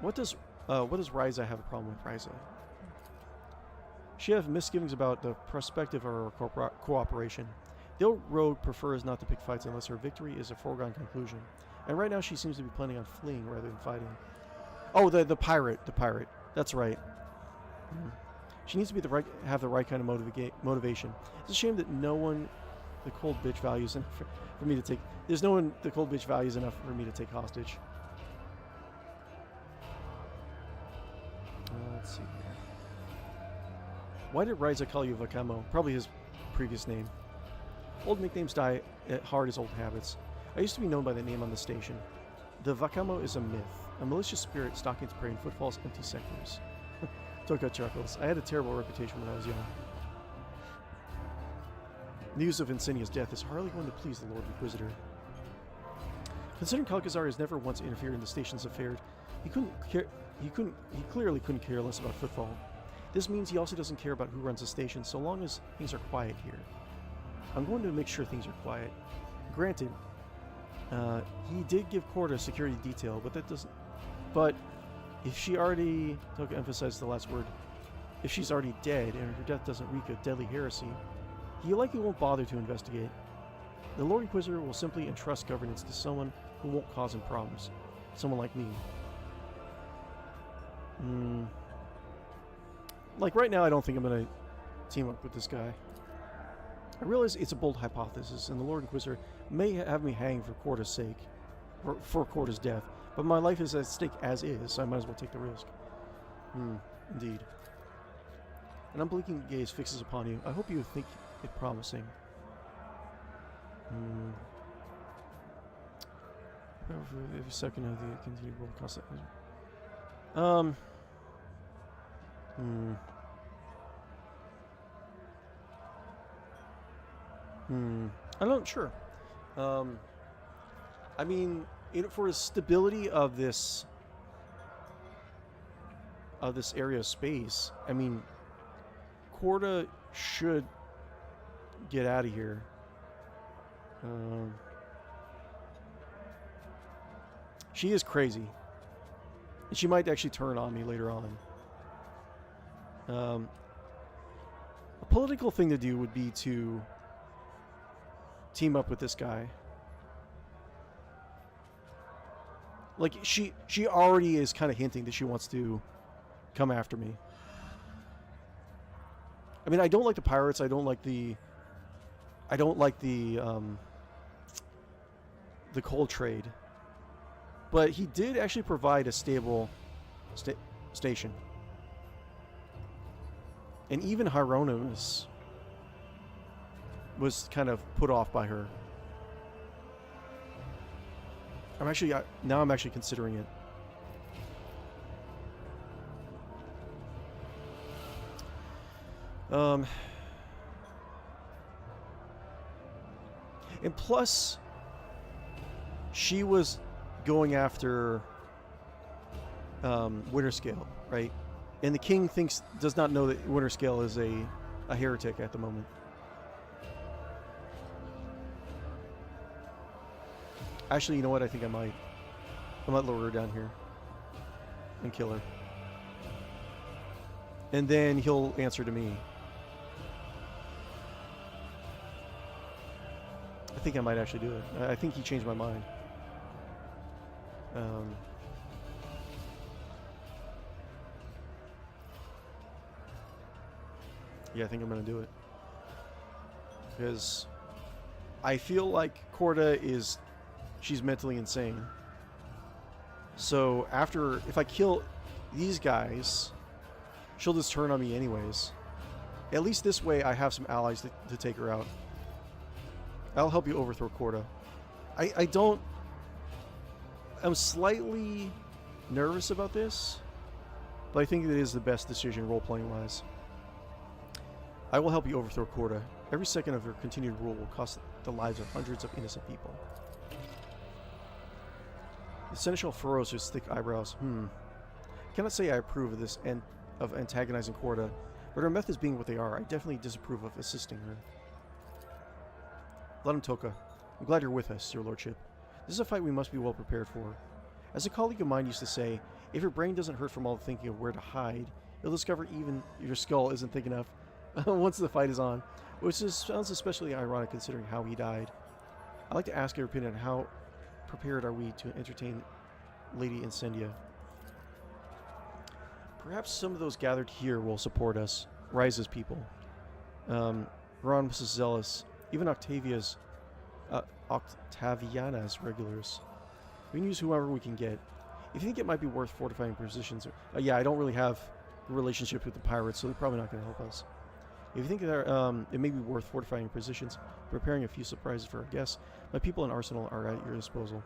What does Ryza have a problem with Ryza? She has misgivings about the prospective of our cooperation. The old rogue prefers not to pick fights unless her victory is a foregone conclusion. And right now she seems to be planning on fleeing rather than fighting. Oh, the pirate. That's right. She needs to be have the right kind of motivation. It's a shame that no one the cold bitch values enough for me to take. There's no one the cold bitch values enough for me to take hostage. Let's see here. Why did Ryza call you Vakamo? Probably his previous name. Old nicknames die hard as old habits. I used to be known by the name on the station. The Vakamo is a myth, a malicious spirit stalking its prey in Footfall's empty sectors. Toka chuckles. I had a terrible reputation when I was young. News of Insignia's death is hardly going to please the Lord Inquisitor. Considering Kalkazar has never once interfered in the station's affairs, he clearly couldn't care less about Footfall. This means he also doesn't care about who runs the station, so long as things are quiet here. I'm going to make sure things are quiet. Granted, he did give Corda security detail, but that doesn't... But if she already... Toka emphasized the last word. If she's already dead, and her death doesn't reek of deadly heresy, he likely won't bother to investigate. The Lord Inquisitor will simply entrust governance to someone who won't cause him problems. Someone like me. Like right now, I don't think I'm going to team up with this guy. I realize it's a bold hypothesis, and the Lord Inquisitor may have me hang for Corda's sake, or for Corda's death, but my life is at stake as is, so I might as well take the risk. Indeed. An unblinking gaze fixes upon you. I hope you think it promising. Every second of the continued roll cost. I'm not sure. I mean, for the stability of this area of space, I mean, Corda should get out of here. She is crazy. And she might actually turn on me later on. A political thing to do would be to team up with this guy. Like, she already is kind of hinting that she wants to come after me. I mean, I don't like the pirates. I don't like the coal trade. But he did actually provide a stable station. And even Hieronymus was kind of put off by her. now I'm actually considering it. And plus, she was going after Winterscale, right? And the king does not know that Winterscale is a heretic at the moment. Actually, you know what? I think I might lower her down here and kill her. And then he'll answer to me. I think I might actually do it. I think he changed my mind. Yeah, I think I'm going to do it. Because I feel like Corda she's mentally insane. So if I kill these guys, she'll just turn on me anyways. At least this way I have some allies to take her out. I'll help you overthrow Corda. I'm slightly nervous about this, but I think it is the best decision role-playing wise. I will help you overthrow Corda. Every second of her continued rule will cost the lives of hundreds of innocent people. The seneschal furrows his thick eyebrows. I cannot say I approve of this of antagonizing Corda, but her methods being what they are, I definitely disapprove of assisting her. Vladimir Toka, I'm glad you're with us, your lordship. This is a fight we must be well prepared for. As a colleague of mine used to say, if your brain doesn't hurt from all the thinking of where to hide, you'll discover even your skull isn't thick enough once the fight is on, which sounds especially ironic considering how he died. I'd like to ask your opinion on how prepared are we to entertain Lady Incendia. Perhaps some of those gathered here will support us, Rise's people. Ron was zealous. Even Octaviana's regulars. We can use whoever we can get. If you think it might be worth fortifying positions, yeah, I don't really have a relationship with the pirates, so they're probably not going to help us. If you think that it may be worth fortifying positions, preparing a few surprises for our guests, my people in Arsenal are at your disposal.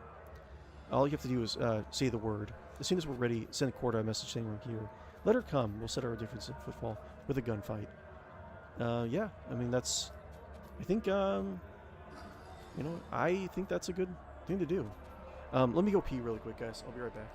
All you have to do is say the word. As soon as we're ready, send Corda a message saying we're here. Let her come. We'll set our difference in Footfall with a gunfight. Yeah, I mean, that's... I think, I think that's a good thing to do. Let me go pee really quick, guys. I'll be right back.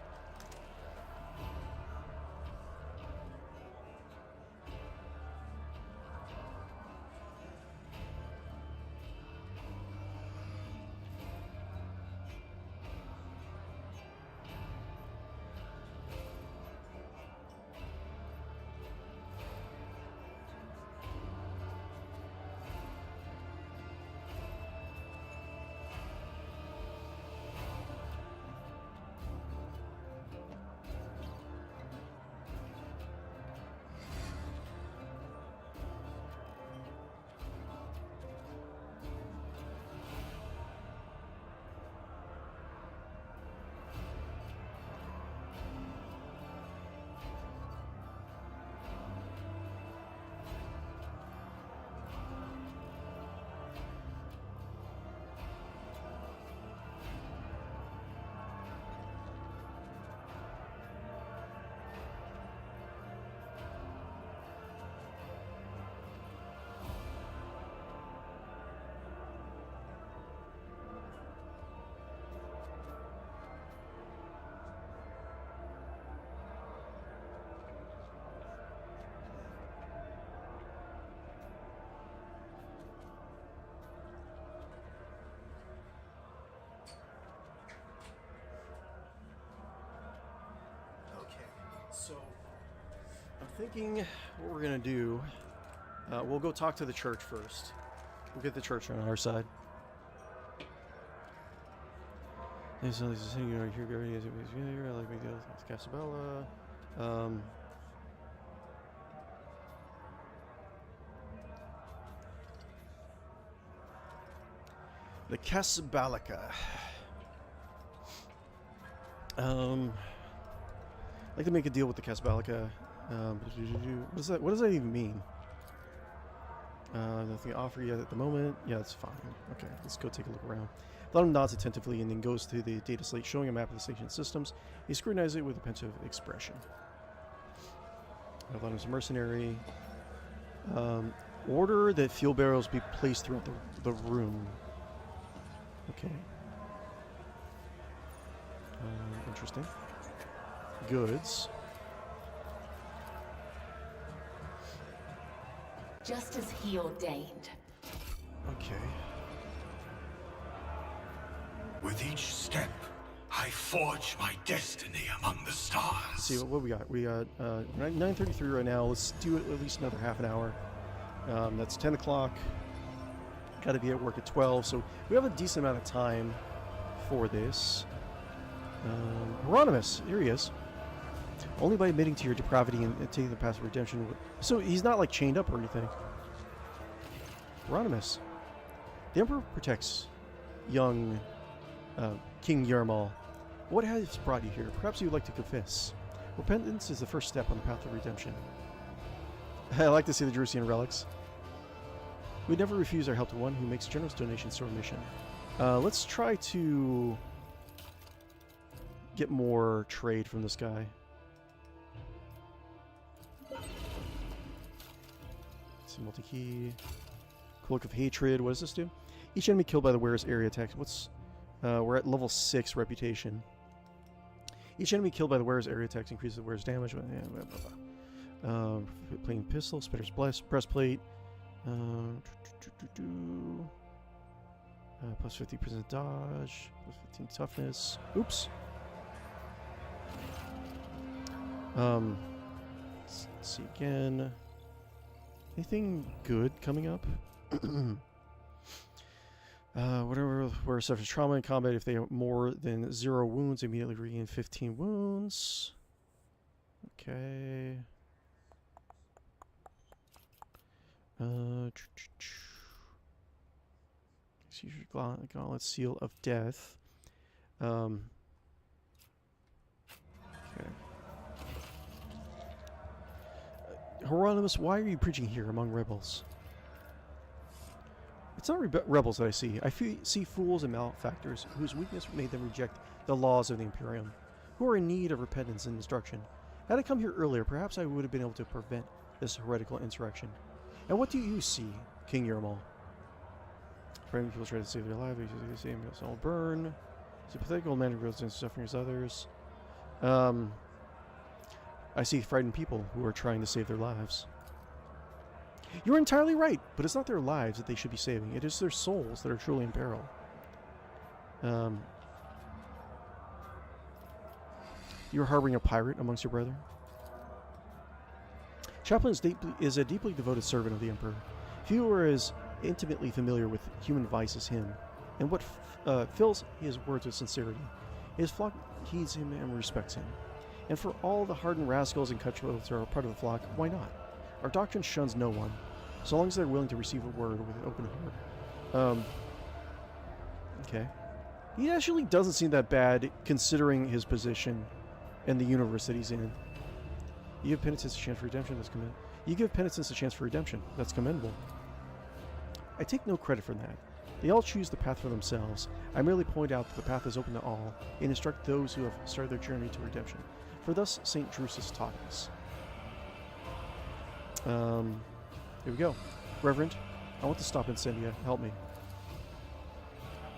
So, I'm thinking what we're going to do, we'll go talk to the church first. We'll get the church on our side. There's only this thing right here, I like big deals. It's Kibellah. The Kibellah. I'd like to make a deal with the Kibellah. What does that even mean? Nothing to offer yet at the moment. Yeah, that's fine. Okay, let's go take a look around. Vladimir nods attentively and then goes to the data slate, showing a map of the station systems. He scrutinizes it with a pensive expression. Vladimir's a mercenary. Order that fuel barrels be placed throughout the room. Okay. Interesting. Goods. Just as he ordained. Okay. With each step, I forge my destiny among the stars. Let's see what we got. We got 9:33 right now. Let's do it at least another half an hour. That's 10 o'clock. Got to be at work at 12, so we have a decent amount of time for this. Hieronymus, here he is. Only by admitting to your depravity and taking the path of redemption. So he's not like chained up or anything. Hieronymus. The Emperor protects young King Yermal. What has brought you here? Perhaps you would like to confess. Repentance is the first step on the path of redemption. I like to see the Jerusalem relics. We never refuse our help to one who makes generous donations to our mission. Let's try to get more trade from this guy. Let's see, multi-key. Cloak of Hatred. What does this do? Each enemy killed by the wearer's area attacks. We're at level 6 reputation. Each enemy killed by the wearer's area attacks increases the wearer's damage. Plain pistol, spitter's breastplate. Plus 50% dodge, plus 15 toughness. Oops. Let's see again. Anything good coming up? Whatever where suffers trauma in combat, if they have more than 0 wounds, immediately regain 15 wounds. Okay. Gauntlet Seal of Death. Okay. Hieronymus, why are you preaching here among rebels? It's not rebels that I see. I see fools and malefactors whose weakness made them reject the laws of the Imperium, who are in need of repentance and instruction. Had I come here earlier, perhaps I would have been able to prevent this heretical insurrection. And what do you see, King Yermal? Frightened people try to save their lives, they say it's all burn. It's a pathetic old man who grows into suffering as others. I see frightened people who are trying to save their lives. You're entirely right, but it's not their lives that they should be saving. It is their souls that are truly in peril. You're harboring a pirate amongst your brethren? Chaplain is a deeply devoted servant of the Emperor. Few are as intimately familiar with human vice as him, and what fills his words with sincerity. His flock heeds him and respects him. And for all the hardened rascals and cutthroats who are part of the flock, why not? Our doctrine shuns no one, so long as they're willing to receive a word with an open heart. Okay. He actually doesn't seem that bad, considering his position and the universe that he's in. You give penitence a chance for redemption, that's commendable. You give penitence a chance for redemption, that's commendable. I take no credit for that. They all choose the path for themselves. I merely point out that the path is open to all, and instruct those who have started their journey to redemption. For thus St. Drusus taught us. Here we go. Reverend, I want to stop Incendia. Help me.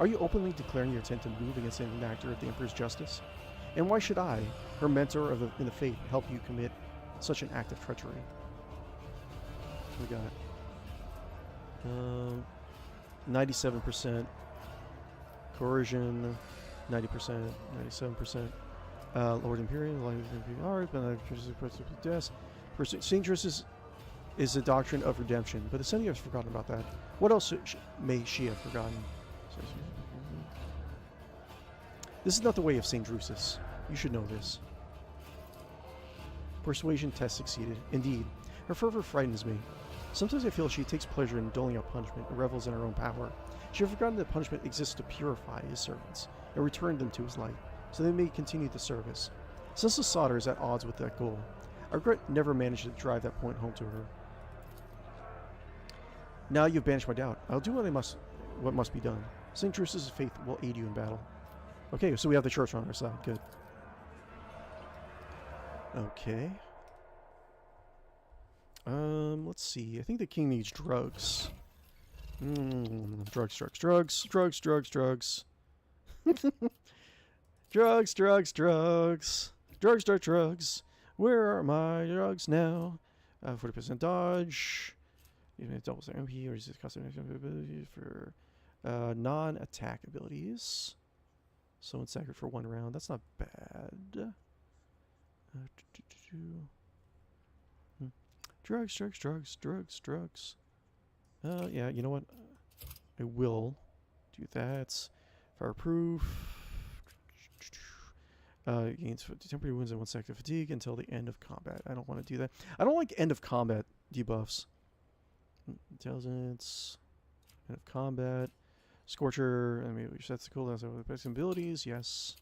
Are you openly declaring your intent to move against an enactor of the Emperor's justice? And why should I, her mentor in the faith, help you commit such an act of treachery? We got 97% coercion, 90%, 97%. Lord Imperial, alright, but St. Drusus is the doctrine of redemption, but Incendia has forgotten about that. What else may she have forgotten? This is not the way of St. Drusus. You should know this. Persuasion test succeeded. Indeed, her fervor frightens me. Sometimes I feel she takes pleasure in doling out punishment and revels in her own power. She has forgotten that punishment exists to purify his servants and return them to his light, so they may continue the service. Senseless slaughter is at odds with that goal. I regret never managed to drive that point home to her. Now you've banished my doubt. I'll do what must be done. St. Drusus' faith will aid you in battle. Okay, so we have the church on our side. Good. Okay. Let's see. I think the king needs drugs. Drugs. Drugs. Where are my drugs now? 40% dodge. You may double MP or resist custom abilities for non-attack abilities. Someone staggered for 1 round. That's not bad. Drugs. Yeah, you know what? I will do that. Fireproof. Gains temporary wounds and 1 second fatigue until the end of combat. I don't want to do that. I don't like end of combat debuffs. Intelligence. End of combat. Scorcher. I mean, that's the cooldown of the best abilities. Yes.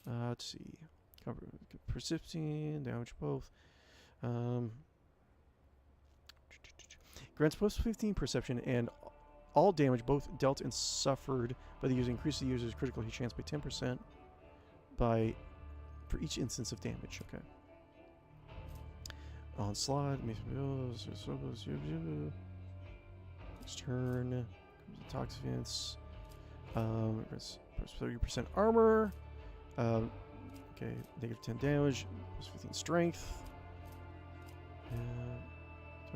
Let's see. Cover persisting, damage both. Grants plus 15 perception and all damage both dealt and suffered by the user. Increases the user's critical hit chance by 10% for each instance of damage. Okay. Onslaught. Next turn. Toxifants. 30% armor. Okay, negative 10 damage, plus 15 strength.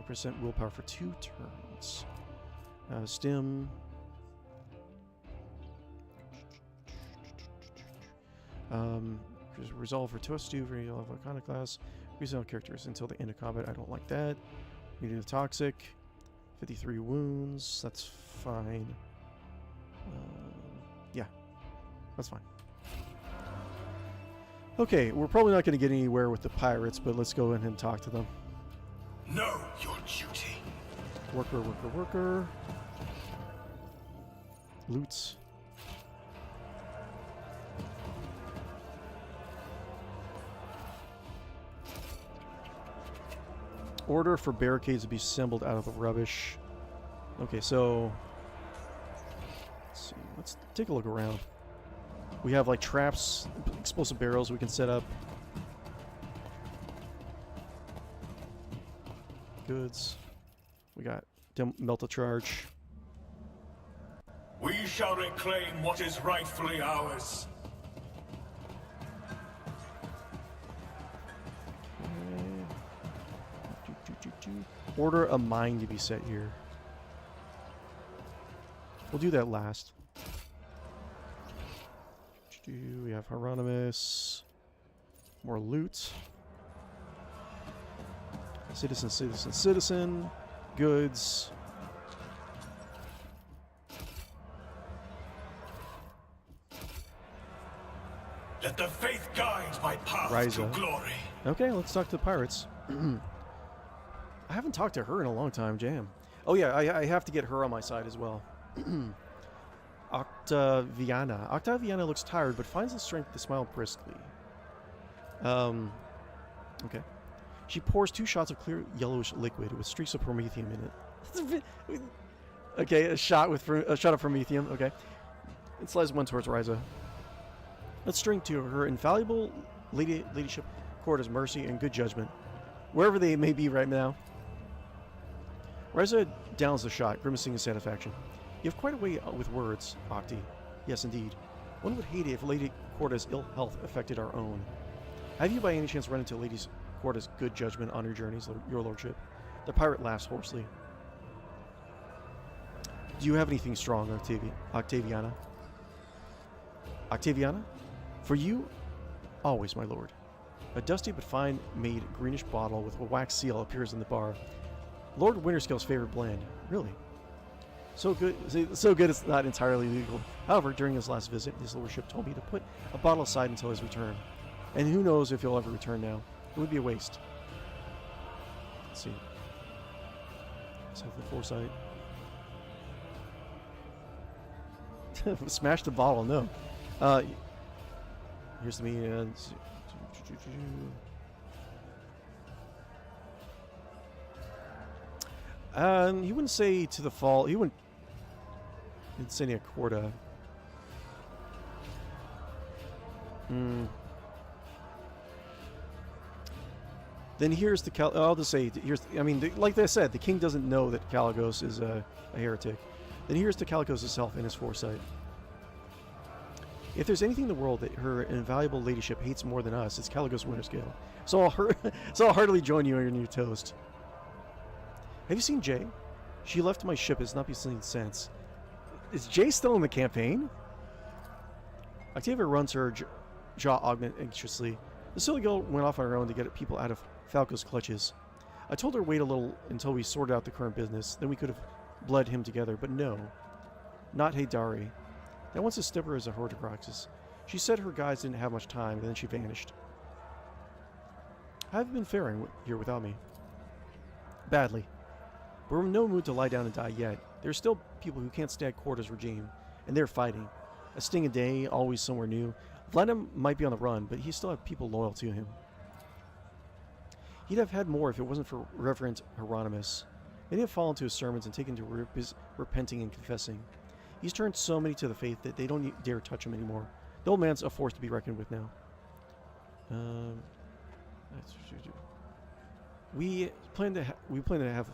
20% willpower for 2 turns. Stim. Resolve for Toastu for your level iconoclast. Resolve characters until the end of combat. I don't like that. You do the toxic. 53 wounds. That's fine. Yeah, that's fine. Okay, we're probably not going to get anywhere with the pirates, but let's go ahead and talk to them. Know your duty. Worker. Loots. Order for barricades to be assembled out of the rubbish. Okay, so let's see. Let's take a look around. We have like traps, explosive barrels we can set up. Goods. We got melt a charge. We shall reclaim what is rightfully ours. Order a mine to be set here. We'll do that last. We have Hieronymus. More loot. Citizen. Goods. Let the faith guide my path Ryza. to glory. Okay, let's talk to the pirates. I haven't talked to her in a long time, Jam. Oh yeah, I have to get her on my side as well. Octaviana. Octaviana looks tired, but finds the strength to smile briskly. Okay. She pours 2 shots of clear yellowish liquid with streaks of promethium in it. Okay, a shot of promethium. Okay. It slides 1 towards Ryza. Let's drink to her infallible ladyship, Corda's mercy, and good judgment, wherever they may be right now. Ryza downs the shot, grimacing in satisfaction. You have quite a way with words, Octi. Yes, indeed. One would hate it if Lady Corda's ill health affected our own. Have you by any chance run into Lady Corda's good judgment on your journeys, your lordship? The pirate laughs hoarsely. Do you have anything strong, Octaviana? Octaviana? For you, always, my lord. A dusty but fine-made greenish bottle with a wax seal appears in the bar. Lord Winterscale's favorite blend. Really? So good it's not entirely legal. However, during his last visit, his lordship told me to put a bottle aside until his return. And who knows if he'll ever return now. It would be a waste. Let's see. Let's have the foresight. Smash the bottle, no. Here's the media. He wouldn't say to the fall. He wouldn't say any Accorda. Then here's the I'll just say here's. I mean, like I said, the king doesn't know that Caligos is a heretic. Then here's to Caligos herself and his foresight. If there's anything in the world that her invaluable ladyship hates more than us, it's Caligos Winterscale. So I'll heartily join you on your new toast. Have you seen Jay? She left my ship, has not been seen since. Is Jay still in the campaign? Octavia runs her jaw augment anxiously. The silly girl went off on her own to get people out of Falco's clutches. I told her wait a little until we sorted out the current business, then we could have bled him together, but no. Not Haydari. That once as stubborn as a Horcruxes. She said her guys didn't have much time, and then she vanished. How have you been faring here without me? Badly. We're in no mood to lie down and die yet. There's still people who can't stand Corda's regime, and they're fighting. A sting a day, always somewhere new. Vladimir might be on the run, but he still have people loyal to him. He'd have had more if it wasn't for Reverend Hieronymus. Many have fallen to his sermons and taken to repenting and confessing. He's turned so many to the faith that they don't dare touch him anymore. The old man's a force to be reckoned with now. We plan to have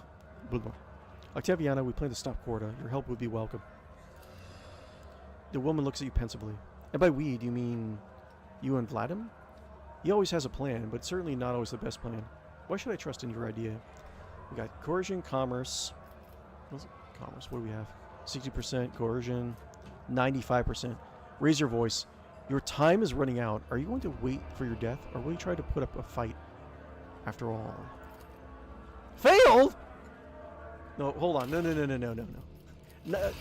Octaviana. We plan to stop Corda. Your help would be welcome. The woman looks at you pensively. And by we, do you mean you and Vladim? He always has a plan, but certainly not always the best plan. Why should I trust in your idea? We got coercion, commerce. Commerce, what do we have? 60% coercion, 95%. Raise your voice. Your time is running out. Are you going to wait for your death, or will you try to put up a fight after all? Failed? No, hold on. No.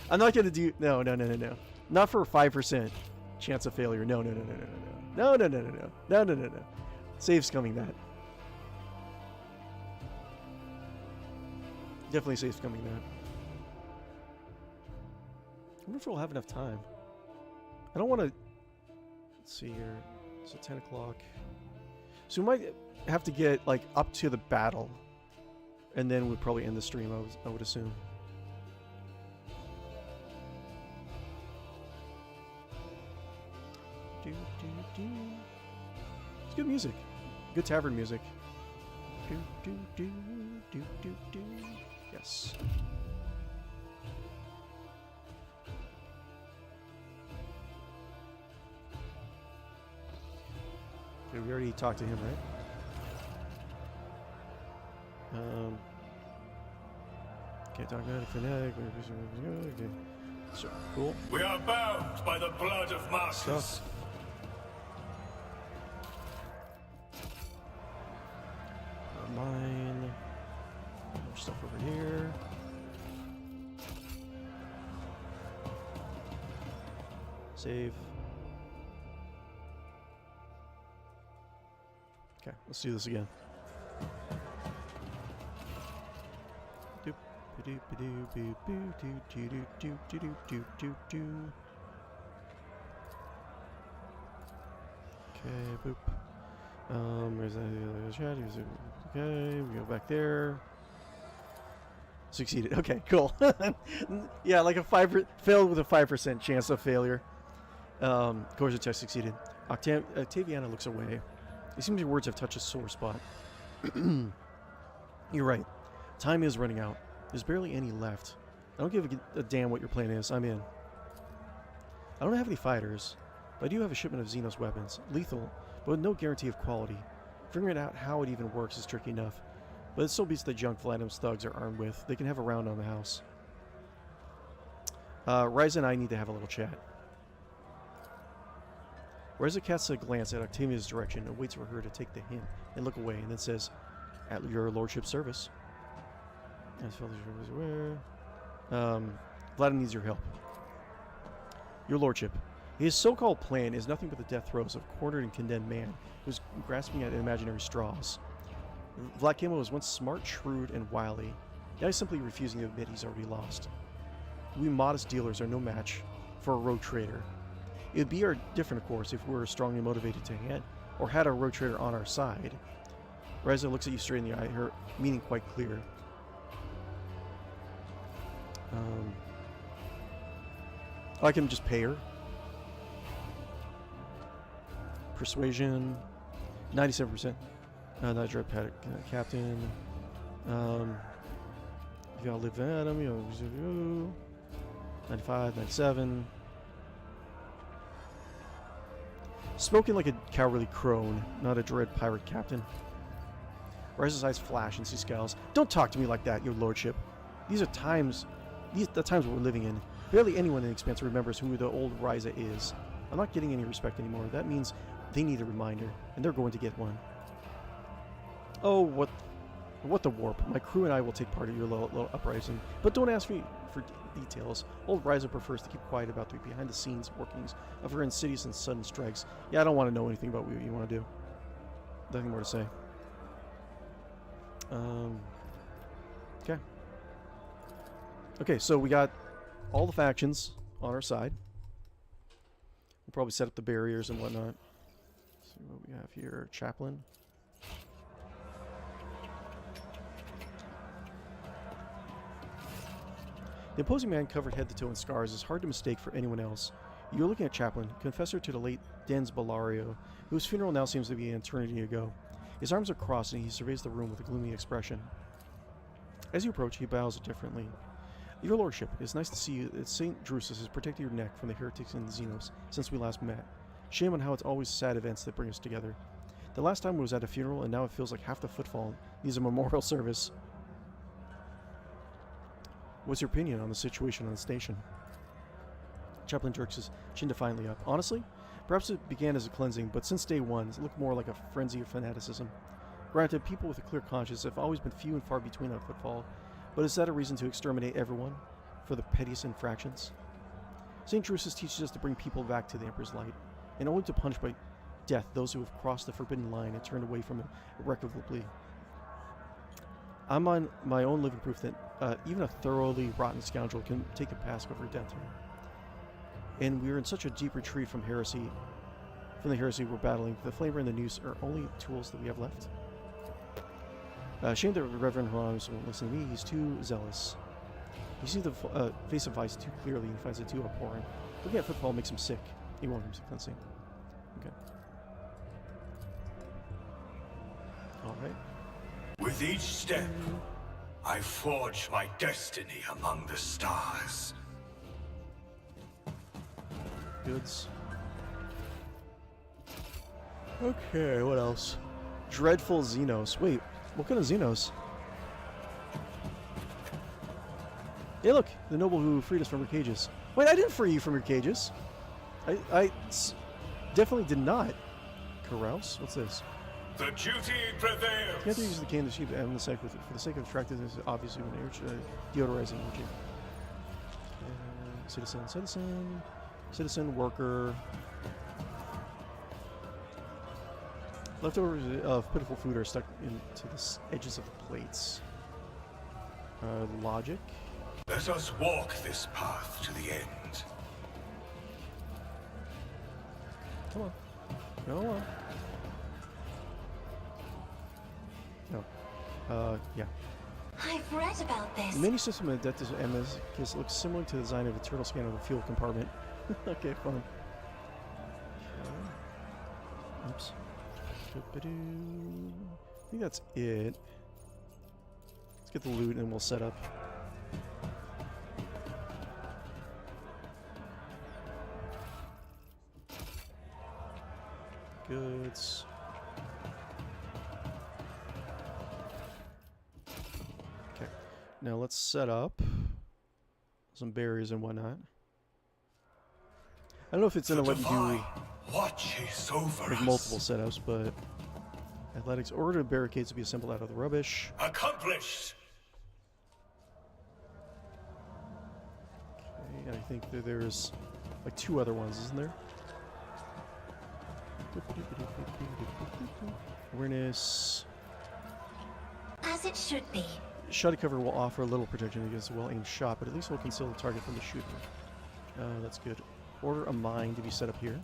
I'm not going to do... No. Not for a 5% chance of failure. No. Save's coming back. Definitely save's coming back. I wonder if we'll have enough time. I don't want to... Let's see here. So 10 o'clock. So we might have to get, like, up to the battle. And then we'd probably end the stream, I would assume. It's good music. Good tavern music. Yes. Okay, we already talked to him, right? Can't talk about it, fanatic. Okay. So, cool. We are bound by the blood of masters. Mine. More stuff over here. Save. Okay, let's do this again. Okay, boop. Where's that chat? Okay, we go back there. Succeeded. Okay, cool. Yeah, like a failed with a 5% chance of failure. Coercion test succeeded. Octaviana looks away. It seems your words have touched a sore spot. You're right. Time is running out. There's barely any left. I don't give a damn what your plan is. I'm in. I don't have any fighters, but I do have a shipment of Xenos weapons. Lethal, but with no guarantee of quality. Figuring out how it even works is tricky enough. But it still beats the junk Vladim's thugs are armed with. They can have a round on the house. Ryza and I need to have a little chat. Ryza casts a glance at Octavia's direction and waits for her to take the hint and look away, and then says, "At your lordship's service." Vladim needs your help. Your lordship. His so-called plan is nothing but the death throes of a cornered and condemned man who's grasping at imaginary straws. Vlad was once smart, shrewd, and wily. Now he's simply refusing to admit he's already lost. We modest dealers are no match for a rogue trader. It would be different, of course, if we were strongly motivated to hand or had a rogue trader on our side. Reza looks at you straight in the eye, her meaning quite clear. I can just pay her. Persuasion, 97%. Not dread paddock captain. If y'all live Adam, you know, 95, 97. Spoken like a cowardly crone, not a dread pirate captain. Rise's eyes flash and see scowls. Don't talk to me like that, your lordship. These are times, the times we're living in. Barely anyone in the Expanse remembers who the old Ryza is. I'm not getting any respect anymore. That means they need a reminder, and they're going to get one. Oh, what the warp. My crew and I will take part in your little uprising, but don't ask me for details. Old Ryza prefers to keep quiet about the behind-the-scenes workings of her insidious and sudden strikes. Yeah, I don't want to know anything about what you want to do. Nothing more to say. Okay. Okay, so we got all the factions on our side. We'll probably set up the barriers and whatnot. Let's see what we have here. Chaplain. The imposing man covered head to toe in scars is hard to mistake for anyone else. You're looking at Chaplain, confessor to the late Dens Bellario, whose funeral now seems to be an eternity ago. His arms are crossed and he surveys the room with a gloomy expression. As you approach, he bows differently. Your lordship, it is nice to see you that St. Drusus has protected your neck from the heretics and the Xenos since we last met. Shame on how it's always sad events that bring us together. The last time was at a funeral, and now it feels like half the Footfall needs a memorial service. What's your opinion on the situation on the station? Chaplain jerks his chin defiantly up. Honestly, perhaps it began as a cleansing, but since day one, it's looked more like a frenzy of fanaticism. Granted, people with a clear conscience have always been few and far between on Footfall, but is that a reason to exterminate everyone for the pettiest infractions? St. Drusus teaches us to bring people back to the Emperor's light, and only to punish by death those who have crossed the forbidden line and turned away from it irrevocably. I'm on my own living proof that even a thoroughly rotten scoundrel can take a task of redemption. And we are in such a deep retreat from heresy, from the heresy we're battling. The flamer and the noose are only tools that we have left. Shame that Reverend Hieronymus won't listen to me. He's too zealous. He sees the face of vice too clearly and finds it too abhorrent. Looking at Footfall makes him sick. He won't him sick, cleansing. Okay. Alright. With each step, I forge my destiny among the stars. Goods. Okay, what else? Dreadful Xenos. Wait, what kind of Xenos? Hey, look, the noble who freed us from our cages. Wait, I didn't free you from your cages. I definitely did not. Carouse? What's this? The duty prevails. You have to use the cane to sheep and the sake with it. For the sake of attractiveness, obviously, when deodorizing energy. Citizen, worker. Leftovers of pitiful food are stuck into the edges of the plates. Logic. Let us walk this path to the end. Come on. Go on. No. Yeah. I've read about this. The menu system of Adeptus Amicus looks similar to the design of a turtle scan of a fuel compartment. Okay, fine. Oops. I think that's it. Let's get the loot and we'll set up. Goods. Okay. Now let's set up some barriers and whatnot. I don't know if it's gonna let you do watches over like multiple setups, but athletics order barricades to be assembled out of the rubbish. Accomplished. Okay, and I think that there's like 2 other ones, isn't there? Awareness. As it should be. Shoddy cover will offer a little protection against a well-aimed shot, but at least will conceal the target from the shooter. That's good. Order a mine to be set up here.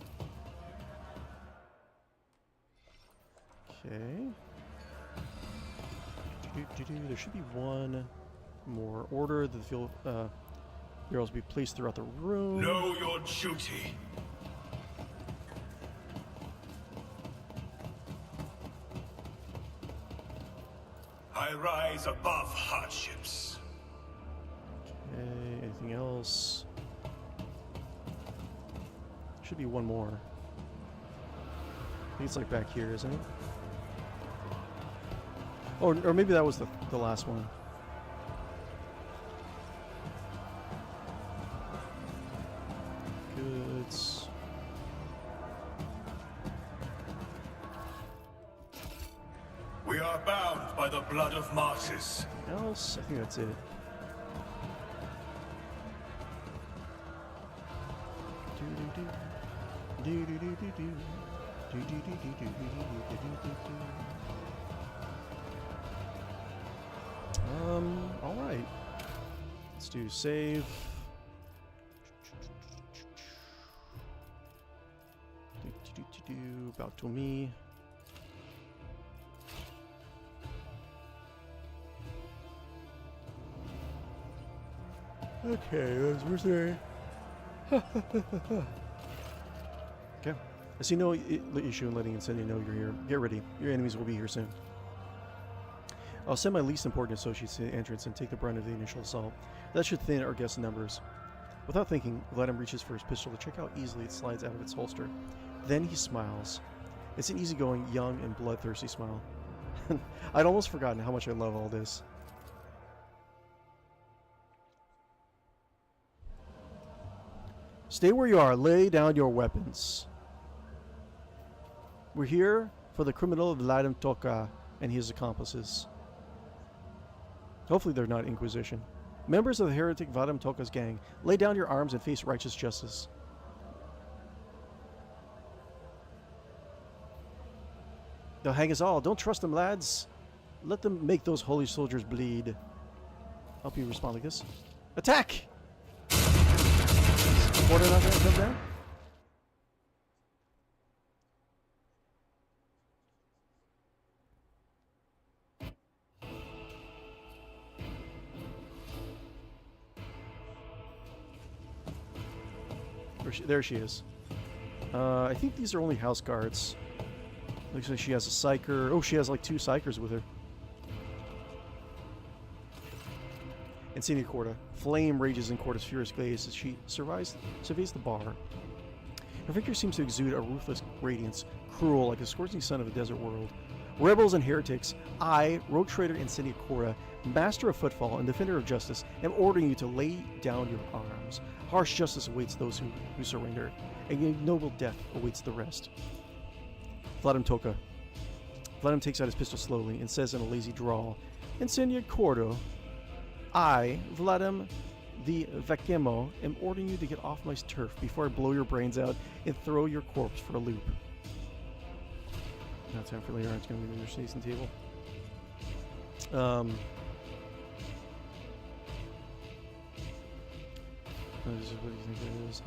Okay. There should be one more. Order the fuel Barrels be placed throughout the room. Know your duty. I rise above hardships. Okay, anything else? Should be one more. I think it's like back here, isn't it? Oh, or maybe that was the last one. Goods. We are bound by the blood of martyrs. Anything else? I think that's it. All right. Let's do save. About to me. Okay, that's where's there. Okay. I see no issue in letting Incendia know you're here. Get ready. Your enemies will be here soon. I'll send my least important associates to the entrance and take the brunt of the initial assault. That should thin our guest numbers. Without thinking, Vladimir reaches for his pistol to check how easily it slides out of its holster. Then he smiles. It's an easygoing, young, and bloodthirsty smile. I'd almost forgotten how much I love all this. Stay where you are. Lay down your weapons. We're here for the criminal Vladimir Toka and his accomplices. Hopefully they're not Inquisition. Members of the heretic Vladimir Toka's gang, lay down your arms and face righteous justice. They'll hang us all. Don't trust them, lads. Let them make those holy soldiers bleed. Help you respond like this. Attack! Quarter not gonna come down? There she is. I think these are only house guards. Looks like she has a psyker. Oh, she has like 2 psykers with her. Insignia Corda. Flame rages in Corda's furious gaze as she surveys the bar. Her figure seems to exude a ruthless radiance, cruel like the scorching sun of a desert world. Rebels and heretics, I, rogue trader Insignia Corda, master of Footfall and defender of justice, am ordering you to lay down your arms. Harsh justice awaits those who surrender, and ignoble death awaits the rest. Vladimir Toka. Vladimir takes out his pistol slowly and says in a lazy drawl, Insignia Corda, I, Vladimir the Vakemo, am ordering you to get off my turf before I blow your brains out and throw your corpse for a loop. Now time for later on, it's going to be another station table. What do you think it is?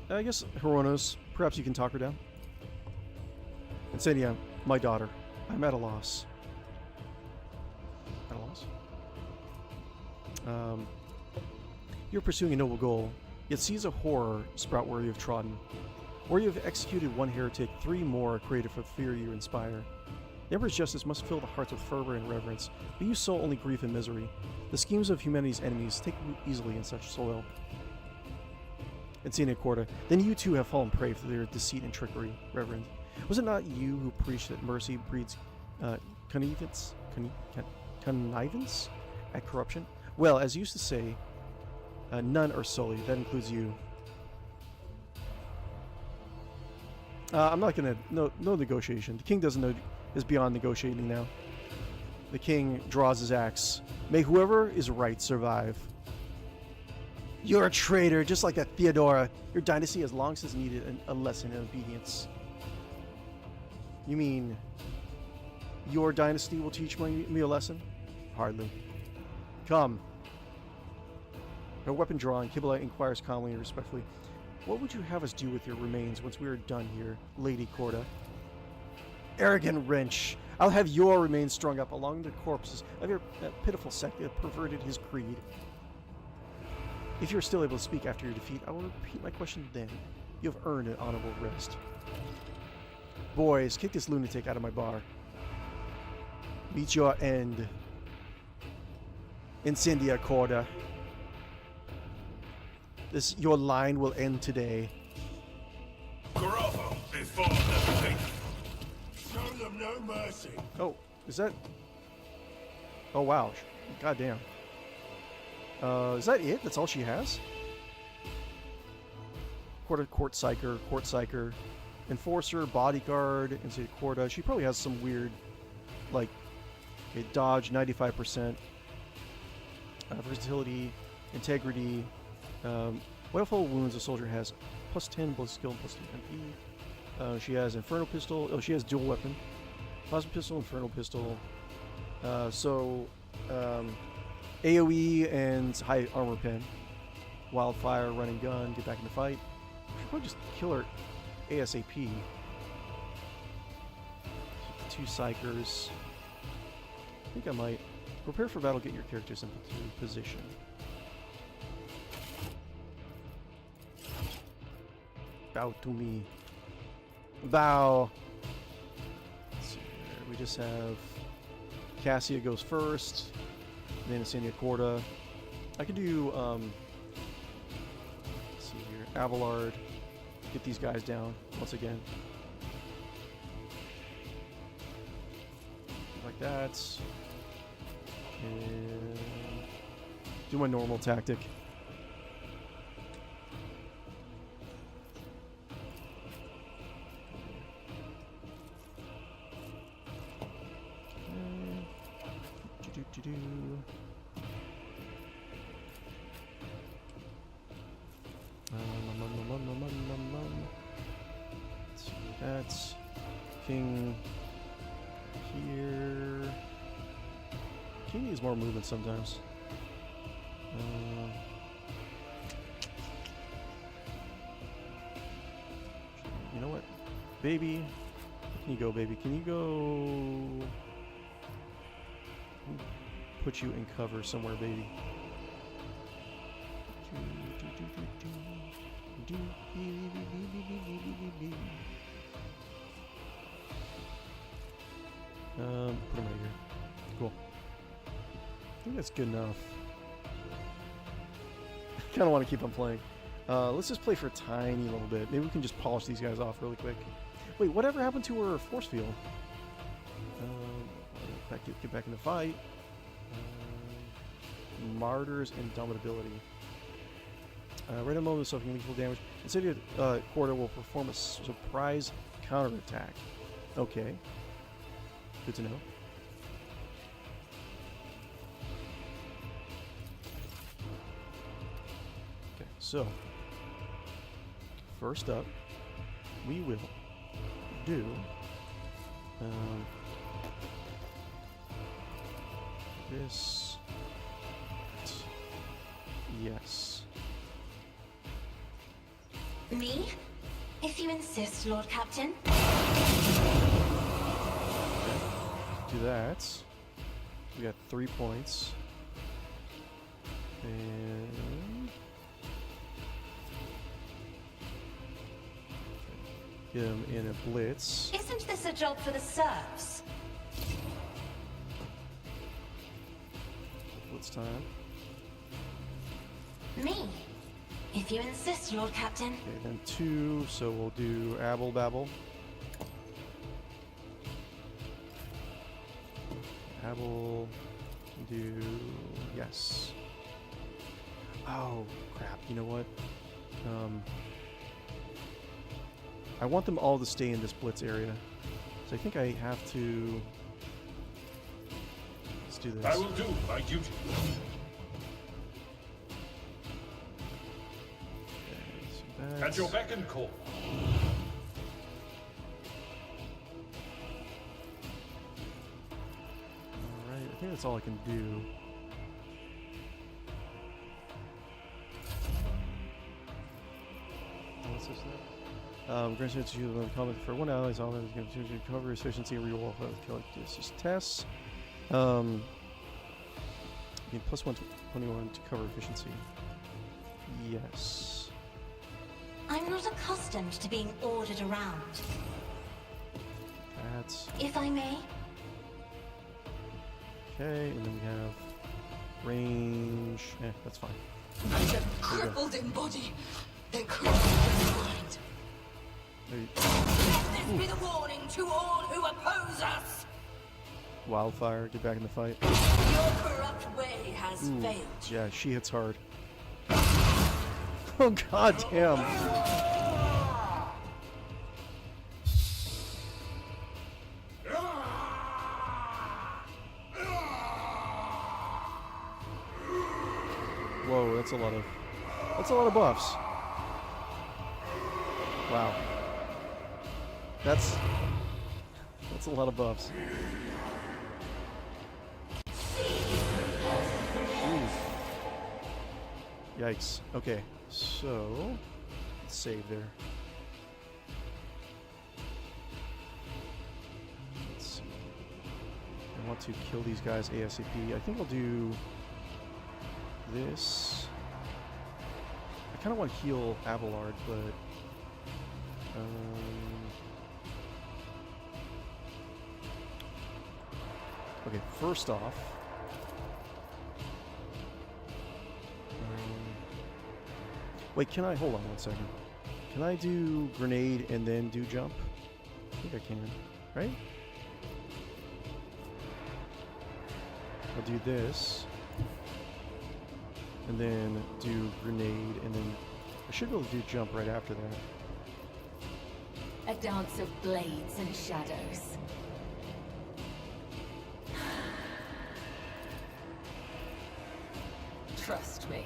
I guess Horonos, perhaps you can talk her down. Incendia, my daughter, I'm at a loss. At a loss? You're pursuing a noble goal, yet sees a horror sprout where you have trodden. Where you have executed 1 heretic, 3 more are created for the fear you inspire. The Emperor's justice must fill the hearts with fervor and reverence, but you sow only grief and misery. The schemes of humanity's enemies take root easily in such soil. Insignia Corda, then you too have fallen prey to their deceit and trickery, Reverend. Was it not you who preached that mercy breeds connivance at corruption? Well, as you used to say, none are sullied. That includes you. I'm not gonna. No negotiation. The king doesn't know. Is beyond negotiating now. The king draws his axe. May whoever is right survive. You're a traitor, just like that Theodora. Your dynasty has long since needed a lesson in obedience. You mean your dynasty will teach me a lesson? Hardly. Come. Her weapon drawn, Kibellah inquires calmly and respectfully, what would you have us do with your remains once we are done here, Lady Corda? Arrogant wretch! I'll have your remains strung up along the corpses of your pitiful sect that perverted his creed. If you're still able to speak after your defeat, I will repeat my question then. You have earned an honorable rest. Boys, kick this lunatic out of my bar. Meet your end. Incendia Corda. Your line will end today. Grovel before the faithful. Show them no mercy. Oh, is that... Oh, wow. God damn. Is that it? That's all she has? Court Psyker, Enforcer, Bodyguard, Incendia Corda. She probably has some weird, like, okay, dodge, 95%. Versatility, integrity. What if all wounds a soldier has? Plus 10 blood skill, plus 2 MP. She has Inferno Pistol. Oh, she has dual weapon. Plasma Pistol, Inferno Pistol. AoE and high armor pen. Wildfire, running gun, get back in the fight. I should probably just kill her ASAP. 2 Psychers. I think I might. Prepare for battle, get your characters into position. Bow to me. Bow! Let's see here. We just have Cassia goes first, then Incendia Corda. I could do, let's see here, Abelard. Get these guys down once again. Like that. And do my normal tactic. Let's see, that's King here. King needs more movement sometimes. You know what? Baby. Can you go, baby? Can you go... Put you in cover somewhere, baby. Put him right here. Cool. I think that's good enough. I kind of want to keep on playing. Let's just play for a tiny little bit. Maybe we can just polish these guys off really quick. Wait, whatever happened to her force field? Get back in the fight. Martyr's Indomitability. Right at the moment of suffering lethal damage. Incendia Corda will perform a surprise counterattack. Okay. Good to know. Okay, so first up, we will do this. Yes. Me? If you insist, Lord Captain. Do that. We got 3 points. And get him in a blitz. Isn't this a job for the serfs? Blitz time. Me? If you insist, Lord Captain. Okay, then 2, so we'll do Abel Babel. Abel, do yes. Oh crap! You know what? I want them all to stay in this blitz area, so I think I have to. Let's do this. I will do my duty. At your beck and call. Alright, I think that's all I can do. What's this now? Grants to choose one comment for one ally. All that is going to recover efficiency and reroll kill tests. You need plus 121 to cover efficiency. Yes. I'm not accustomed to being ordered around. That's If I may. okay, and then we have range. That's fine. The crippled in body, then crippled in mind. Let this be the warning to all who oppose us. Wildfire, get back in the fight. Your corrupt way has Ooh, failed. yeah, she hits hard. Oh god damn. Whoa, that's a lot of buffs. Wow. That's a lot of buffs. Ooh. Yikes. Okay, so let's save there. Let's see. I want to kill these guys ASAP. I think I'll do this. I kind of want to heal Abelard, but okay, first off, wait, can I, hold on one second. Can I do grenade and then do jump? I think I can, right? I'll do this, and then do grenade, and then I should be able to do jump right after that. A dance of blades and shadows. Trust me.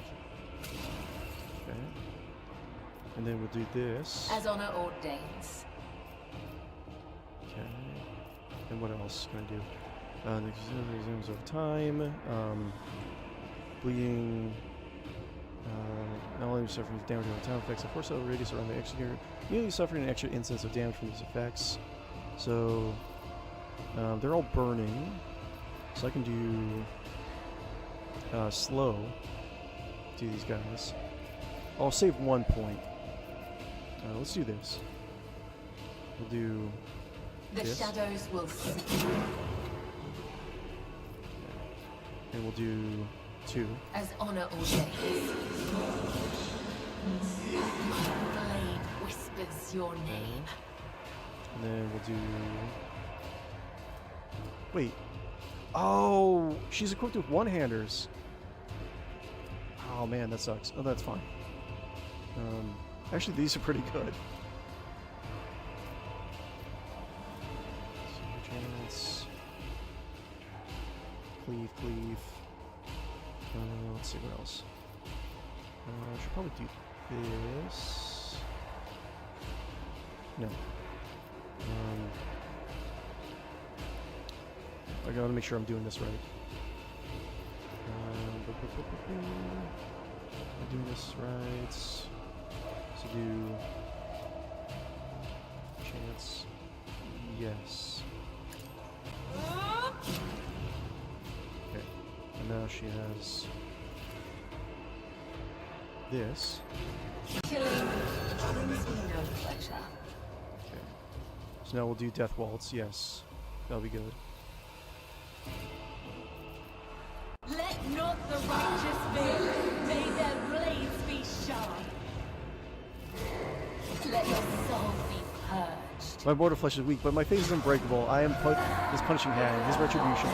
Okay. And then we'll do this. As honor ordains. Okay. And what else can I do? The exams of time. Bleeding. Not only suffering damage over time effects, of course, the radius around the executor. Immediately suffering an extra instance of damage from these effects. So they're all burning. So I can do slow to these guys. I'll save 1 point. Let's do this. We'll do The this. shadows will see. And we'll do 2. As honor ordains. My blade whispers your name. And then we'll do... Wait. Oh, she's equipped with one-handers. Oh man, that sucks. Oh, that's fine. Actually, these are pretty good. Chance. Cleave. Let's see what else. I should probably do this. No. I gotta make sure I'm doing this right. I'm doing this right. So do chance. Yes. Okay. And now she has this. Killing brings me no pleasure. Okay. So now we'll do Death Waltz. Yes. That'll be good. Let not the righteous be. May their blades be sharp. Let your soul be purged. My border flesh is weak, but my face is unbreakable. I am his punishing hand, his retribution.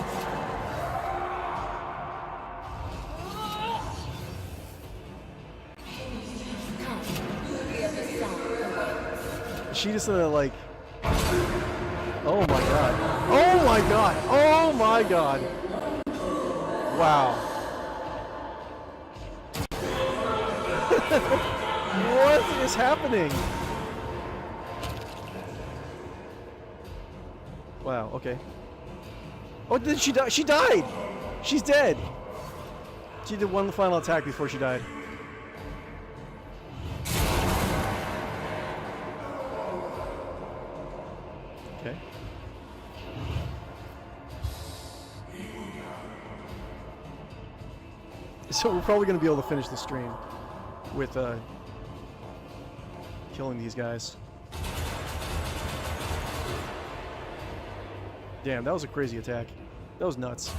She just like... Oh my god. Oh my god. Oh my god. Wow. What is happening? Wow, okay. Oh, did she die? She died! She's dead! She did one final attack before she died. So we're probably going to be able to finish the stream with killing these guys. Damn, that was a crazy attack. That was nuts.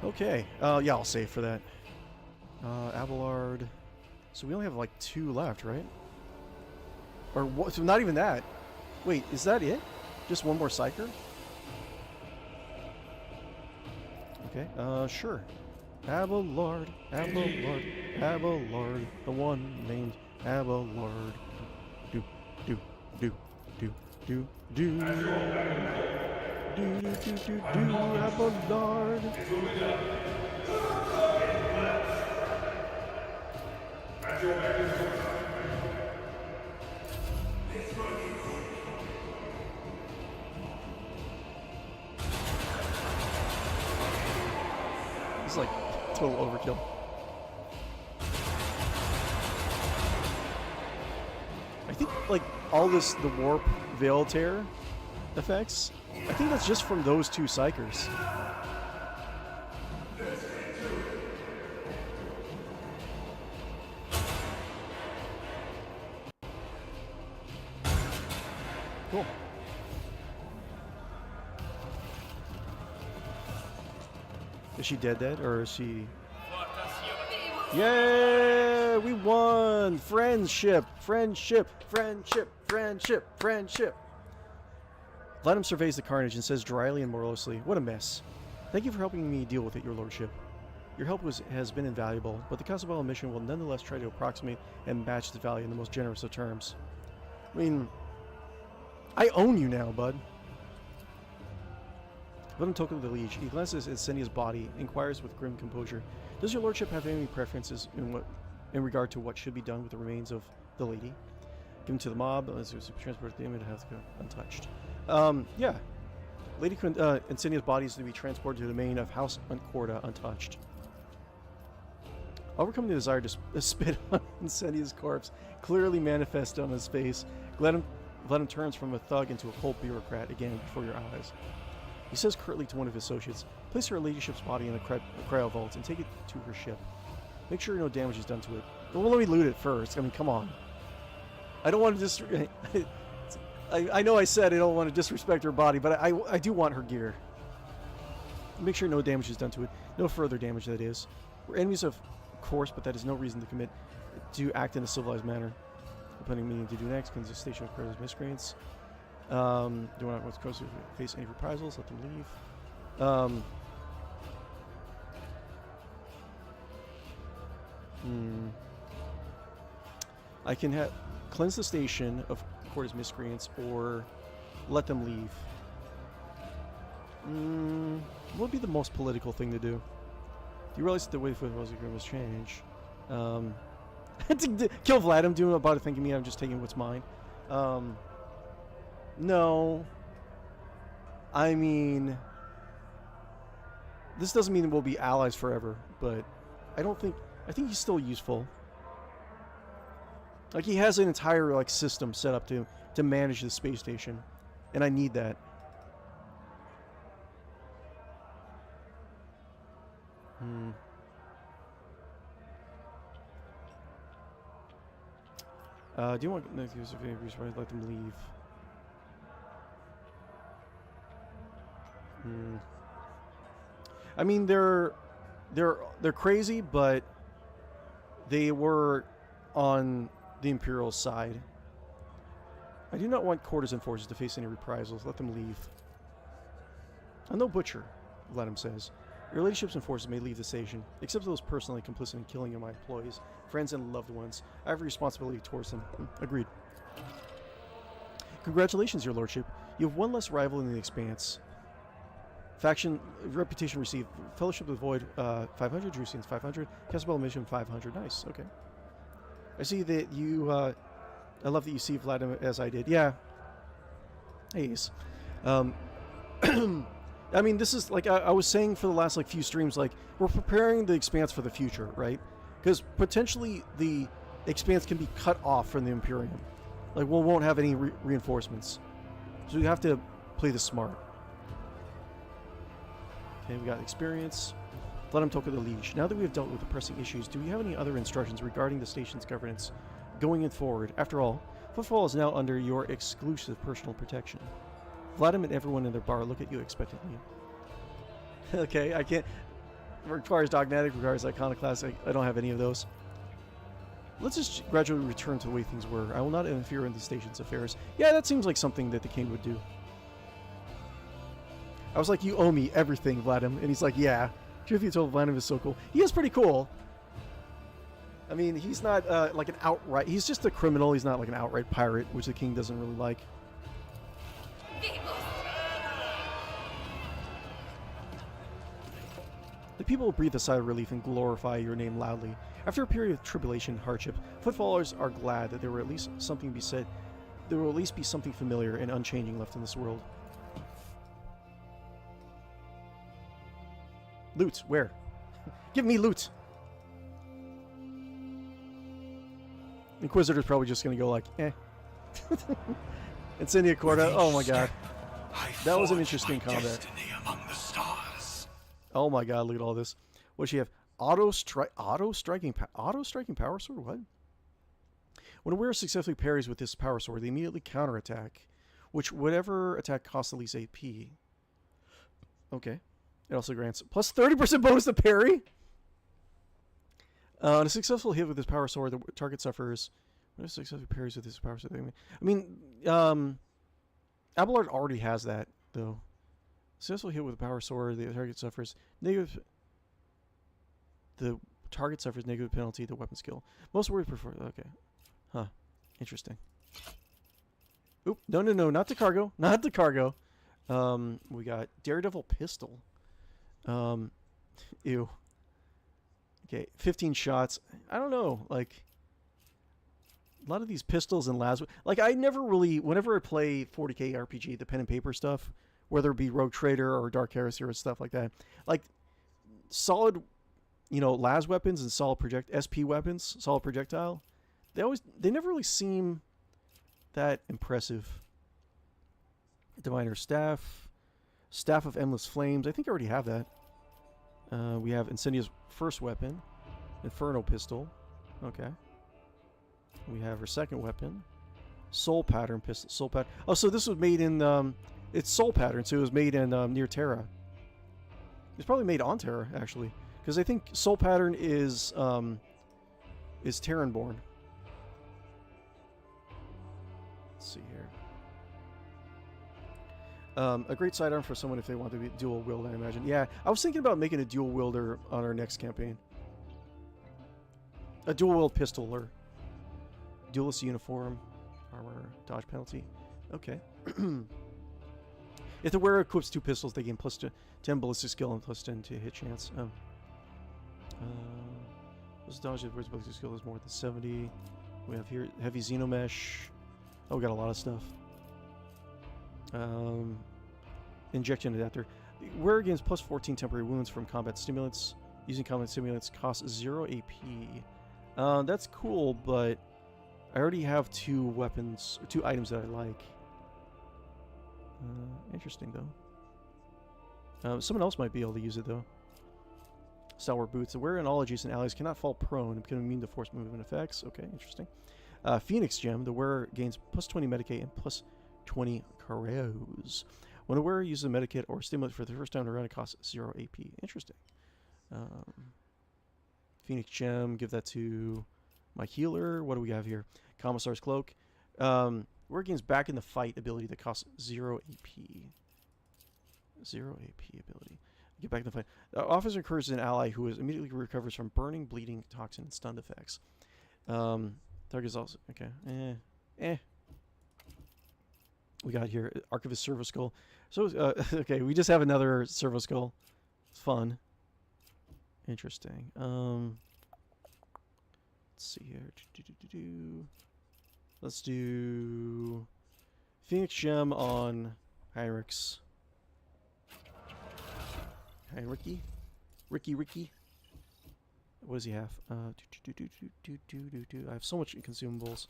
Okay. Yeah, I'll save for that. Abelard. So we only have like 2 left, right? Or what? So not even that. Wait, is that it? Just one more psyker? Okay, sure. Abelard, Abelard, Abelard, the one named Abelard. Do, do, do, do, do, do. Do, do, do, do, do, Abelard. It's like total overkill. I think like all this, the warp veil tear effects, I think that's just from those 2 psychers. Cool. Is she dead, or is she... Yeah, we won! Friendship, friendship, friendship, friendship, friendship. Vladimir surveys the carnage and says dryly and morosely, "What a mess. Thank you for helping me deal with it, your lordship. Your help has been invaluable, but the Kibellah mission will nonetheless try to approximate and match the value in the most generous of terms." I mean, I own you now, bud. Vladimir token the liege. He glances at Sennia's body, inquires with grim composure, "Does your lordship have any preferences in regard to what should be done with the remains of the lady? Given to the mob, as it was transported to the image, it has to go untouched." Yeah. Lady Insenia's body is to be transported to the domain of House Uncorda untouched. Overcoming the desire to spit on Insenia's corpse, clearly manifest on his face, Vladimir turns from a thug into a cold bureaucrat again before your eyes. He says curtly to one of his associates, "Place her ladyship's body in a cryo vault and take it to her ship. Make sure no damage is done to it." Well, let me loot it first. I mean, come on. I don't want to I know I said I don't want to disrespect her body, but I do want her gear. Make sure no damage is done to it. No further damage, that is. We're enemies of course, but that is no reason to act in a civilized manner. Depending meaning to do next, can the station of Crow's miscreants. Do not want to face any reprisals, let them leave. I can cleanse the station of Corda's miscreants or let them leave. What would be the most political thing to do? Do you realize that the way Footfall must change? To kill Vlad, I'm doing about it thinking me, I'm just taking what's mine. No. I mean, this doesn't mean we'll be allies forever, but I think he's still useful. Like, he has an entire, like, system set up to manage the space station, and I need that. Do you want to use let them leave? I mean, they're crazy, but they were on the Imperial side. I do not want Corda's forces to face any reprisals. Let them leave. I'm no butcher, Vladimir says. Your ladyship's and forces may leave the station, except those personally complicit in killing my employees, friends, and loved ones. I have a responsibility towards them. Agreed. Congratulations, your lordship. You have one less rival in the Expanse. Faction reputation received. Fellowship of the Void 500. Drusians 500. Kibellah mission 500. Nice. Okay. I see that you. I love that you see Vladimir as I did. Yeah. Ace. I mean, this is like I was saying for the last like few streams. Like, we're preparing the Expanse for the future, right? Because potentially the Expanse can be cut off from the Imperium. Like, we won't have any reinforcements, so we have to play this smart. And we got experience. Vladimir Tolka the Liege. Now that we have dealt with the pressing issues, do we have any other instructions regarding the station's governance going forward? After all, Footfall is now under your exclusive personal protection. Vladimir and everyone in their bar look at you expectantly. Okay, I can't... Requires dogmatic, requires iconoclastic. I don't have any of those. Let's just gradually return to the way things were. I will not interfere in the station's affairs. Yeah, that seems like something that the king would do. I was like, you owe me everything, Vladimir. And he's like, yeah. Truth be told, Vladimir is so cool. He is pretty cool. I mean, he's not like an outright... He's just a criminal. He's not like an outright pirate, which the king doesn't really like. The people will breathe a sigh of relief and glorify your name loudly. After a period of tribulation and hardship, Footfallers are glad that there will at least something be said. There will at least be something familiar and unchanging left in this world. Loot, where? Give me loot! Inquisitor's probably just gonna go like, eh. Incendia Corda, oh my god. That was an interesting combat. Oh my god, look at all this. What does she have? Auto striking power sword? What? When a wearer successfully parries with this power sword, they immediately counterattack, which whatever attack costs at least AP. Okay. It also grants plus 30% bonus to parry. On a successful hit with this power sword, the target suffers. What if successfully parries with this power sword? I mean, Abelard already has that, though. Successful hit with a power sword, the target suffers negative. The target suffers negative penalty to weapon skill. Most warriors prefer. Okay, huh? Interesting. Oop! No, not the cargo. Not the cargo. We got Daredevil pistol. Ew. Okay, 15 shots. I don't know. Like a lot of these pistols and las. Like I never really. Whenever I play 40k RPG, the pen and paper stuff, whether it be Rogue Trader or Dark Heresy or stuff like that, like solid, las weapons and solid SP weapons, solid projectile, they never really seem that impressive. Diviner Staff, Staff of Endless Flames. I think I already have that. We have Incendia's first weapon, Inferno Pistol. Okay. We have her second weapon, Soul Pattern Pistol. Soul Pattern. Oh, so this was made in it's Soul Pattern, so it was made in near Terra. It's probably made on Terra, actually, because I think Soul Pattern is Terran-born. Let's see here. A great sidearm for someone if they want to be dual wield, I imagine. Yeah, I was thinking about making a dual wielder on our next campaign. A dual wield pistoler. Duelist uniform, armor, dodge penalty. Okay. If the wearer equips 2 pistols, they gain plus 10 ballistic skill and plus 10 to hit chance. This dodge of ballistic skill is more than 70. We have here heavy xenomesh. Oh, we got a lot of stuff. Injection adapter. Wearer gains plus 14 temporary wounds from combat stimulants. Using combat stimulants costs 0 AP. That's cool, but I already have 2 weapons, or 2 items that I like. Interesting, though. Someone else might be able to use it, though. Stalwart Boots. The wearer and all adjacent allies cannot fall prone and become immune to force movement effects. Okay, interesting. Phoenix Gem. The wearer gains plus 20 Medikit and plus 20 Careos. When a wearer uses a Medikit or stimulant for the first time in a round, it costs 0 AP. Interesting. Phoenix Gem. Give that to my healer. What do we have here? Commissar's Cloak. Wearer gains back in the fight ability that costs 0 AP. 0 AP ability. Get back in the fight. Officer encourages an ally who immediately recovers from burning, bleeding, toxin, and stunned effects. Target's also... Okay. We got here Archivist Servo Skull. So, okay, we just have another Servo Skull. It's fun. Interesting. Let's see here. Let's do Phoenix Gem on Heinrichs. Ricky. What does he have? I have so much consumables.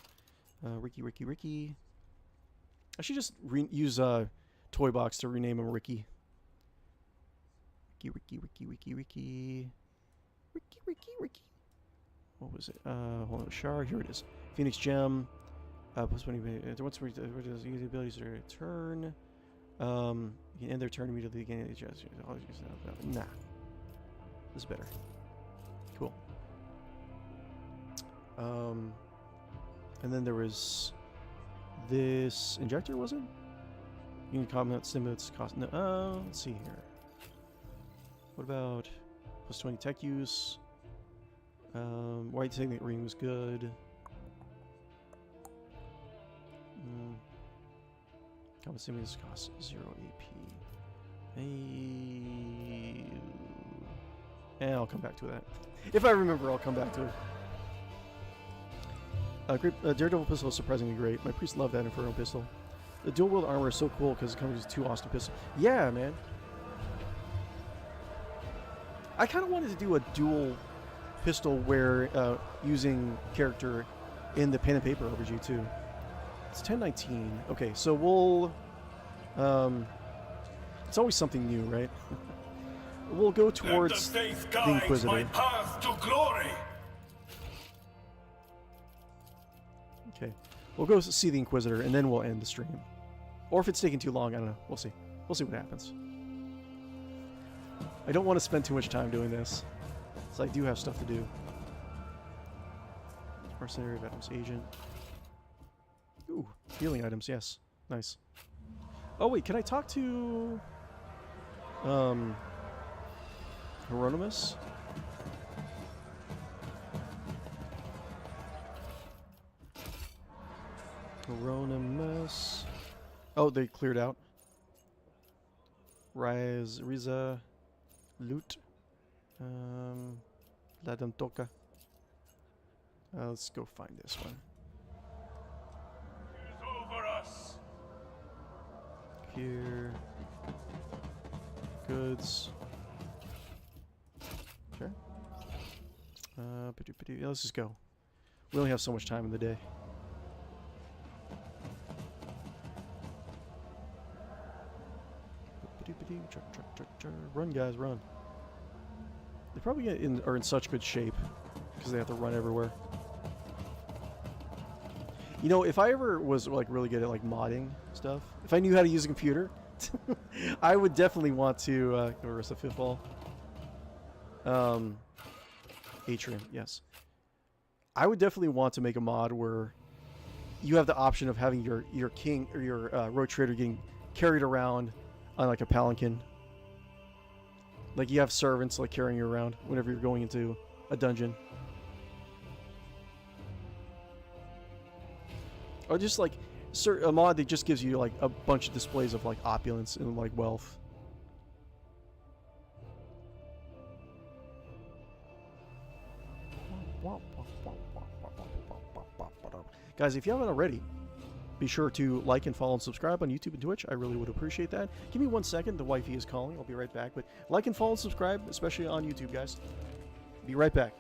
Ricky. I should just use Toy Box to rename him Ricky. Ricky. What was it? Hold on, Shard. Here it is. Phoenix Gem. Plus 20. Once the abilities are turn. You can end their turn immediately again. Nah. This is better. Cool. And then there was this injector, was it? You can comment stimulates cost. No, let's see here. What about plus 20 tech use? White Signet Ring was good. Comment stimulates cost 0 AP. I'll come back to that. If I remember, I'll come back to it. Daredevil pistol is surprisingly great. My priest loved that Inferno pistol. The dual wield armor is so cool because it comes with 2 awesome pistols. Yeah, man. I kind of wanted to do a dual pistol where using character in the pen and paper RPG too. It's 1019. Okay, so we'll. It's always something new, right? We'll go towards the Inquisitor. My path to glory. Okay, we'll go see the Inquisitor and then we'll end the stream. Or if it's taking too long, I don't know. We'll see. We'll see what happens. I don't want to spend too much time doing this, so I do have stuff to do. Mercenary of Items Agent. Ooh, healing items, yes. Nice. Oh wait, can I talk to Hieronymus? Hieronymus. Oh, they cleared out. Riza Loot. Ladantoka. Let's go find this one. It is over us. Here. Goods. Okay. Yeah, let's just go. We only have so much time in the day. Run, guys, run. They probably are in such good shape because they have to run everywhere. You know, if I ever was like really good at like modding stuff, if I knew how to use a computer, I would definitely want to go rest of Footfall. Atrium, yes. I would definitely want to make a mod where you have the option of having your king or your road trader getting carried around on like a palanquin. Like you have servants like carrying you around whenever you're going into a dungeon. Or just like a mod that just gives you like a bunch of displays of like opulence and like wealth. Guys, if you haven't already, be sure to like and follow and subscribe on YouTube and Twitch. I really would appreciate that. Give me 1 second. The wifey is calling. I'll be right back. But like and follow and subscribe, especially on YouTube, guys. Be right back.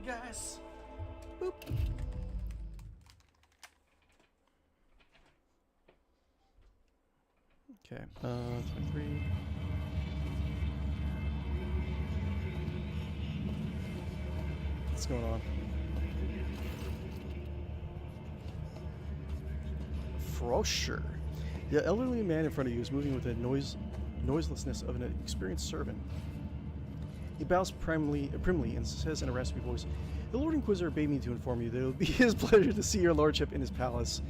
guys. Boop. Okay, 23. What's going on? Frosher. The elderly man in front of you is moving with the noiselessness of an experienced servant. He bows primly and says in a raspy voice, "The Lord Inquisitor bade me to inform you that it will be his pleasure to see your lordship in his palace.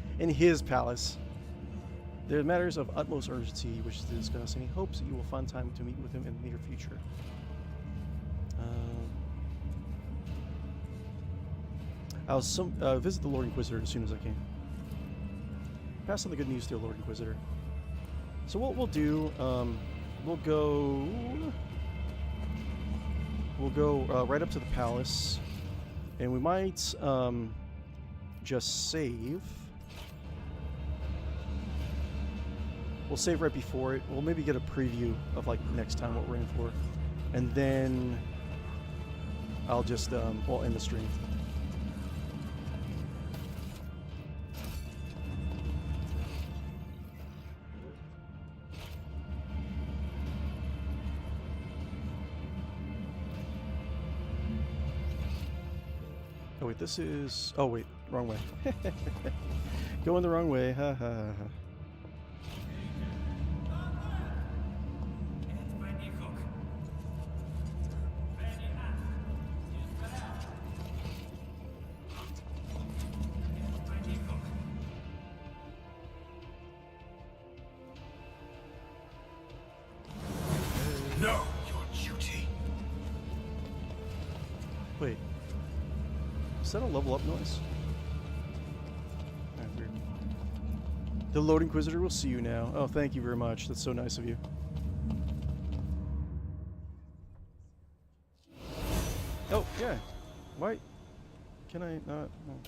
There are matters of utmost urgency he wishes to discuss, and he hopes that you will find time to meet with him in the near future." I'll visit the Lord Inquisitor as soon as I can. Pass on the good news to the Lord Inquisitor. So what we'll do, we'll go right up to the palace, and we might just save. We'll save right before it. We'll maybe get a preview of like next time what we're in for, and then I'll just we'll end the stream. Oh wait, this is... Oh wait, wrong way. Going the wrong way, ha ha ha. Know your duty. Wait. Is that a level up noise? Alright, weird. The Lord Inquisitor will see you now. Oh, thank you very much. That's so nice of you. Oh, yeah. Why can I not? Oh.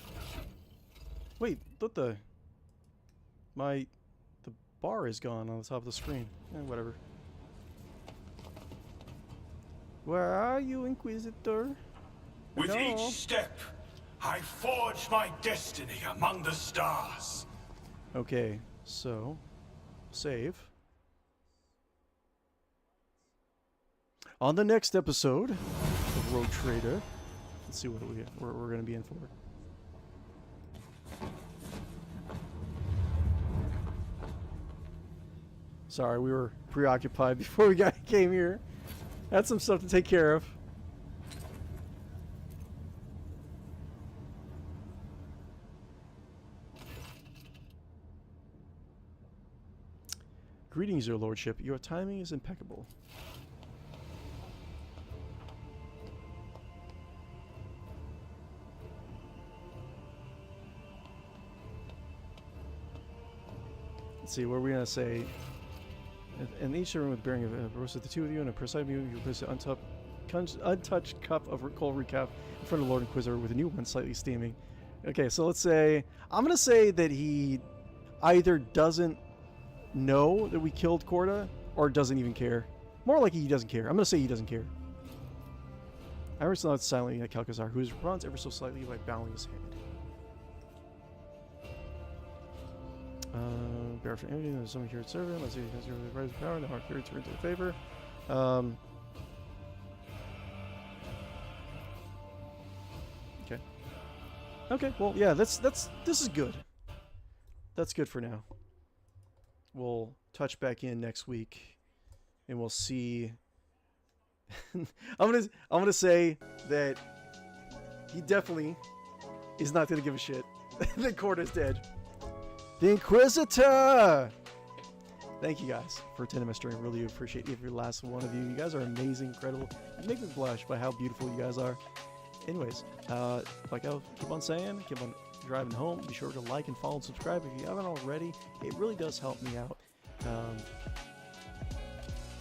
Wait, look, the bar is gone on the top of the screen. Whatever. Where are you, Inquisitor? With No. each step, I forge my destiny among the stars. Okay, so save. On the next episode of Rogue Trader, let's see what we're going to be in for. Sorry, we were preoccupied before we came here. Had some stuff to take care of. Greetings, your lordship. Your timing is impeccable. Let's see, what are we gonna say? In each room with bearing of roasted the two of you, and a preside you, you place an untouched cup of cold recap in front of the Lord Inquisitor with a new one slightly steaming. Okay, so let's say I'm gonna say that he either doesn't know that we killed Corda or doesn't even care. More like he doesn't care. I'm gonna say he doesn't care. I responds silently at Calcazar, who responds ever so slightly by bowing his head. Bear for anything, there's someone here at servant. Let's see if he has the rise of power. Now our theory turns in favor. Okay. Okay, well, yeah, this is good. That's good for now. We'll touch back in next week, and we'll see. I'm gonna say that he definitely is not gonna give a shit that Corda's dead. The Inquisitor! Thank you guys for attending my stream. Really appreciate every last one of you. You guys are amazing, incredible. You make me blush by how beautiful you guys are. Anyways, like I'll keep on saying, keep on driving home. Be sure to like and follow and subscribe if you haven't already. It really does help me out.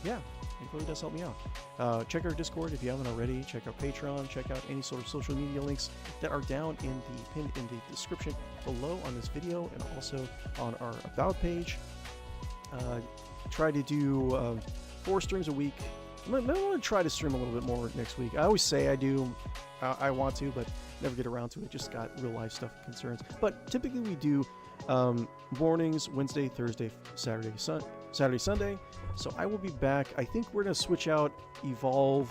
Yeah, it really does help me out. Check our Discord if you haven't already. Check out Patreon. Check out any sort of social media links that are down in the pinned in the description below on this video, and also on our About page. Try to do 4 streams a week I want to try to stream a little bit more next week. I always say I do, I want to, but never get around to it. Just got real life stuff concerns. But typically we do mornings, Wednesday, Thursday, Saturday, Sunday. So I will be back. I think we're gonna switch out Evolve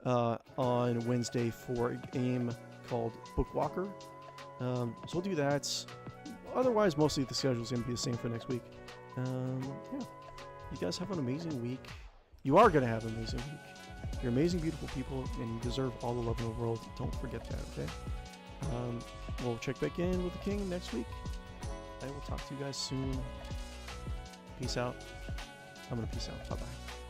on Wednesday for a game called Bookwalker. So we'll do that. Otherwise, mostly the schedule is gonna be the same for next week. Yeah. You guys have an amazing week. You are gonna have an amazing week. You're amazing, beautiful people, and you deserve all the love in the world. Don't forget that, okay? We'll check back in with the King next week. I will talk to you guys soon. Peace out. I'm gonna peace out. Bye-bye.